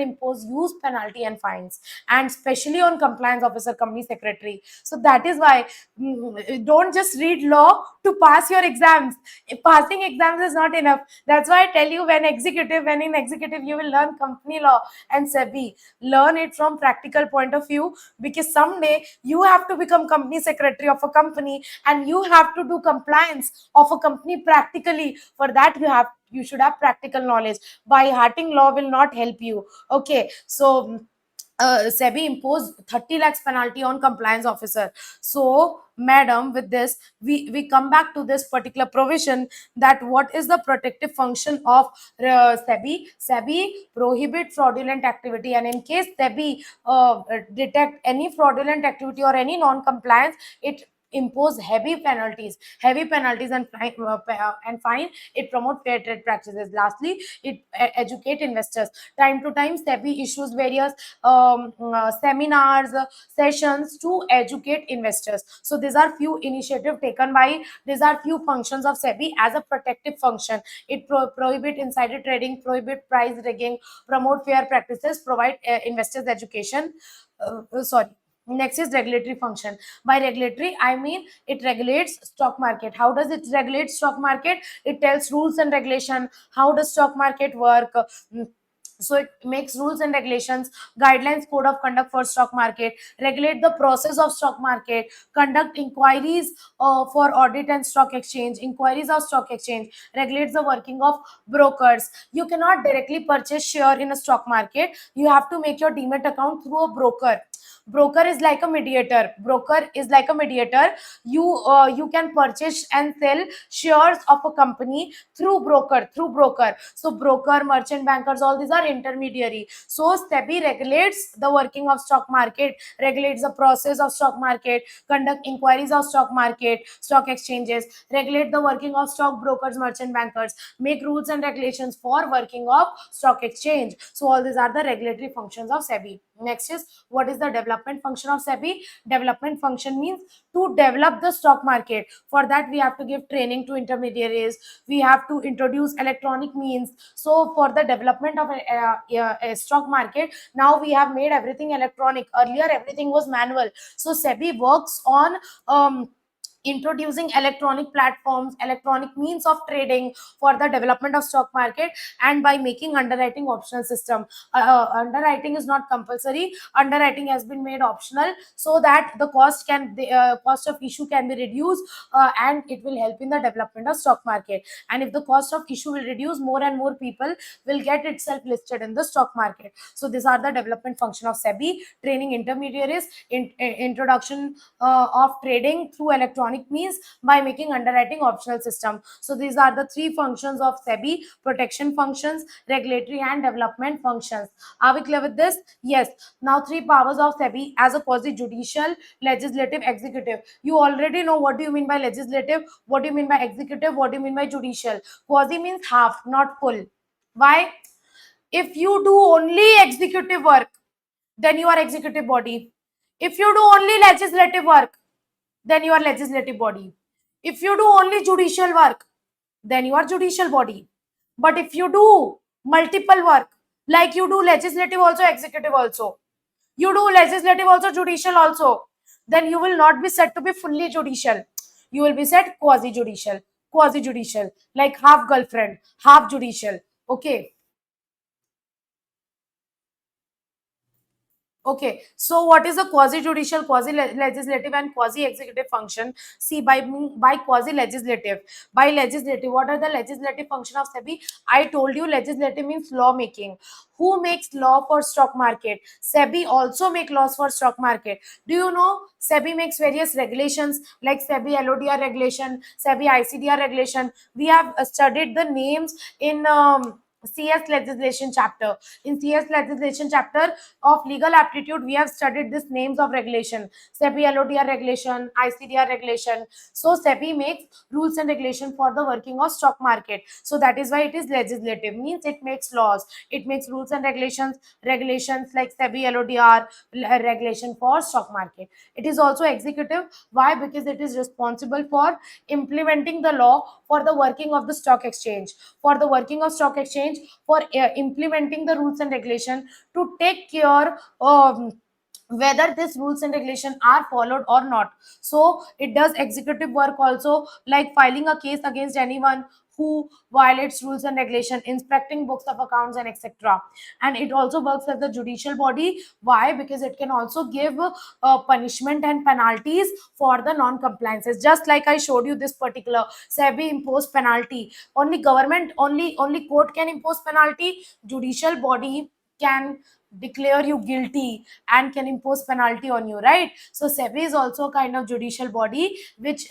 impose huge penalty and fines, and especially on compliance officer, company secretary. So that is why, don't just read law to pass your exams. Passing exams is not enough. That's why I tell you, when in executive you will learn company law and Sebi. Learn it from practical point of view, because someday you have to become company secretary of a company, and you have to do compliance of a company practically. For that, you should have practical knowledge. By hearting law will not help you. Okay, so SEBI imposed 30 lakhs penalty on compliance officer. So, madam, with this, we come back to this particular provision, that what is the protective function of SEBI? SEBI prohibit fraudulent activity, and in case SEBI detect any fraudulent activity or any non-compliance, it impose heavy penalties and fine. It promote fair trade practices. Lastly, it educate investors. Time to time, SEBI issues various seminars, sessions to educate investors. So these are few initiatives taken by, these are few functions of SEBI as a protective function. It prohibit insider trading, prohibit price rigging, promote fair practices, provide investors education. Sorry. Next is regulatory function. By regulatory, I mean it regulates stock market. How does it regulate stock market? It tells rules and regulation. How does stock market work? So it makes rules and regulations, guidelines, code of conduct for stock market, regulate the process of stock market, conduct inquiries for audit and stock exchange, inquiries of stock exchange, regulates the working of brokers. You cannot directly purchase share in a stock market. You have to make your demat account through a broker. Broker is like a mediator. You can purchase and sell shares of a company through broker. So broker, merchant bankers, all these are intermediary. So SEBI regulates the working of stock market, regulates the process of stock market, conduct inquiries of stock market, stock exchanges, regulate the working of stock brokers, merchant bankers, make rules and regulations for working of stock exchange. So all these are the regulatory functions of SEBI. Next is, what is the development function of SEBI? Development function means to develop the stock market. For that, we have to give training to intermediaries. We have to introduce electronic means. So for the development of a stock market, now we have made everything electronic. Earlier, everything was manual. So SEBI works on introducing electronic platforms, electronic means of trading for the development of stock market, and by making underwriting optional system. Underwriting is not compulsory. Underwriting has been made optional, so that the cost of issue can be reduced, and it will help in the development of stock market. And if the cost of issue will reduce, more and more people will get itself listed in the stock market. So these are the development function of SEBI: training intermediaries, introduction of trading through electronic means, by making underwriting optional system. So these are the three functions of SEBI: protection functions, regulatory, and development functions. Are we clear with this? Yes. Now, three powers of SEBI as a quasi judicial, legislative, executive. You already know what do you mean by legislative, what do you mean by executive, what do you mean by judicial. Quasi means half, not full. Why? If you do only executive work, then you are executive body. If you do only legislative work, then you are legislative body. If you do only judicial work, then you are judicial body. But if you do multiple work, like you do legislative also, executive also, you do legislative also, judicial also, then you will not be said to be fully judicial. You will be said quasi judicial, like half girlfriend, half judicial. Okay. Okay, so what is a quasi-judicial, quasi-legislative, and quasi-executive function? See, by quasi-legislative, by legislative, what are the legislative function of SEBI? I told you legislative means law making. Who makes law for stock market? SEBI also make laws for stock market. Do you know SEBI makes various regulations like SEBI LODR regulation, SEBI ICDR regulation? We have studied the names in CS legislation chapter. In CS legislation chapter of legal aptitude, we have studied these names of regulation: SEBI LODR regulation, ICDR regulation. So SEBI makes rules and regulation for the working of stock market. So that is why it is legislative, means it makes laws, it makes rules and regulations like SEBI LODR regulation for stock market. It is also executive. Why? Because it is responsible for implementing the law for the working of the stock exchange, for the working of stock exchange, for implementing the rules and regulation, to take care whether these rules and regulation are followed or not. So it does executive work also, like filing a case against anyone who violates rules and regulation, inspecting books of accounts, and etc. And it also works as a judicial body. Why? Because it can also give punishment and penalties for the non-compliances. Just like I showed you this particular SEBI imposed penalty. Only government, only court can impose penalty. Judicial body can declare you guilty and can impose penalty on you, right? So SEBI is also a kind of judicial body which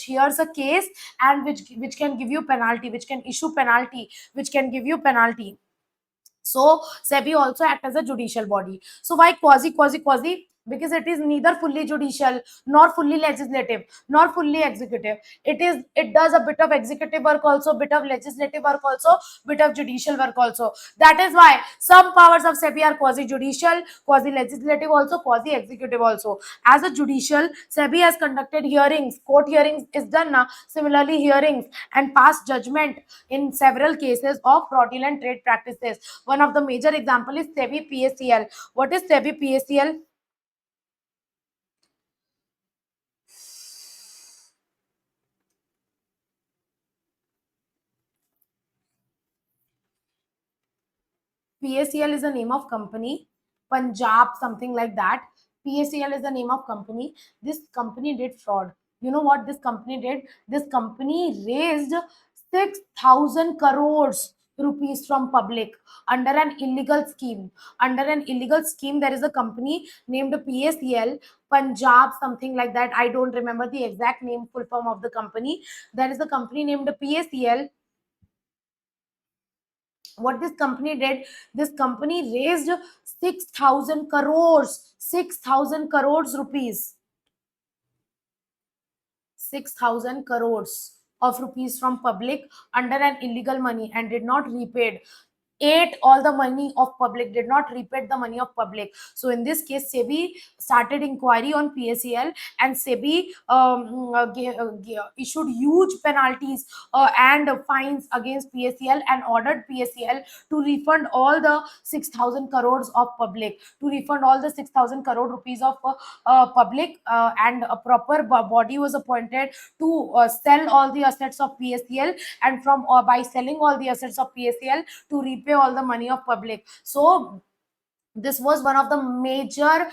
hears a case, and which can give you penalty, which can issue penalty, which can give you penalty. So SEBI also act as a judicial body. So why quasi? Because it is neither fully judicial, nor fully legislative, nor fully executive. It does a bit of executive work also, bit of legislative work also, bit of judicial work also. That is why some powers of SEBI are quasi judicial, quasi legislative also, quasi executive also. As a judicial, SEBI has conducted hearings, court hearings is done now. Similarly, hearings and passed judgment in several cases of fraudulent trade practices. One of the major example is SEBI PACL. What is SEBI PACL? PACL is the name of company. Punjab, something like that. PACL is the name of company. This company did fraud. You know what this company did? This company raised 6,000 crores rupees from public under an illegal scheme. Under an illegal scheme, there is a company named PACL, Punjab, something like that. I don't remember the exact name, full form of the company. There is a company named PACL. What this company did, this company raised 6,000 crores rupees, 6,000 crores of rupees from public under an illegal money, and did not repaid, ate all the money of public, did not repay the money of public. So in this case, SEBI started inquiry on PACL, and SEBI issued huge penalties and fines against PACL, and ordered PACL to refund all the 6,000 crores of public, to refund all the 6,000 crore rupees of public, and a proper body was appointed to sell all the assets of PACL, and from by selling all the assets of PACL, to repay all the money of public. So this was one of the major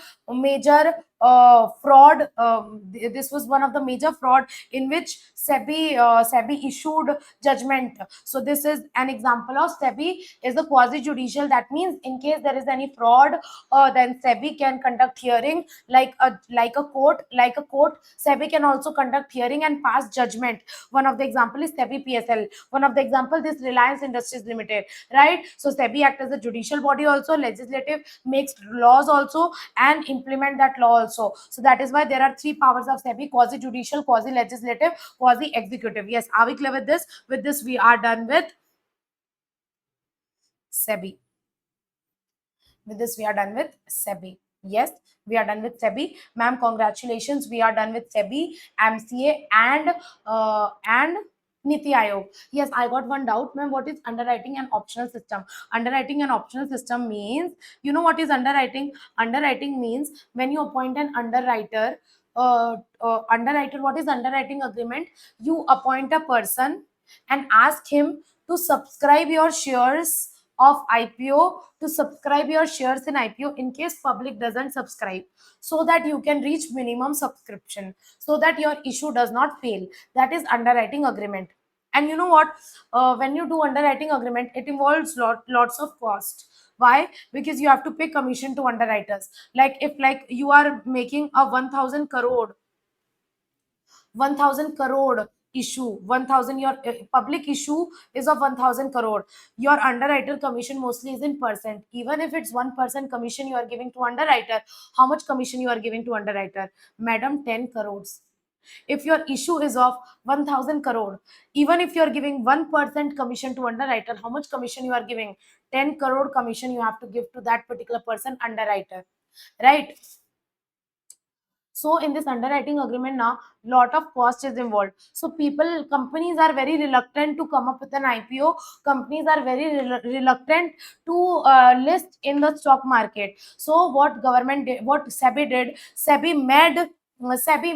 fraud. This was one of the major fraud in which SEBI issued judgment. So this is an example of SEBI is a quasi judicial. That means in case there is any fraud, then SEBI can conduct hearing like a court. SEBI can also conduct hearing and pass judgment. One of the example is SEBI PSL. One of the example, this Reliance Industries Limited, right? So SEBI act as a judicial body also, legislative, makes laws also, and implement that law also. So that is why there are three powers of SEBI: quasi judicial, quasi legislative, quasi executive. Yes, are we clear with this? With this, we are done with SEBI. With this, we are done with SEBI. Yes, we are done with SEBI. Ma'am, congratulations. We are done with SEBI, MCA, and Niti Aayog. Yes, I got one doubt, ma'am. What is underwriting and optional system? Underwriting and optional system means, you know what is underwriting? Underwriting means when you appoint an underwriter. Underwriter. What is underwriting agreement? You appoint a person and ask him to subscribe your shares of IPO to subscribe your shares in IPO in case public doesn't subscribe, so that you can reach minimum subscription, so that your issue does not fail. That is underwriting agreement. And you know what? When you do underwriting agreement, it involves lots of cost. Why? Because you have to pay commission to underwriters. Like if you are making a 1000 crore issue, 1000, your public issue is of 1000 crore, your underwriter commission mostly is in percent. Even if it's 1% commission you are giving to underwriter, how much commission you are giving to underwriter? Madam, 10 crores. If your issue is of 1000 crore, even if you are giving 1% commission to underwriter, how much commission you are giving? 10 crore commission you have to give to that particular person, underwriter, right? So in this underwriting agreement now, lot of cost is involved. So companies are very reluctant to come up with an IPO. Companies are very reluctant to list in the stock market. So what government did, what Sebi did, Sebi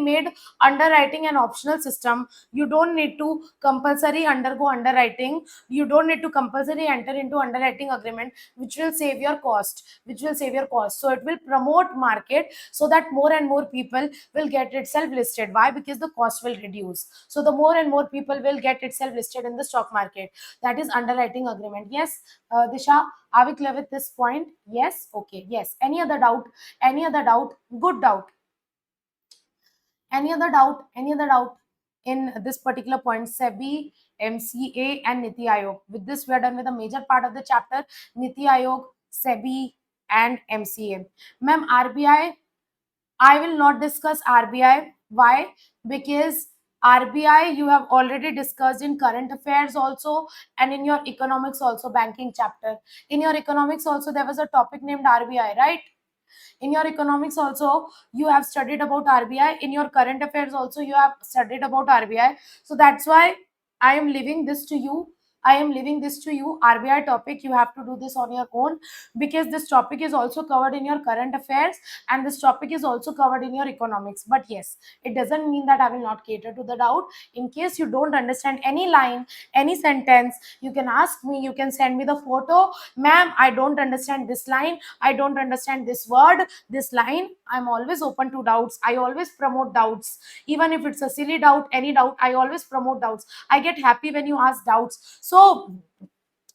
made underwriting an optional system. You don't need to compulsory undergo underwriting. You don't need to compulsory enter into underwriting agreement, which will save your cost. So it will promote market, so that more and more people will get itself listed. Why? Because the cost will reduce. So the more and more people will get itself listed in the stock market. That is underwriting agreement. Yes, Disha, are we clear with this point? Yes. Okay. Yes. Any other doubt? Good doubt. Any other doubt? In this particular point? Sebi, MCA, and Niti Aayog. With this, we are done with a major part of the chapter. Niti Aayog, Sebi, and MCA. Ma'am, RBI, I will not discuss RBI. Why? Because RBI you have already discussed in current affairs also, and in your economics also, banking chapter. In your economics also there was a topic named RBI, right? In your economics also you have studied about RBI. In your current affairs also you have studied about RBI. So that's why I am leaving this to you. RBI topic, you have to do this on your own, because this topic is also covered in your current affairs, and this topic is also covered in your economics. But yes, it doesn't mean that I will not cater to the doubt. In case you don't understand any line, any sentence, you can ask me, you can send me the photo. Ma'am, I don't understand this line, I don't understand this word, this line. I'm always open to doubts. I always promote doubts. Even if it's a silly doubt, any doubt, I always promote doubts. I get happy when you ask doubts. So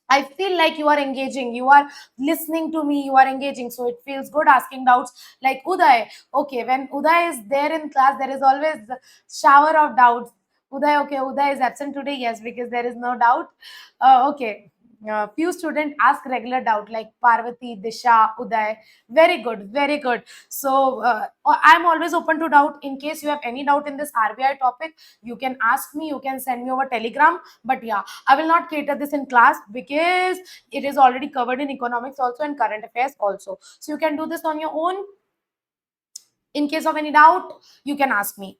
I feel like you are engaging, you are listening to me, you are engaging. So it feels good asking doubts. Like Uday. Okay, when Uday is there in class, there is always a shower of doubts. Uday, okay, Uday is absent today. Yes, because there is no doubt. Okay. Few students ask regular doubt like Parvati, Disha, Uday. Very good, very good. So I'm always open to doubt. In case you have any doubt in this RBI topic, you can ask me, you can send me over Telegram. But yeah, I will not cater this in class, because it is already covered in economics also and current affairs also. So you can do this on your own. In case of any doubt, you can ask me.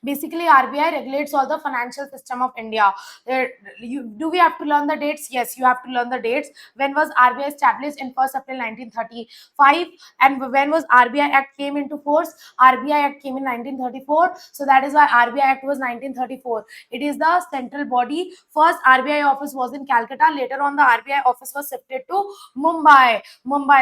Basically, RBI regulates all the financial system of India. Do we have to learn the dates? Yes, you have to learn the dates. When was RBI established? In 1st April 1935. And when was RBI Act came into force? RBI Act came in 1934. So that is why RBI Act was 1934. It is the central body. First RBI office was in Calcutta. Later on, the RBI office was shifted to Mumbai.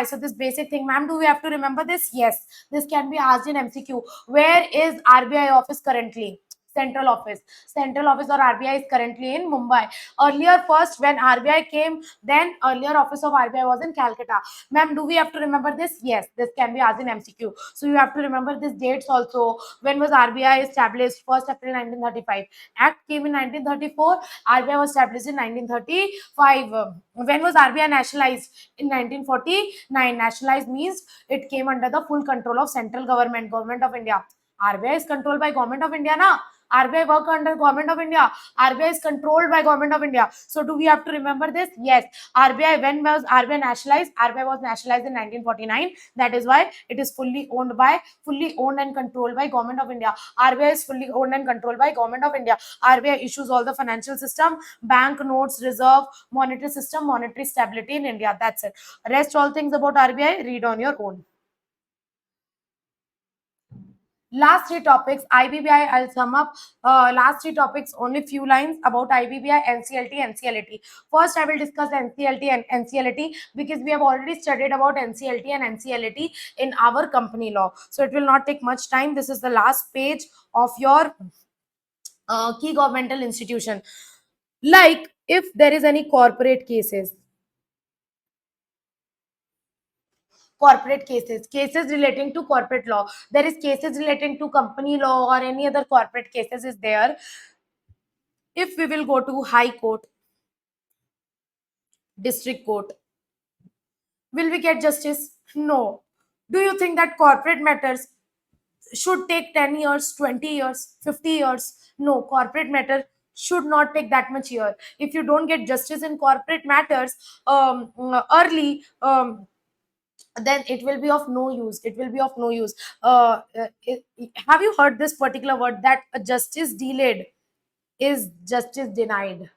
So this basic thing, ma'am, do we have to remember this? Yes, this can be asked in MCQ. Where is RBI office currently? Central office. Central office or RBI is currently in Mumbai. Earlier, first when RBI came, then earlier office of RBI was in Calcutta. Ma'am, do we have to remember this? Yes, this can be asked in MCQ. So you have to remember these dates also. When was RBI established? 1st April 1935. Act came in 1934. RBI was established in 1935. When was RBI nationalized? In 1949. Nationalized means it came under the full control of central government of India. RBI is controlled by government of India, na? RBI work under government of India. RBI is controlled by government of India. So do we have to remember this? Yes. RBI, when was RBI nationalized? RBI was nationalized in 1949. That is why it is fully owned and controlled by government of India. RBI is fully owned and controlled by government of India. RBI issues all the financial system, bank notes, reserve, monetary system, monetary stability in India. That's it. Rest all things about RBI, read on your own. Last three topics, IBBI, I'll sum up. Last three topics, only few lines about IBBI, NCLT, NCLT. First, I will discuss NCLT and NCLT because we have already studied about NCLT and NCLT in our company law. So it will not take much time. This is the last page of your key governmental institution. Like if there is any corporate cases cases relating to corporate law, there is cases relating to company law or any other corporate cases is there. If we will go to high court, district court, will we get justice? No. Do you think that corporate matters should take 10 years, 20 years, 50 years? No, corporate matter should not take that much year. If you don't get justice in corporate matters early, then it will be of no use. It will be of no use. Have you heard this particular word that a justice delayed is justice denied?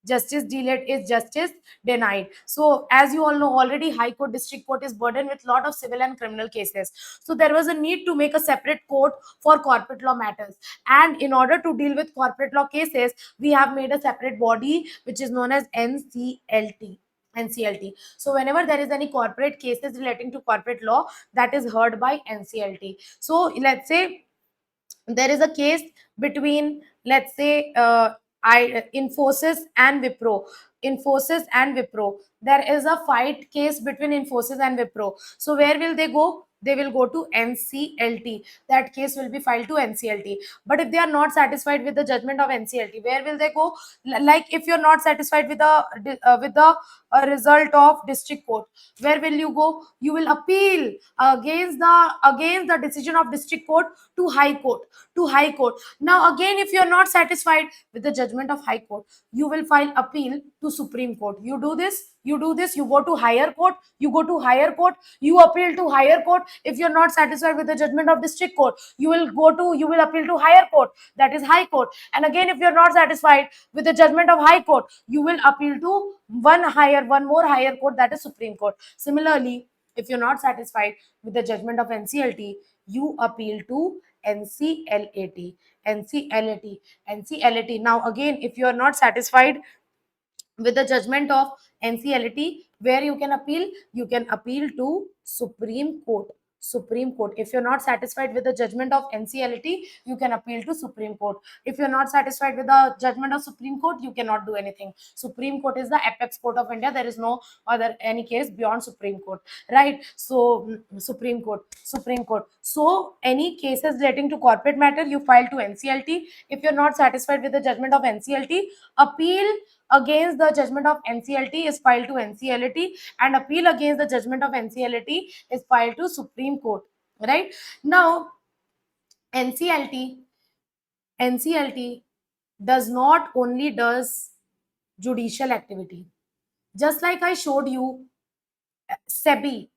Justice delayed is justice denied. So as you all know already, high court, district court is burdened with lot of civil and criminal cases. So there was a need to make a separate court for corporate law matters, and in order to deal with corporate law cases, we have made a separate body which is known as NCLT. So whenever there is any corporate cases relating to corporate law, that is heard by NCLT. So let's say there is a case between, let's say, Infosys and Wipro. Infosys and Wipro. There is a fight case between Infosys and Wipro. So where will they go? They will go to NCLT. That case will be filed to NCLT. But if they are not satisfied with the judgment of NCLT, where will they go? Like if you're not satisfied with the result of district court, where will you go? You will appeal against the decision of district court to high court. Now again, if you are not satisfied with the judgment of high court, you will file appeal to Supreme Court. You go to higher court, you appeal to higher court. If you're not satisfied with the judgment of district court, you will appeal to higher court, that is high court. And again, if you're not satisfied with the judgment of high court, you will appeal to one more higher court, that is Supreme Court. Similarly, if you're not satisfied with the judgment of NCLT, you appeal to NCLAT. NCLAT. Now again, if you are not satisfied with the judgment of NCLT, where you can appeal? You can appeal to Supreme Court. If you're not satisfied with the judgment of NCLT, you can appeal to Supreme Court. If you're not satisfied with the judgment of Supreme Court, you cannot do anything. Supreme Court is the apex court of India. There is no other any case beyond Supreme Court, right? So Supreme Court. So any cases relating to corporate matter, you file to NCLT. If you're not satisfied with the judgment of NCLT, appeal against the judgment of NCLT is filed to NCLT, and appeal against the judgment of NCLT is filed to Supreme Court, right? Now NCLT does not only does judicial activity. Just like I showed you, Sebi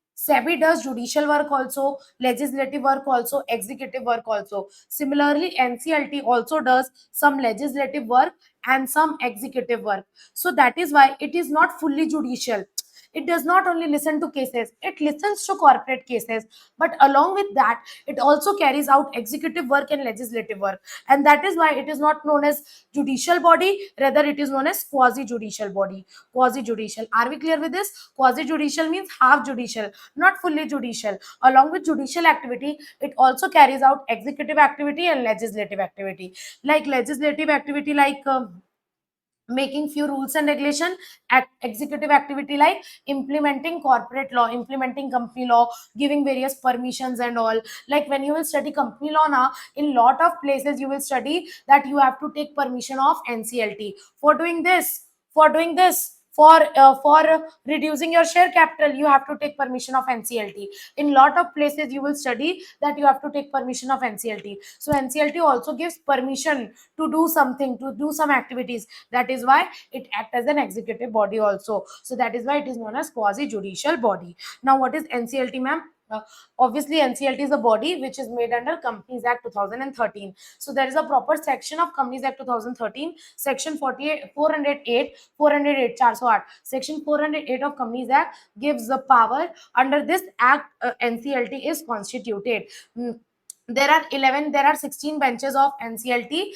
does judicial work also, legislative work also, executive work also. Similarly, NCLT also does some legislative work and some executive work. So that is why it is not fully judicial. It does not only listen to cases, it listens to corporate cases, but along with that, it also carries out executive work and legislative work. And that is why it is not known as judicial body, rather it is known as quasi-judicial body. Quasi-judicial. Are we clear with this? Quasi-judicial means half judicial, not fully judicial. Along with judicial activity, it also carries out executive activity and legislative activity. Like legislative activity, like making few rules and regulation. Executive activity like implementing corporate law, implementing company law, giving various permissions and all. Like when you will study company law now, in lot of places you will study that you have to take permission of NCLT for doing this, for reducing your share capital, you have to take permission of NCLT. In lot of places you will study that you have to take permission of NCLT. So NCLT also gives permission to do something, to do some activities. That is why it acts as an executive body also. So that is why it is known as quasi judicial body. Now what is NCLT, ma'am? Obviously NCLT is a body which is made under Companies Act 2013. So there is a proper section of Companies Act 2013, section 48, 408, 408 section 408 of Companies Act gives the power. Under this act, NCLT is constituted. there are 16 benches of NCLT.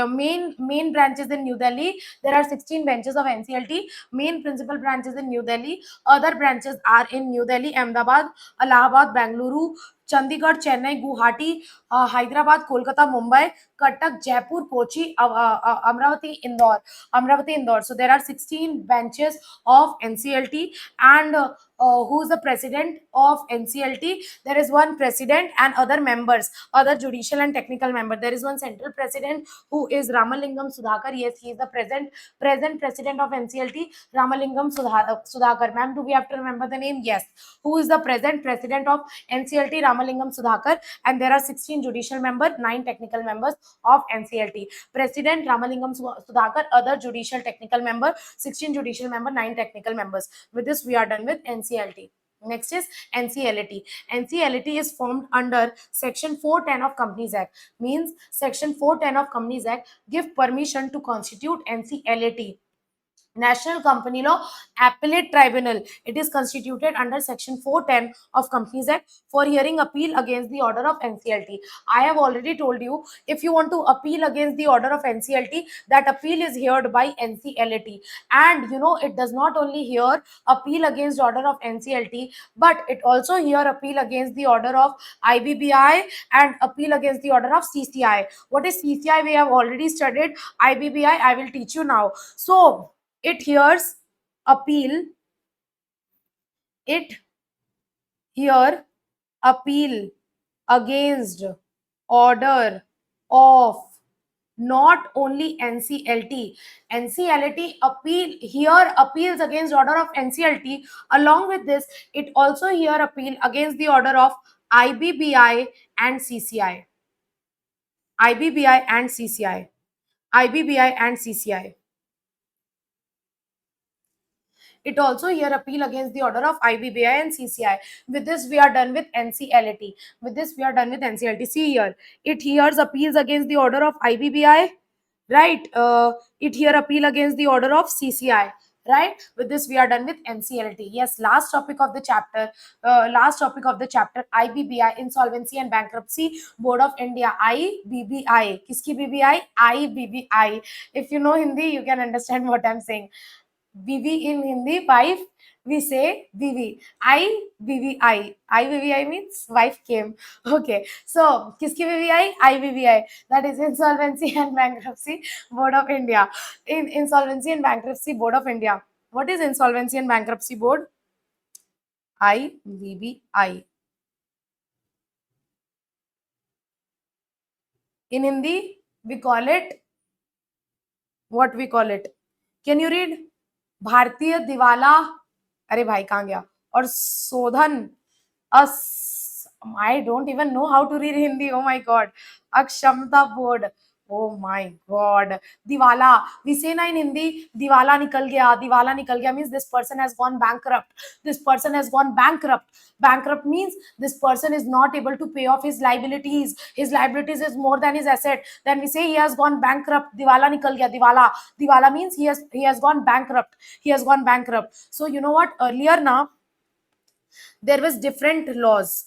Main branches in New Delhi. There are 16 benches of NCLT. Main principal branches in New Delhi. Other branches are in New Delhi, Ahmedabad, Allahabad, Bengaluru, Chandigarh, Chennai, Guwahati, Hyderabad, Kolkata, Mumbai, Cuttack, Jaipur, Kochi, Amravati, Indore. So there are 16 benches of NCLT, and who is the president of NCLT? There is one president and other members, other judicial and technical member. There is one central president who is Ramalingam Sudhakar. Yes, he is the present president of NCLT, Ramalingam Sudhakar. Ma'am, do we have to remember the name? Yes. Who is the present president of NCLT, Ramalingam Sudhakar? And there are 16 judicial members, 9 technical members of NCLT. President Ramalingam Sudhakar, other judicial technical member, 16 judicial member, 9 technical members. With this, we are done with NCLT. Next is NCLT. NCLT is formed under Section 410 of Companies Act. Means Section 410 of Companies Act give permission to constitute NCLT, National Company Law Appellate Tribunal. It is constituted under Section 410 of Companies Act for hearing appeal against the order of NCLT. I have already told you, if you want to appeal against the order of NCLT, that appeal is heard by NCLT. And you know, it does not only hear appeal against order of NCLT, but it also hear appeal against the order of IBBI and appeal against the order of CCI. What is CCI? We have already studied. IBBI, I will teach you now. So it hears appeal against order of not only NCLT. NCLT appeals against order of NCLT. Along with this, it also hear appeal against the order of IBBI and CCI. IBBI and CCI. IBBI and CCI. It also hear appeal against the order of IBBI and CCI. With this, we are done with NCLT. With this, we are done with NCLT. See here, it hears appeals against the order of IBBI, right? It hear appeal against the order of CCI, right? With this, we are done with NCLT. Yes, last topic of the chapter. IBBI, Insolvency and Bankruptcy Board of India. IBBI. Kiski BBI? IBBI. If you know Hindi, you can understand what I'm saying. BB in Hindi, wife, we say BB. IBBI. IBBI means wife came. Okay. So, kiski BBI? IBBI. That is Insolvency and Bankruptcy Board of India. In Insolvency and Bankruptcy Board of India. What is Insolvency and Bankruptcy Board? IBBI. In Hindi, we call it, what we call it? Can you read? भारतीय दिवाला, अरे भाई कहाँ गया, और शोधन I don't even know how to read Hindi. Oh my god. Akshamta board. Oh my god. Diwala. We say na in Hindi, Diwala nikal gaya. Diwala nikal gaya means this person has gone bankrupt. This person has gone bankrupt. Bankrupt means this person is not able to pay off his liabilities. His liabilities is more than his asset. Then we say he has gone bankrupt. Diwala nikal gaya. Diwala. Diwala means he has gone bankrupt. He has gone bankrupt. So you know what? Earlier now, there was different laws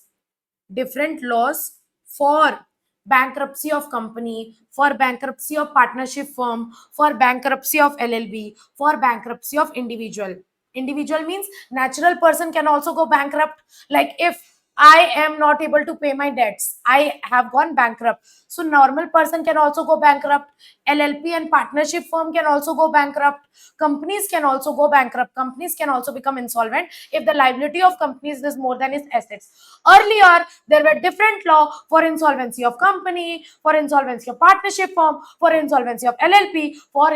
for bankruptcy of company, for bankruptcy of partnership firm, for bankruptcy of LLB, for bankruptcy of individual. Individual means natural person can also go bankrupt. Like if I am not able to pay my debts, I have gone bankrupt. So normal person can also go bankrupt. LLP and partnership firm can also go bankrupt. Companies can also go bankrupt. Companies can also become insolvent if the liability of companies is more than its assets. Earlier, there were different law for insolvency of company, for insolvency of partnership firm, for insolvency of LLP, for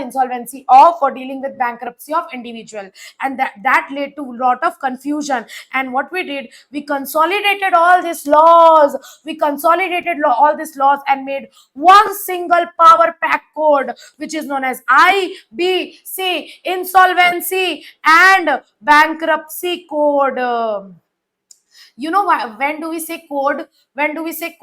dealing with bankruptcy of individual. And that led to a lot of confusion. And what we did, we consolidated all these laws. All these laws and made one single power pack code, which is known as IBC, Insolvency and Bankruptcy Code. You know why, when do we say code? When we merge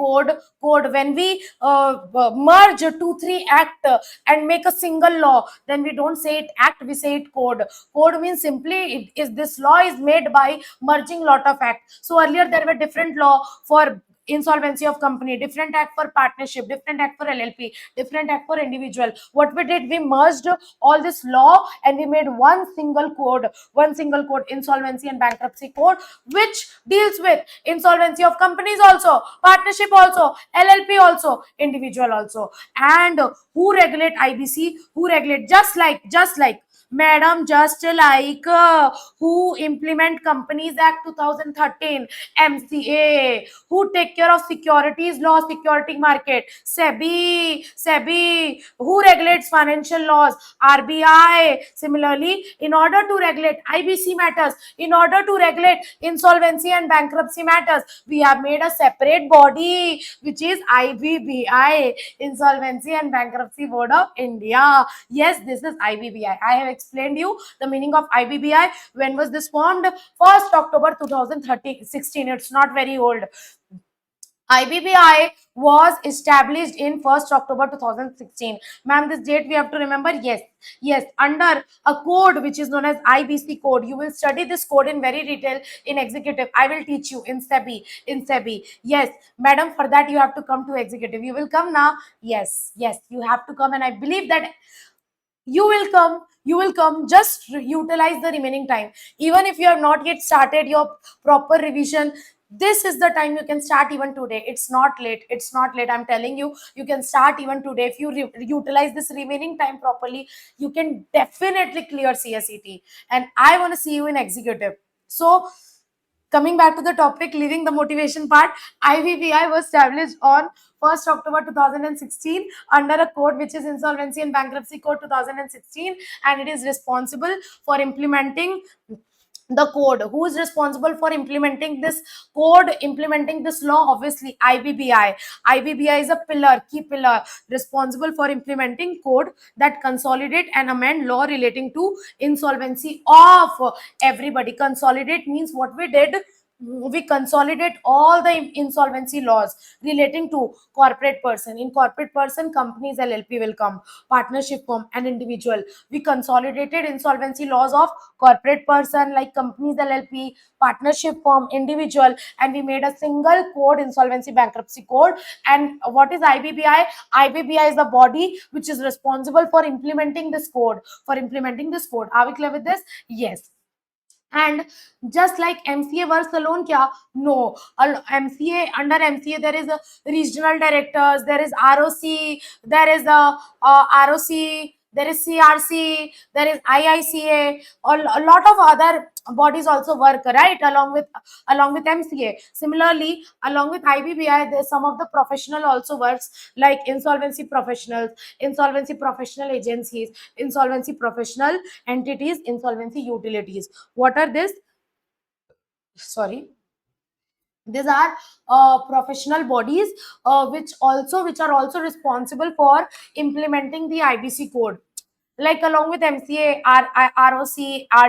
2-3 act and make a single law, then we don't say it act, we say it code. Code means simply this law is made by merging lot of act. So earlier there were different law for insolvency of company, different act for partnership, different act for LLP, different act for individual. What we did, we merged all this law and we made one single code, insolvency and bankruptcy code, which deals with insolvency of companies also, partnership also, LLP also, individual also. And who regulate IBC? Who regulate just like madam, just like who implement Companies Act 2013, MCA, who take care of securities law, security market, Sebi, who regulates financial laws, RBI. Similarly, in order to regulate IBC matters, in order to regulate insolvency and bankruptcy matters, we have made a separate body, which is IBBI, Insolvency and Bankruptcy Board of India. Yes, this is IBBI. I have explained you the meaning of IBBI. When was this formed? 1st October 2016. It's not very old. IBBI was established in 1st October 2016. Ma'am, this date we have to remember. Yes, under a code which is known as IBC code. You will study this code in very detail in executive. I will teach you in Sebi. Yes, madam, for that you have to come to executive. You will come now. Yes, you have to come, and I believe that you will come. Just utilize the remaining time. Even if you have not yet started your proper revision, this is the time you can start even today. It's not late. I'm telling you, you can start even today. If you utilize this remaining time properly, you can definitely clear CSEET. And I want to see you in executive. So coming back to the topic, leaving the motivation part, IBBI was established on 1st October 2016 under a code which is Insolvency and Bankruptcy Code 2016, and it is responsible for implementing the code. Who is responsible for implementing this code, implementing this law? Obviously IBBI is a key pillar responsible for implementing code that consolidate and amend law relating to insolvency of everybody. Consolidate means what we did, we consolidate all the insolvency laws relating to corporate person. In corporate person, companies, LLP will come, partnership firm and individual. We consolidated insolvency laws of corporate person like companies, LLP, partnership firm, individual, and we made a single code, insolvency bankruptcy code. And what is IBBI? IBBI is the body which is responsible for implementing this code. Are we clear with this? Yes. And just like MCA works alone, kya? No. MCA, under MCA there is a regional directors, there is ROC, there is a ROC, there is CRC, there is IICA, a lot of other bodies also work, right, along with MCA. Similarly, along with IBBI, there's some of the professional also works, like insolvency professionals, insolvency professional agencies, insolvency professional entities, insolvency utilities. What are this? Sorry. These are professional bodies which are also responsible for implementing the IBC code. Like along with MCA, ROC,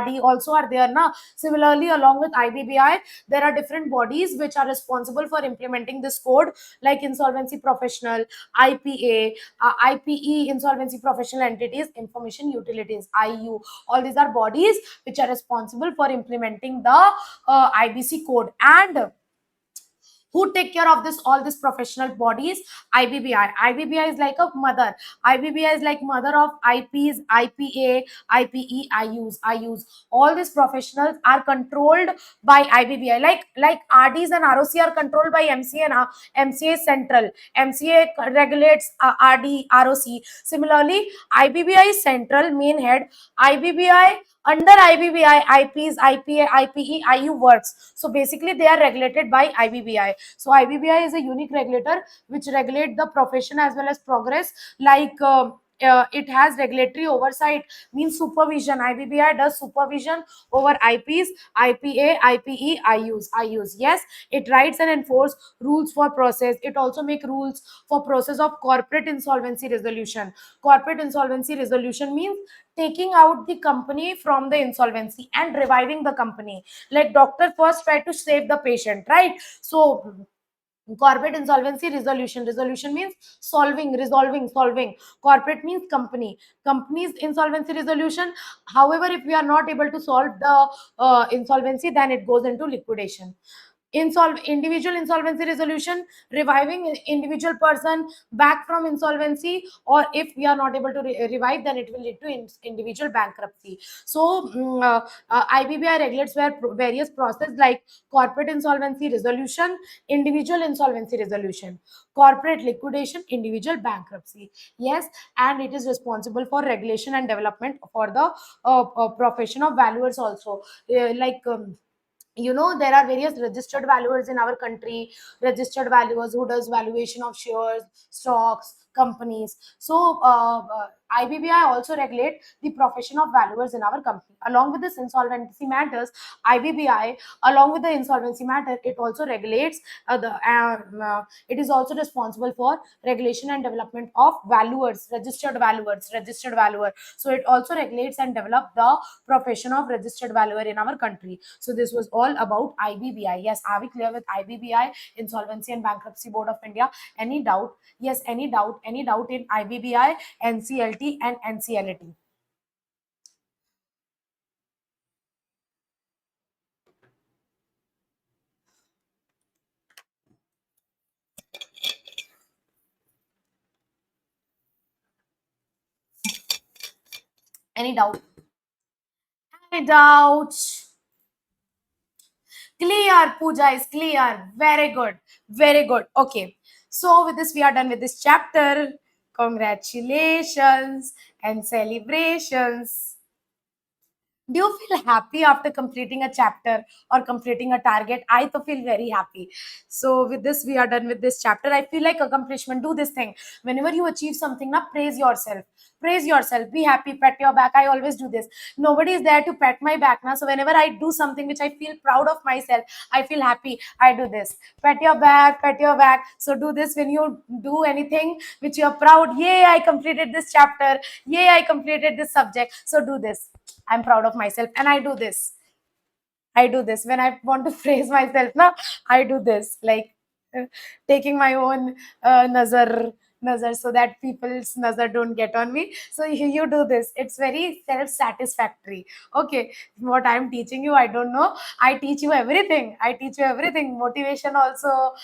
RD also are there now. Similarly, along with IBBI, there are different bodies which are responsible for implementing this code, like insolvency professional, IPA, IPE, insolvency professional entities, information utilities, IU. All these are bodies which are responsible for implementing the IBC code. And who take care of this, all these professional bodies? IBBI is like a mother. IBBI is like mother of IPs, IPA, IPE, IUs. All these professionals are controlled by IBBI. Like RDs and ROC are controlled by MCA, and MCA is central. MCA regulates RD, ROC. Similarly, IBBI is central, main head. IBBI, under IBBI, IPs, IPA, IPE, IU works. So basically they are regulated by IBBI. So IBBI is a unique regulator which regulate the profession as well as progress. Like it has regulatory oversight, means supervision. IBBI does supervision over IPs, IPA, IPE, IUs. Yes, it writes and enforce rules for process. It also make rules for process of corporate insolvency resolution. Corporate insolvency resolution means taking out the company from the insolvency and reviving the company. Like doctor first try to save the patient, right? So corporate insolvency resolution means resolving. Corporate means company's insolvency resolution. However, if we are not able to solve the insolvency, then it goes into liquidation. individual insolvency resolution, reviving individual person back from insolvency, or if we are not able to revive, then it will lead to individual bankruptcy. So IBBI regulates various process like corporate insolvency resolution, individual insolvency resolution, corporate liquidation, individual bankruptcy. Yes, and it is responsible for regulation and development for the profession of valuers also. There are various registered valuers in our country, registered valuers who does valuation of shares, stocks, companies. So IBBI also regulate the profession of valuers in our company. Along with this insolvency matters, IBBI, along with the insolvency matter, it also regulates it is also responsible for regulation and development of valuers, registered valuer. So it also regulates and develops the profession of registered valuer in our country. So this was all about IBBI. Yes, are we clear with IBBI, Insolvency and Bankruptcy Board of India? Any doubt? Yes, any doubt? Any doubt in IBBI, NCLT and NCLT? Any doubt? Any doubt? Clear, Pooja is clear. Very good. Very good. Okay. So with this, we are done with this chapter. Congratulations and celebrations. Do you feel happy after completing a chapter or completing a target? I to feel very happy. So with this, we are done with this chapter. I feel like accomplishment. Do this thing. Whenever you achieve something, now praise yourself. Praise yourself. Be happy. Pat your back. I always do this. Nobody is there to pat my back now. So whenever I do something which I feel proud of myself, I feel happy. I do this. Pat your back. Pat your back. So do this when you do anything which you are proud. Yay! I completed this chapter. Yay! I completed this subject. So do this. I'm proud of myself, and I do this. I do this when I want to praise myself. Now I do this, like taking my own nazar so that people's nazar don't get on me. So you do this. It's very self-satisfactory. Okay, what I'm teaching you, I don't know. I teach you everything. I teach you everything. Motivation also,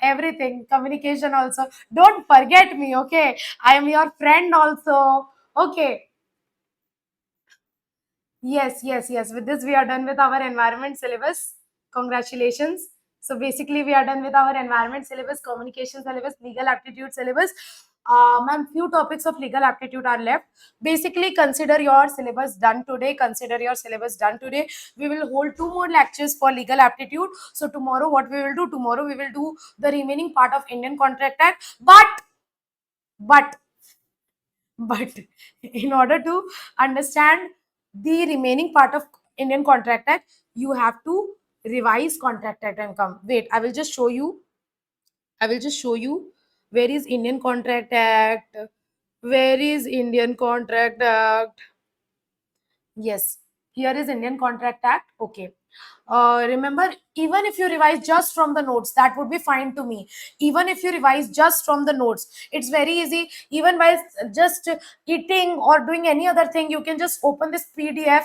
everything. Communication also. Don't forget me. Okay, I am your friend also. Okay. Yes, yes, yes. With this, we are done with our environment syllabus. Congratulations. So basically, we are done with our environment syllabus, communication syllabus, legal aptitude syllabus. Ma'am, few topics of legal aptitude are left. Basically, consider your syllabus done today. Consider your syllabus done today. We will hold 2 more lectures for legal aptitude. So tomorrow, what we will do? Tomorrow, we will do the remaining part of Indian Contract Act. But but in order to understand the remaining part of Indian Contract Act, you have to revise Contract Act and come. Wait, I will just show you. I will just show you where is Indian Contract Act. Where is Indian Contract Act? Yes, here is Indian Contract Act. Okay. Remember, even if you revise just from the notes, that would be fine to me. Even if you revise just from the notes, it's very easy. Even by just eating or doing any other thing, you can just open this PDF.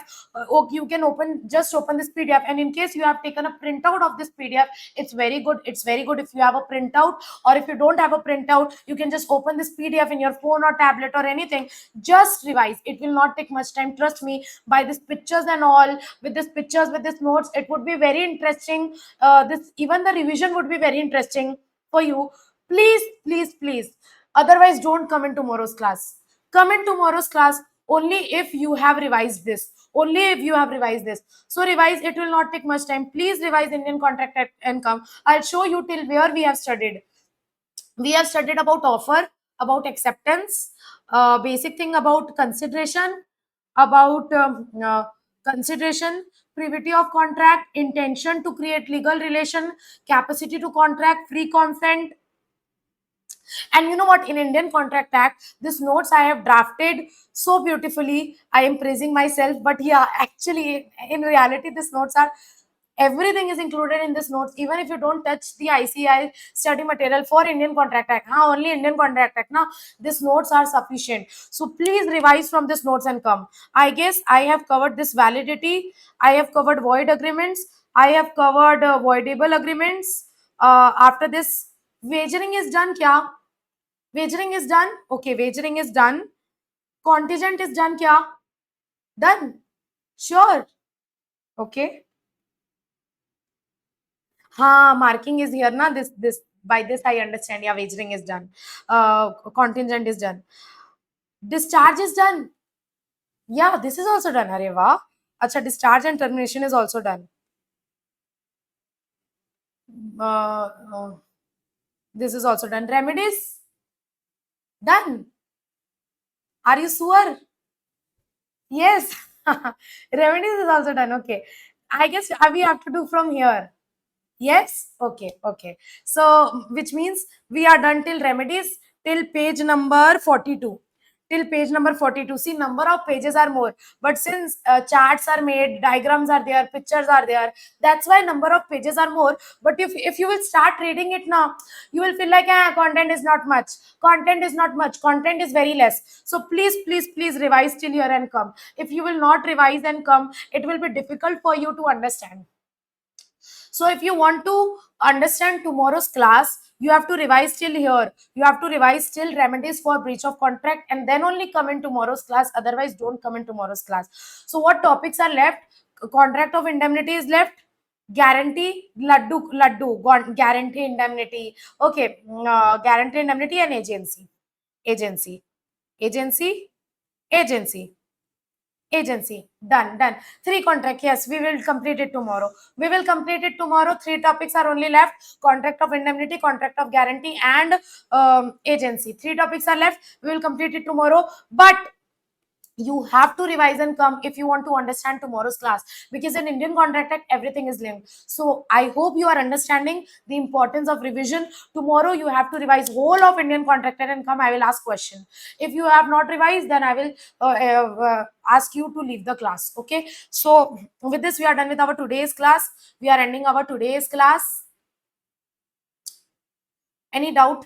You can open this PDF, and in case you have taken a printout of this PDF, it's very good. It's very good if you have a printout, or if you don't have a printout, you can just open this PDF in your phone or tablet or anything. Just revise. It will not take much time. Trust me. By these pictures and all, with these pictures, with these notes, it would be very interesting. This even the revision would be very interesting for you. Please, please, please. Otherwise, don't come in tomorrow's class. Come in tomorrow's class only if you have revised this. Only if you have revised this. So revise. It will not take much time. Please revise Indian Contract Act and come. I'll show you till where we have studied. We have studied about offer, about acceptance, basic thing about consideration, about consideration, privity of contract, intention to create legal relation, capacity to contract, free consent. And you know what? In Indian Contract Act, these notes I have drafted so beautifully. I am praising myself, but yeah, actually, in reality, these notes are everything is included in this notes. Even if you don't touch the ICI study material for Indian Contract Act, only Indian Contract Act, these notes are sufficient. So please revise from these notes and come. I guess I have covered this validity. I have covered void agreements. I have covered voidable agreements. After this, wagering is done. Kya? Wagering is done. Okay, wagering is done. Contingent is done. Kya? Done. Sure. Okay. Marking is here. Na this by this I understand. Yeah, wagering is done. Contingent is done. Discharge is done. Yeah, this is also done. Arey wah. Acha, discharge and termination is also done. Uh, uh, this is also done. Remedies done. Are you sure? Yes. Remedies is also done. Okay. I guess we have to do from here. Yes? Okay, okay. So, which means we are done till remedies till page number 42. Till page number 42. See, number of pages are more. But since charts are made, diagrams are there, pictures are there, that's why number of pages are more. But if you will start reading it now, you will feel like content is not much. Content is not much. Content is very less. So please, please, please revise till here and come. If you will not revise and come, it will be difficult for you to understand. So if you want to understand tomorrow's class, you have to revise till here. You have to revise till remedies for breach of contract and then only come in tomorrow's class. Otherwise, don't come in tomorrow's class. So what topics are left? Contract of indemnity is left. Guarantee, guarantee indemnity. Okay, guarantee indemnity and agency. Agency. Agency. Agency. Agency. Done. 3 contract. Yes, we will complete it tomorrow. 3 topics are only left: contract of indemnity, contract of guarantee, and agency. 3 topics are left. We will complete it tomorrow. But you have to revise and come if you want to understand tomorrow's class, because in Indian Contract Act everything is linked. So I hope you are understanding the importance of revision. Tomorrow you have to revise whole of Indian Contract Act and come. I will ask question. If you have not revised, then I will ask you to leave the class. Okay, so with this we are done with our today's class. We are ending our today's class. Any doubt?